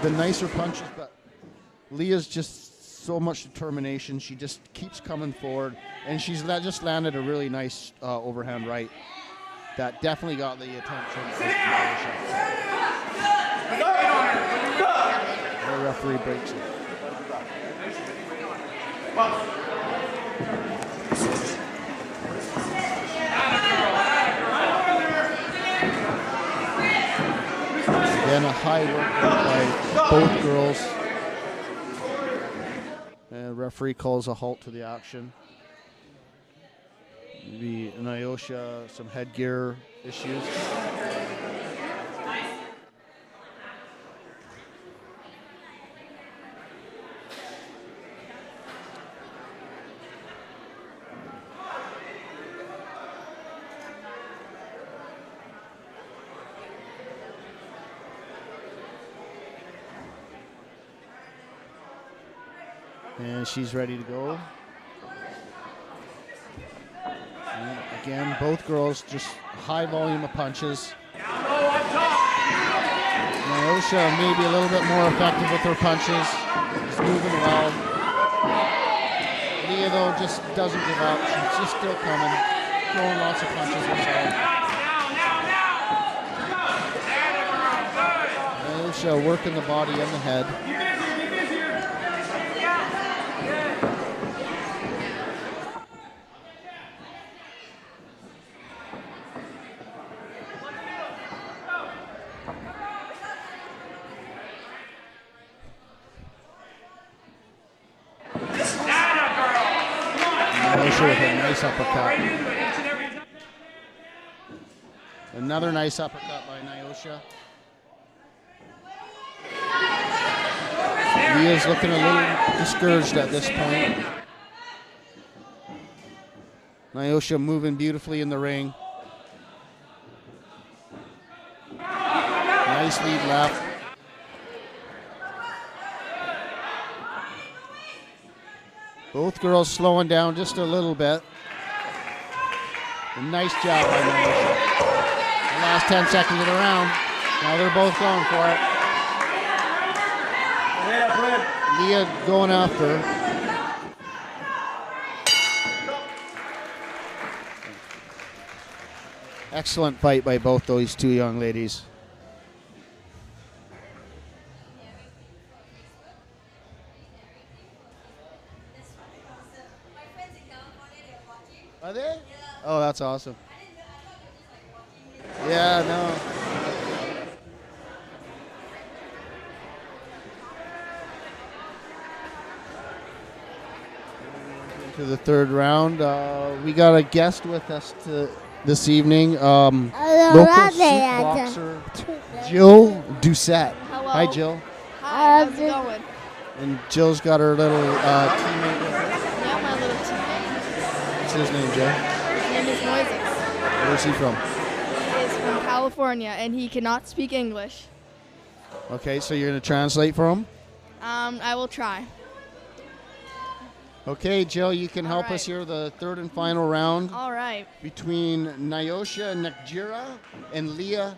the nicer punches, but Leah's just so much determination. She just keeps coming forward, and she's just landed a really nice overhand right that definitely got the attention of Naoshi. The referee breaks it. Again, a high work by both girls. And the referee calls a halt to the action. Maybe Nyosha, some headgear issues. And she's ready to go. And again, both girls just high volume of punches. Nyosha maybe a little bit more effective with her punches. She's moving well. Leah though just doesn't give up. She's just still coming, throwing lots of punches herself. Nyosha working the body and the head. Nyosha with a nice uppercut. Another nice uppercut by Nyosha. Leah's looking a little discouraged at this point. Nyosha moving beautifully in the ring. Nice lead left. Both girls slowing down just a little bit. A nice job by Nyosha. The last 10 seconds of the round. Now they're both going for it. Leah going after her. Excellent fight by both those two young ladies. Are they? Oh, that's awesome. Yeah, no. To the third round. We got a guest with us this evening. Local Sioux boxer Jill Doucette. Hello. Hi, Jill. Hi, how's it going? And Jill's got her little teammate with her. Yeah, my little teammate. What's his name, Jill? His name is Moises. Where's he from? He is from California, and he cannot speak English. Okay, so you're going to translate for him? I will try. Okay, Jill, you can help right. us here, the third and final round All right. between Nyosha Nekjira and Leah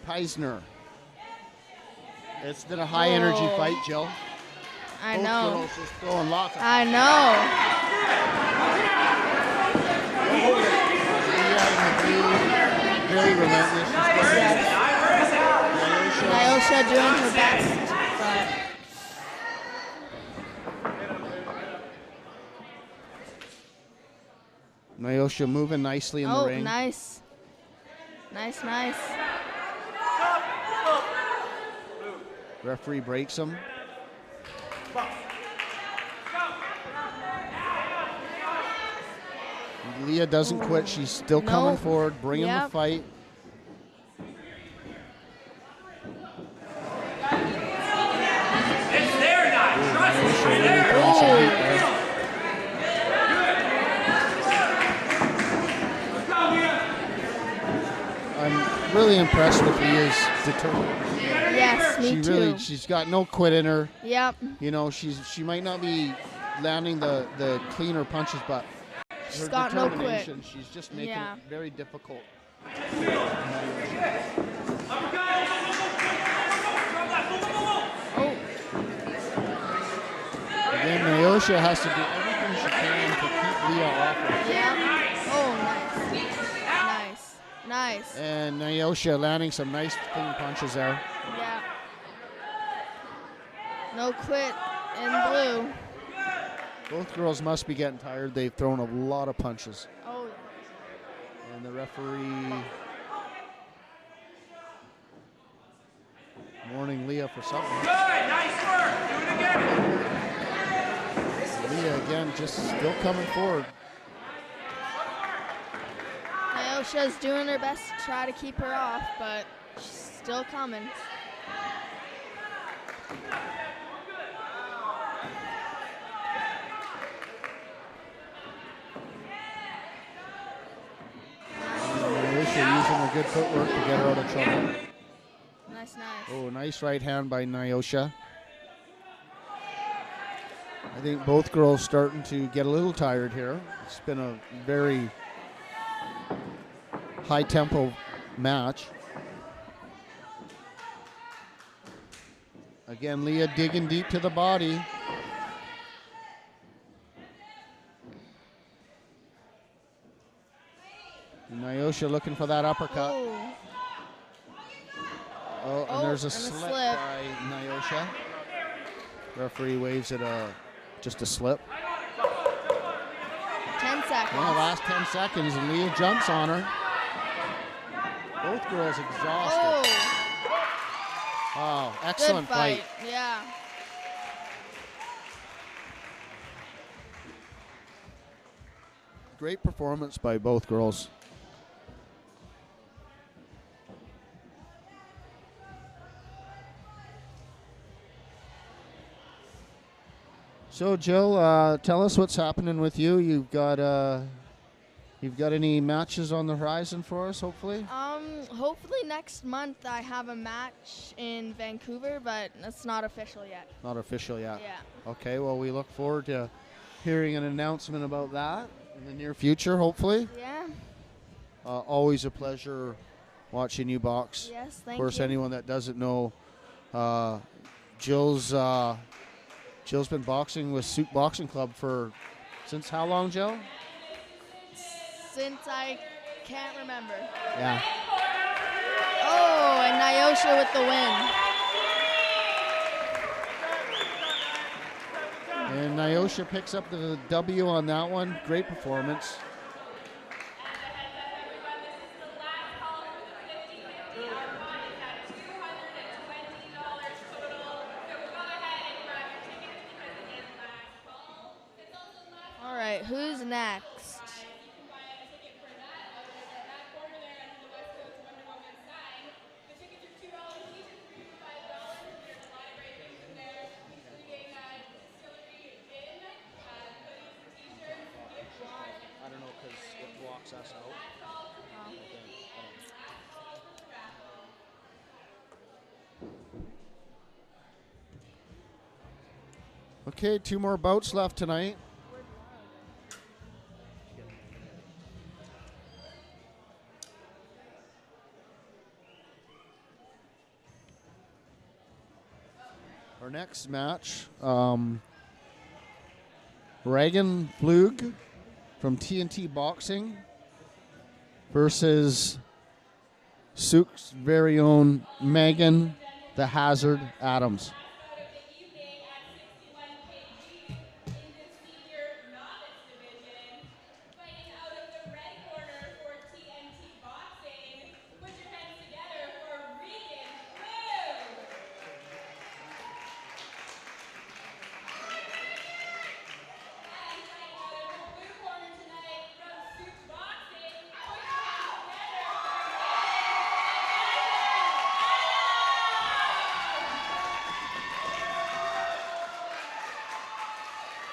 Peisner. It's been a high energy Whoa. fight, Jill. I Both know. girls just throwing lots of I know. Leah in the blue, very relentless. Nyosha doing her best. Nyosha moving nicely in the ring. Nice. Nice. Referee breaks him. Leah doesn't quit. She's still coming forward, bringing the fight. It's there now. Trust me. Really throwing some heat there. I'm really impressed with Leah's determination. Yes, me too. She's got no quit in her. Yep. You know, she might not be landing the cleaner punches, but She's her got no quit. determination, she's just making it very difficult. Oh. Again, Nyosha has to do everything she can to keep Leah off her. Yeah. Oh, nice. And Nyosha landing some nice clean punches there. Yeah. No quit in blue. Both girls must be getting tired. They've thrown a lot of punches. Oh. And the referee warning Leah for something. Good. Nice work. Do it again. Leah again just still coming forward. Nyosha's doing her best to try to keep her off, but she's still coming. Nyosha using the good footwork to get her out of trouble. Nice. Oh, nice right hand by Nyosha. I think both girls starting to get a little tired here. It's been a very high-tempo match. Again, Leah digging deep to the body. Nyosha looking for that uppercut. Oh, and there's a slip by Nyosha. Referee waves it just a slip. 10 seconds. In the last 10 seconds, and Leah jumps on her. Both girls exhausted. Oh, excellent Good fight. Yeah. Great performance by both girls. So, Jill, tell us what's happening with you. You've got any matches on the horizon for us, hopefully? Hopefully next month I have a match in Vancouver, but it's not official yet. Not official yet. Yeah. Okay, well, we look forward to hearing an announcement about that in the near future, hopefully. Yeah. Always a pleasure watching you box. Yes, thank you. Of course, anyone that doesn't know, Jill's been boxing with Souk Boxing Club since how long, Jill? Since I can't remember. Yeah. Oh, and Nyosha with the win. And Nyosha picks up the W on that one. Great performance. All right, who's next? I don't know because it blocks us out. Okay, 2 more bouts left tonight. Our next match, Reagan Flug from TNT Boxing versus Souk's very own Megan the Hazard Adams.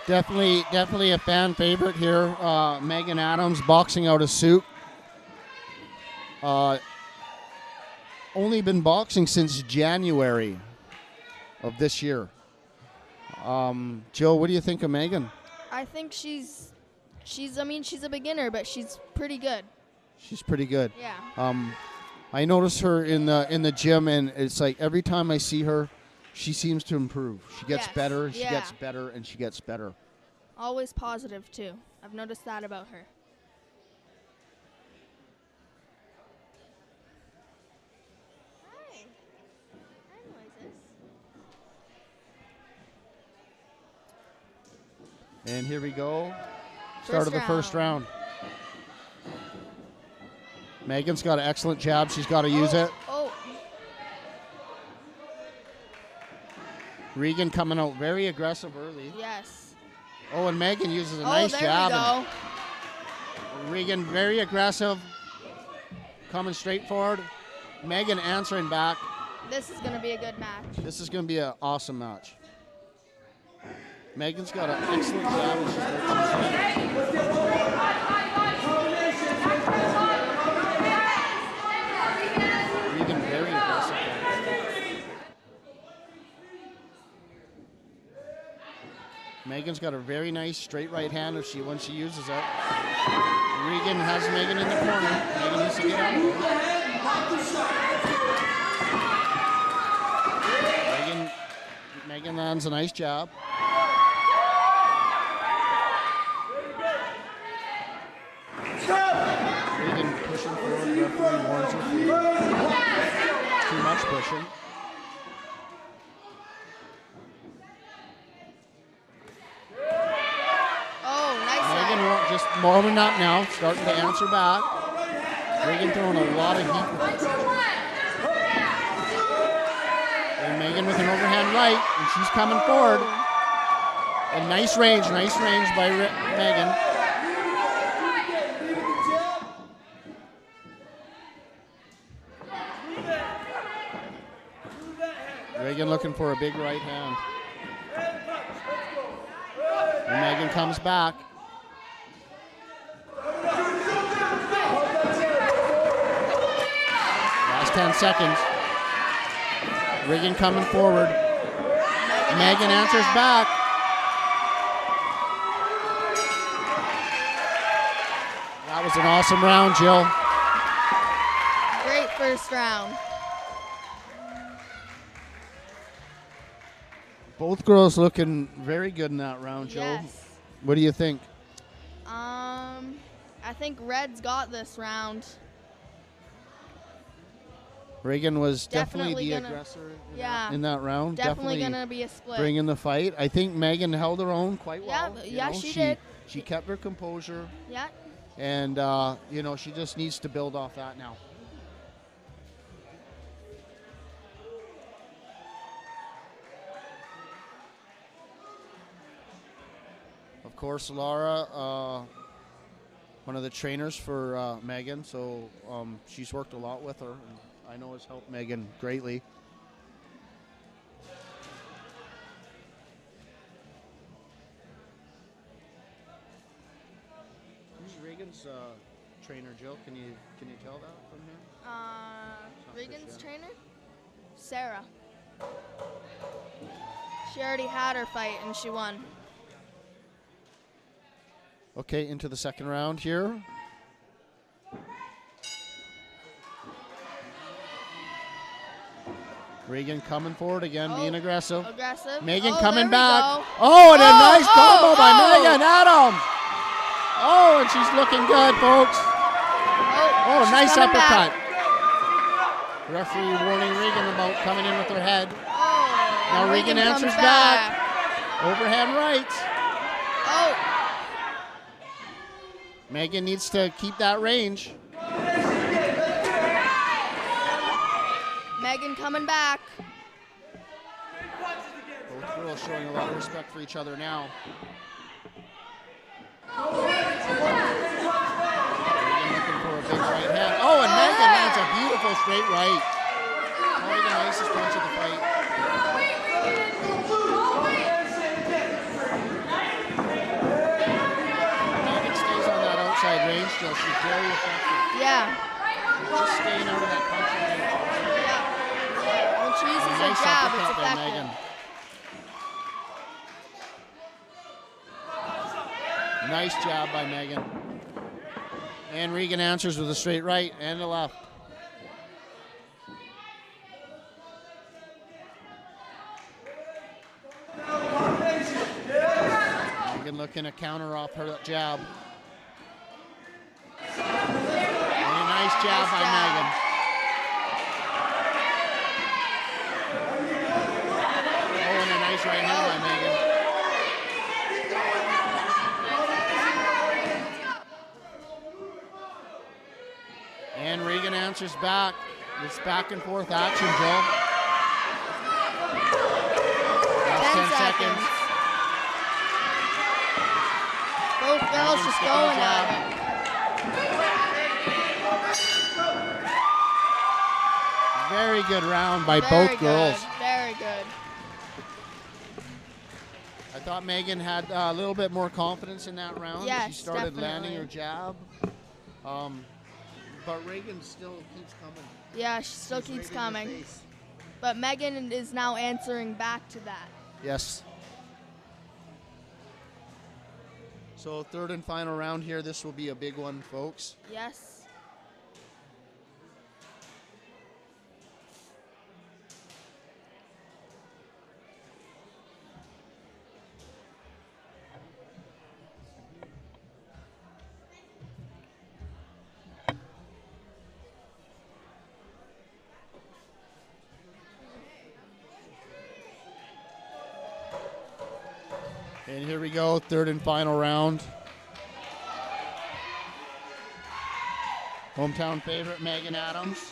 Definitely a fan favorite here. Megan Adams boxing out of Souk. Only been boxing since January of this year. Jill, what do you think of Megan? I think she's a beginner, but she's pretty good. She's pretty good. Yeah. I notice her in the gym, and it's like every time I see her, she seems to improve. She gets better, she gets better, and she gets better. Always positive, too. I've noticed that about her. Hi. Hi, Moises. And here we go. Start of the first round. Megan's got an excellent jab. She's got to use it. Oh. Regan coming out very aggressive early. Yes. Oh, and Megan uses a nice there jab. We go. Regan very aggressive. coming straight forward. Megan answering back. This is going to be a good match. This is going to be an awesome match. Megan's got an excellent jab. And Regan very aggressive. Megan's got a very nice straight right hand when she uses it. Regan has Megan in the corner. Megan needs to get out of it. Megan lands a nice jab. Regan pushing forward. Referee warns her. Too much pushing. Just warming up now, starting to answer back. Regan throwing a lot of heat. And Megan with an overhand right, and she's coming forward. And nice range by Megan. Regan looking for a big right hand. And Megan comes back. Last 10 seconds. Regan coming forward. Megan answers back. That was an awesome round, Jill. Great first round. Both girls looking very good in that round, Jill. Yes. What do you think? I think Red's got this round. Regan was definitely the aggressor in that round. Definitely going to be a split. Bringing the fight. I think Megan held her own quite well. Yeah, she did. She kept her composure. Yeah. And, she just needs to build off that now. Of course, Laura, one of the trainers for Megan, so she's worked a lot with her, and I know has helped Megan greatly. Who's Regan's trainer, Jill? Can you tell that from here? Regan's trainer? Sarah. She already had her fight and she won. Okay, into the second round here. Regan coming forward again, being aggressive. Megan coming back. Oh, and a nice combo by Megan Adams. Oh, and she's looking good, folks. Oh, nice uppercut. Referee warning Regan about coming in with her head. Now Regan answers back. Overhand right. Megan needs to keep that range. Megan coming back. Both girls showing a lot of respect for each other now. Megan looking for a big right hand. Oh, and Megan lands a beautiful straight right. Probably the nicest punch of the fight. Megan stays on that outside range still. She's very effective. Yeah. She's just staying out of that punch range. When she uses her jab, it's effective. Nice job by Megan. And Regan answers with a straight right and a left. Megan looking to counter off her jab. And a nice jab by Megan. Oh, and a nice right hand by Megan. And Regan answers back. It's back and forth action, Joe. Last 10 seconds. Both girls just going at it. Very good round by Very both girls. Good. Very good. I thought Megan had a little bit more confidence in that round. Yes, she started landing definitely. her jab. But Reagan still keeps coming. Yeah, she still She's keeps right in the coming. face. But Megan is now answering back to that. Yes. So third and final round here. This will be a big one, folks. Yes. And here we go, third and final round. Hometown favorite, Megan Adams.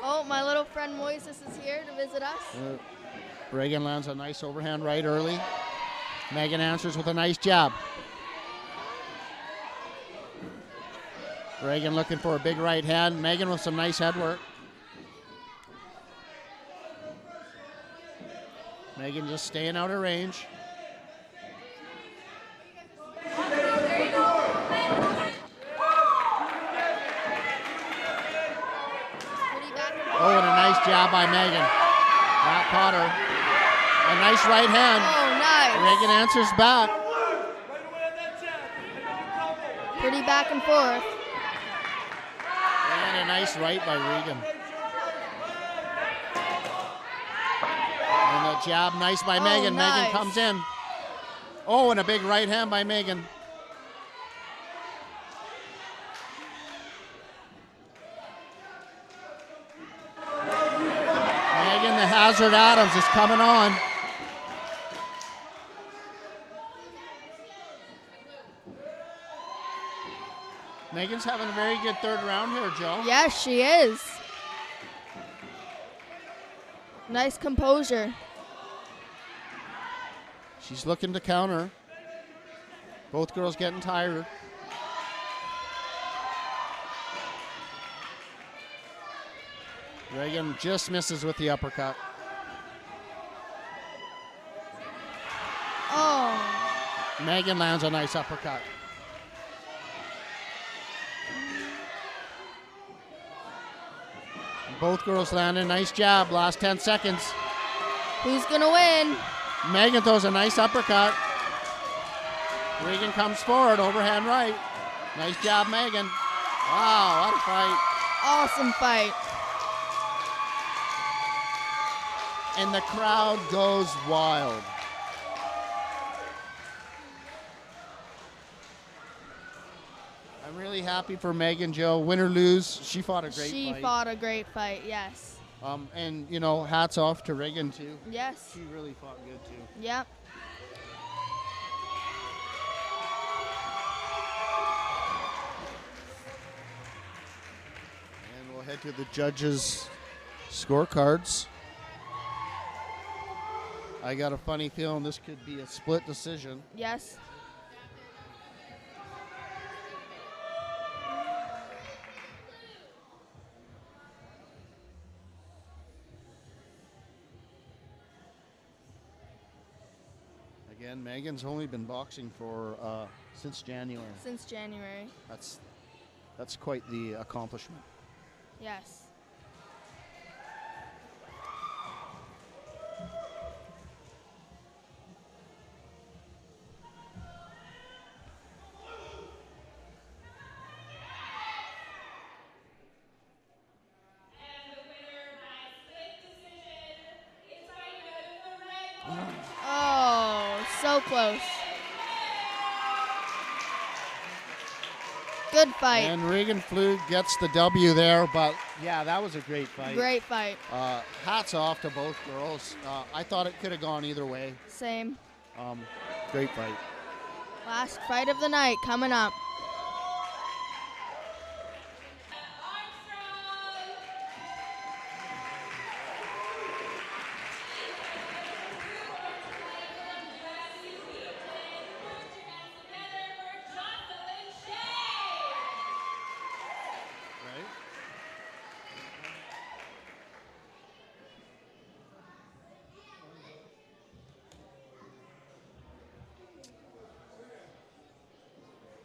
Oh, my little friend Moises is here to visit us. Reagan lands a nice overhand right early. Megan answers with a nice jab. Reagan looking for a big right hand. Megan with some nice head work. Megan just staying out of range. Oh, and a nice jab by Megan. That caught her. A nice right hand. Oh, nice. Reagan answers back. Pretty back and forth. And a nice right by Reagan. And a jab nice by Megan. Nice. Megan comes in. Oh, and a big right hand by Megan. Megan, the Hazard Adams is coming on. Megan's having a very good third round here, Joe. Yes, she is. Nice composure. She's looking to counter. Both girls getting tired. Reagan just misses with the uppercut. Oh, Megan lands a nice uppercut. Both girls land a nice jab. Last 10 seconds. who's gonna win? Megan throws a nice uppercut. Reagan comes forward, overhand right. Nice job, Megan. Wow, what a fight. Awesome fight. And the crowd goes wild. I'm really happy for Megan, Joe. Win or lose, she fought a great fight. She fought a great fight, yes. And, you know, hats off to Reagan, too. Yes. She really fought good, too. Yep. And we'll head to the judges' scorecards. I got a funny feeling this could be a split decision. Yes. Again, Megan's only been boxing for since January. Since January. That's quite the accomplishment. Yes. And the winner by split decision is fighting out of the red corner. Oh, so close. Good fight. And Regan Flug gets the W there, but yeah, that was a great fight. Great fight. Hats off to both girls. I thought it could have gone either way. Same. Great fight. Last fight of the night coming up.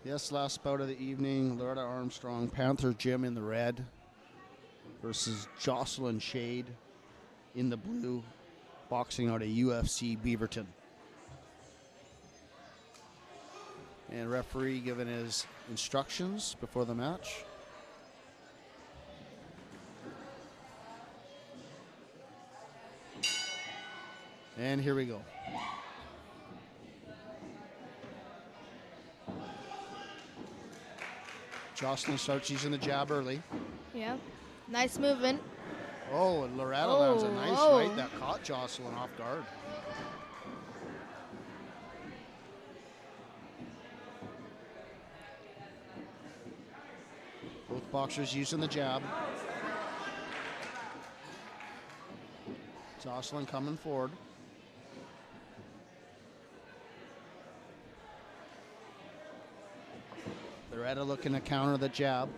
Yes, last bout of the evening, Loretta Armstrong, Panther Jim in the red versus Jocelyn Shade in the blue, boxing out of UFC Beaverton. And referee giving his instructions before the match. And here we go. Jocelyn starts using the jab early. Yep. Nice movement. Oh, and Loretta lands a nice right that caught Jocelyn off guard. Both boxers using the jab. Jocelyn coming forward. Loretta looking to counter the jab.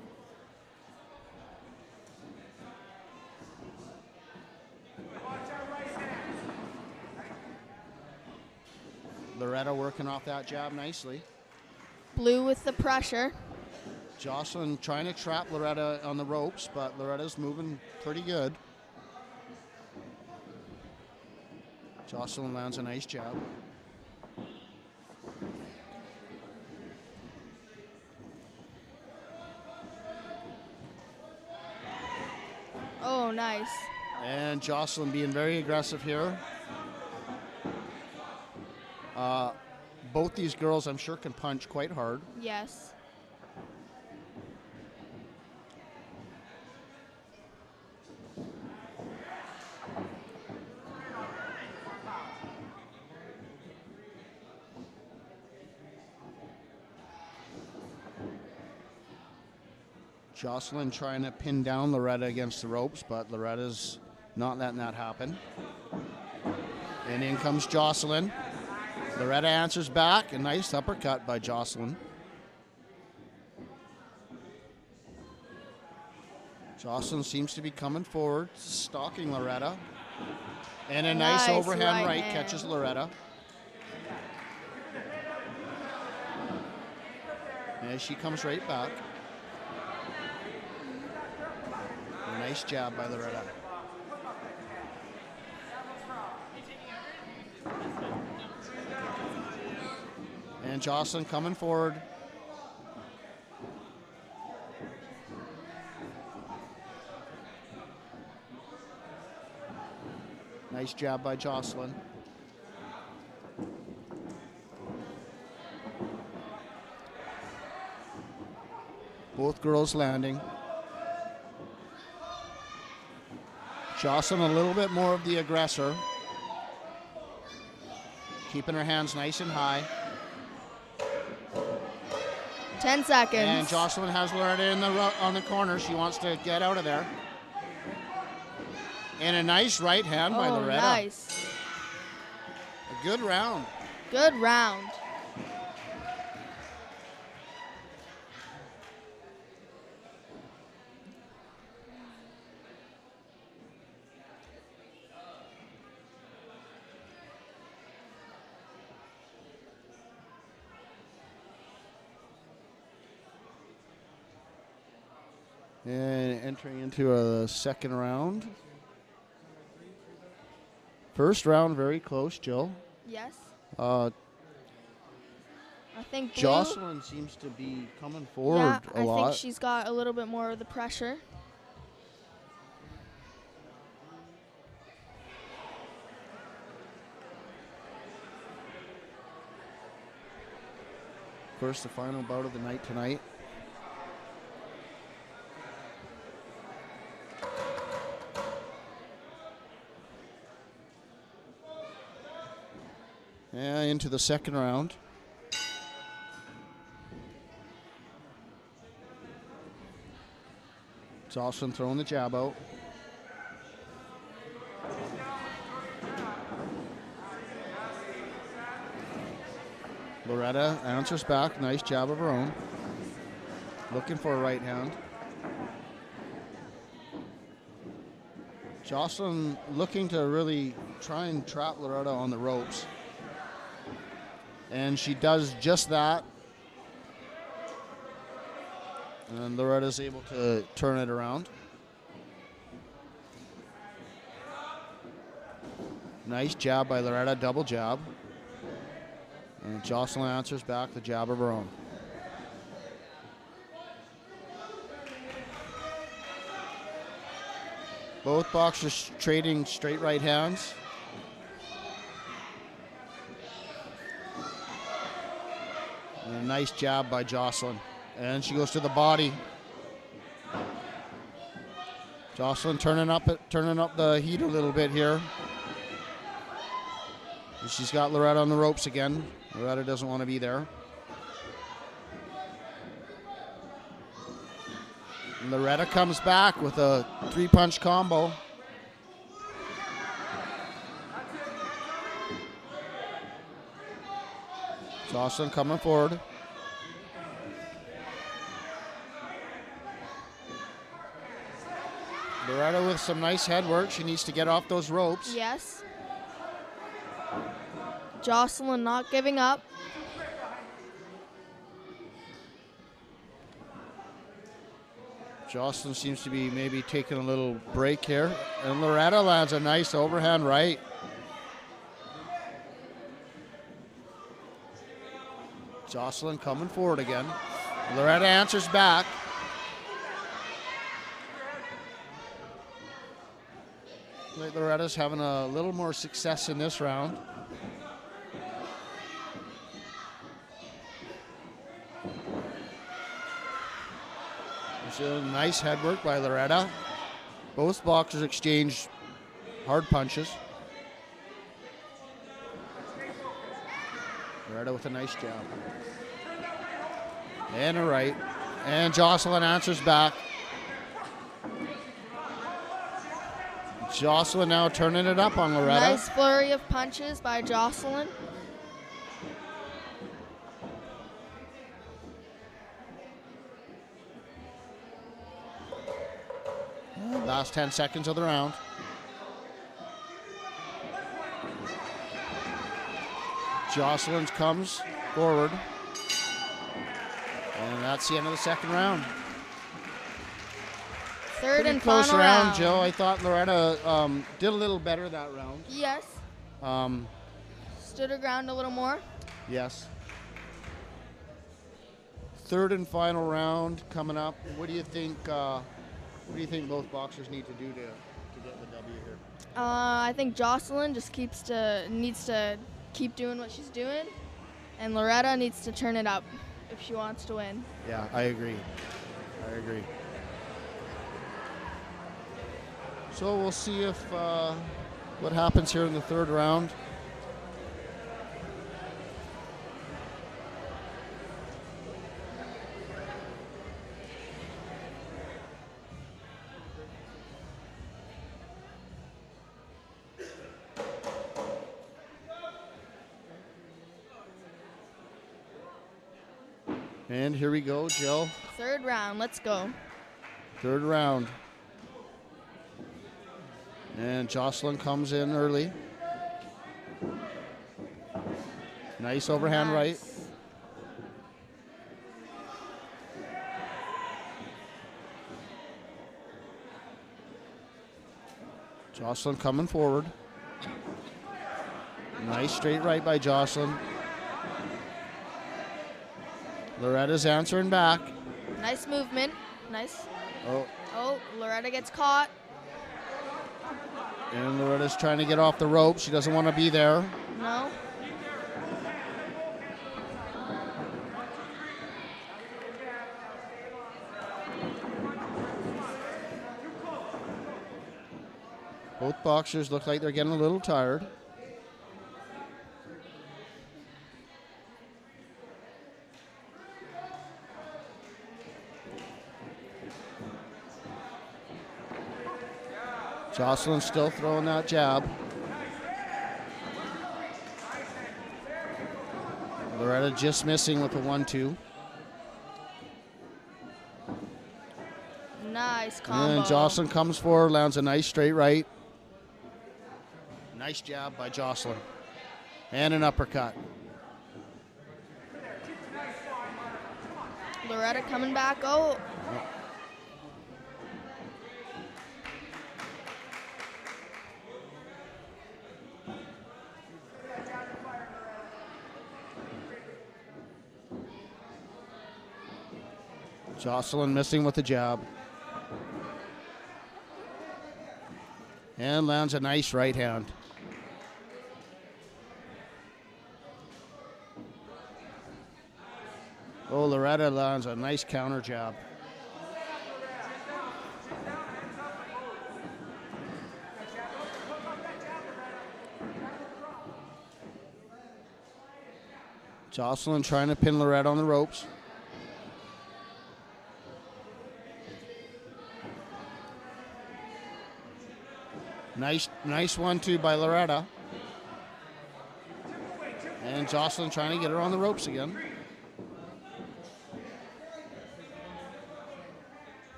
Loretta working off that jab nicely. Blue with the pressure. Jocelyn trying to trap Loretta on the ropes, but Loretta's moving pretty good. Jocelyn lands a nice jab. Oh, nice. And Jocelyn being very aggressive here. Both these girls, I'm sure, can punch quite hard. Yes. Jocelyn trying to pin down Loretta against the ropes, but Loretta's not letting that happen. And in comes Jocelyn. Loretta answers back. A nice uppercut by Jocelyn. Jocelyn seems to be coming forward, stalking Loretta. And a nice overhand right catches Loretta. And she comes right back. A nice jab by Loretta. And Jocelyn coming forward. Nice jab by Jocelyn. Both girls landing. Jocelyn a little bit more of the aggressor. Keeping her hands nice and high. 10 seconds. And Jocelyn has Loretta on the corner. She wants to get out of there. And a nice right hand by Loretta. Nice. A good round. Good round. And entering into a second round. First round, very close, Jill. Yes. I think blue, Jocelyn seems to be coming forward a lot. I think she's got a little bit more of the pressure. First, the final bout of the night tonight. Yeah, into the second round. Jocelyn throwing the jab out. Loretta answers back. Nice jab of her own. Looking for a right hand. Jocelyn looking to really try and trap Loretta on the ropes. And she does just that. And Loretta's able to turn it around. Nice jab by Loretta, double jab. And Jocelyn answers back the jab of her own. Both boxers trading straight right hands. And a nice jab by Jocelyn. And she goes to the body. Jocelyn turning up the heat a little bit here. And she's got Loretta on the ropes again. Loretta doesn't want to be there. And Loretta comes back with a 3-punch combo. Jocelyn coming forward. Loretta with some nice head work. She needs to get off those ropes. Yes. Jocelyn not giving up. Jocelyn seems to be maybe taking a little break here. And Loretta lands a nice overhand right. Jocelyn coming forward again. Loretta answers back. Loretta's having a little more success in this round. It's a nice head work by Loretta. Both boxers exchange hard punches. Loretta with a nice jab. And a right. And Jocelyn answers back. Jocelyn now turning it up on Loretta. Nice flurry of punches by Jocelyn. Last 10 seconds of the round. Jocelyn comes forward. And that's the end of the second round. Third Pretty and close final round, round. Joe. I thought Loretta did a little better that round. Yes. Stood her ground a little more. Yes. Third and final round coming up. What do you think? What do you think both boxers need to do to get the W here? I think Jocelyn just needs to keep doing what she's doing, and Loretta needs to turn it up if she wants to win. Yeah, I agree. So we'll see if what happens here in the third round. And here we go, Jill. Third round, let's go. Third round. And Jocelyn comes in early. Nice overhand right. Jocelyn coming forward. Nice straight right by Jocelyn. Loretta's answering back. Nice movement. Nice. Oh, Loretta gets caught. and Loretta's trying to get off the rope. She doesn't want to be there. No. Both boxers look like they're getting a little tired. Jocelyn's still throwing that jab. Loretta just missing with the 1-2. Nice combo. And Jocelyn comes forward, lands a nice straight right. Nice jab by Jocelyn. And an uppercut. Loretta coming back. Oh, Jocelyn missing with the jab. And lands a nice right hand. Oh, Loretta lands a nice counter jab. Jocelyn trying to pin Loretta on the ropes. Nice 1-2 by Loretta. And Jocelyn trying to get her on the ropes again.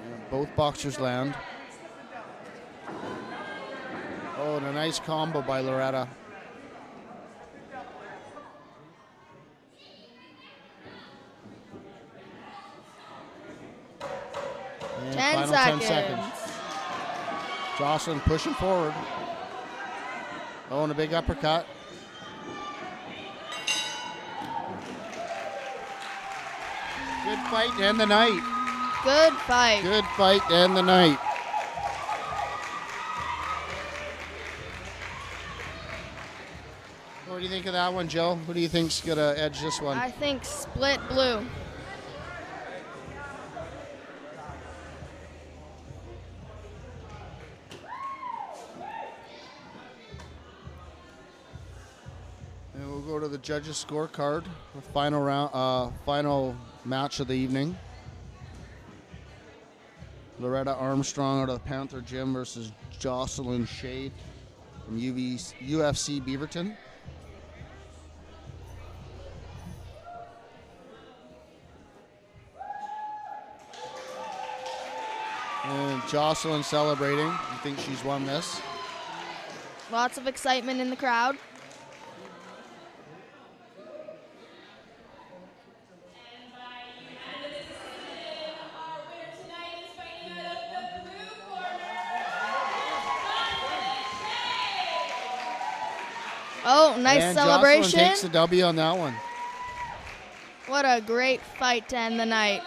And both boxers land. Oh, and a nice combo by Loretta. And 10 final seconds. 10 seconds. Jocelyn pushing forward. Oh, and a big uppercut. Good fight to end the night. Good fight. Good fight to end the night. What do you think of that one, Joe? Who do you think's gonna edge this one? I think split blue. And we'll go to the judges' scorecard, the final round, final match of the evening. Loretta Armstrong out of the Panther Gym versus Jocelyn Shade from UFC Beaverton. And Jocelyn celebrating. I think she's won this. Lots of excitement in the crowd. And by unanimous decision, our winner tonight is fighting out of the blue corner, Jocelyn Shea. Oh, nice And celebration. Jocelyn takes the W on that one. What a great fight to end the night.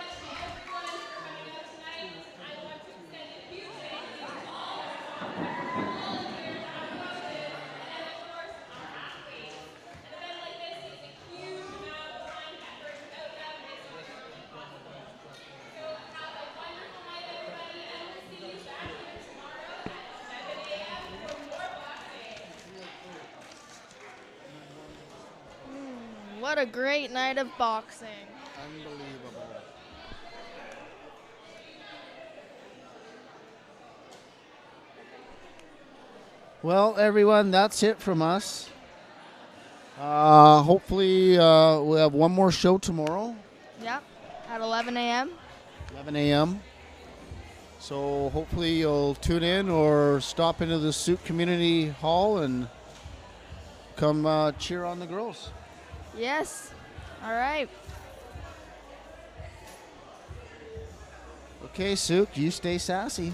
What a great night of boxing. Unbelievable. Well, everyone, that's it from us. Hopefully, we'll have one more show tomorrow, Yep, at 11 a.m. 11 a.m. So hopefully you'll tune in or stop into the Souk Community Hall and come cheer on the girls. Yes. All right. Okay, Souk, you stay sassy.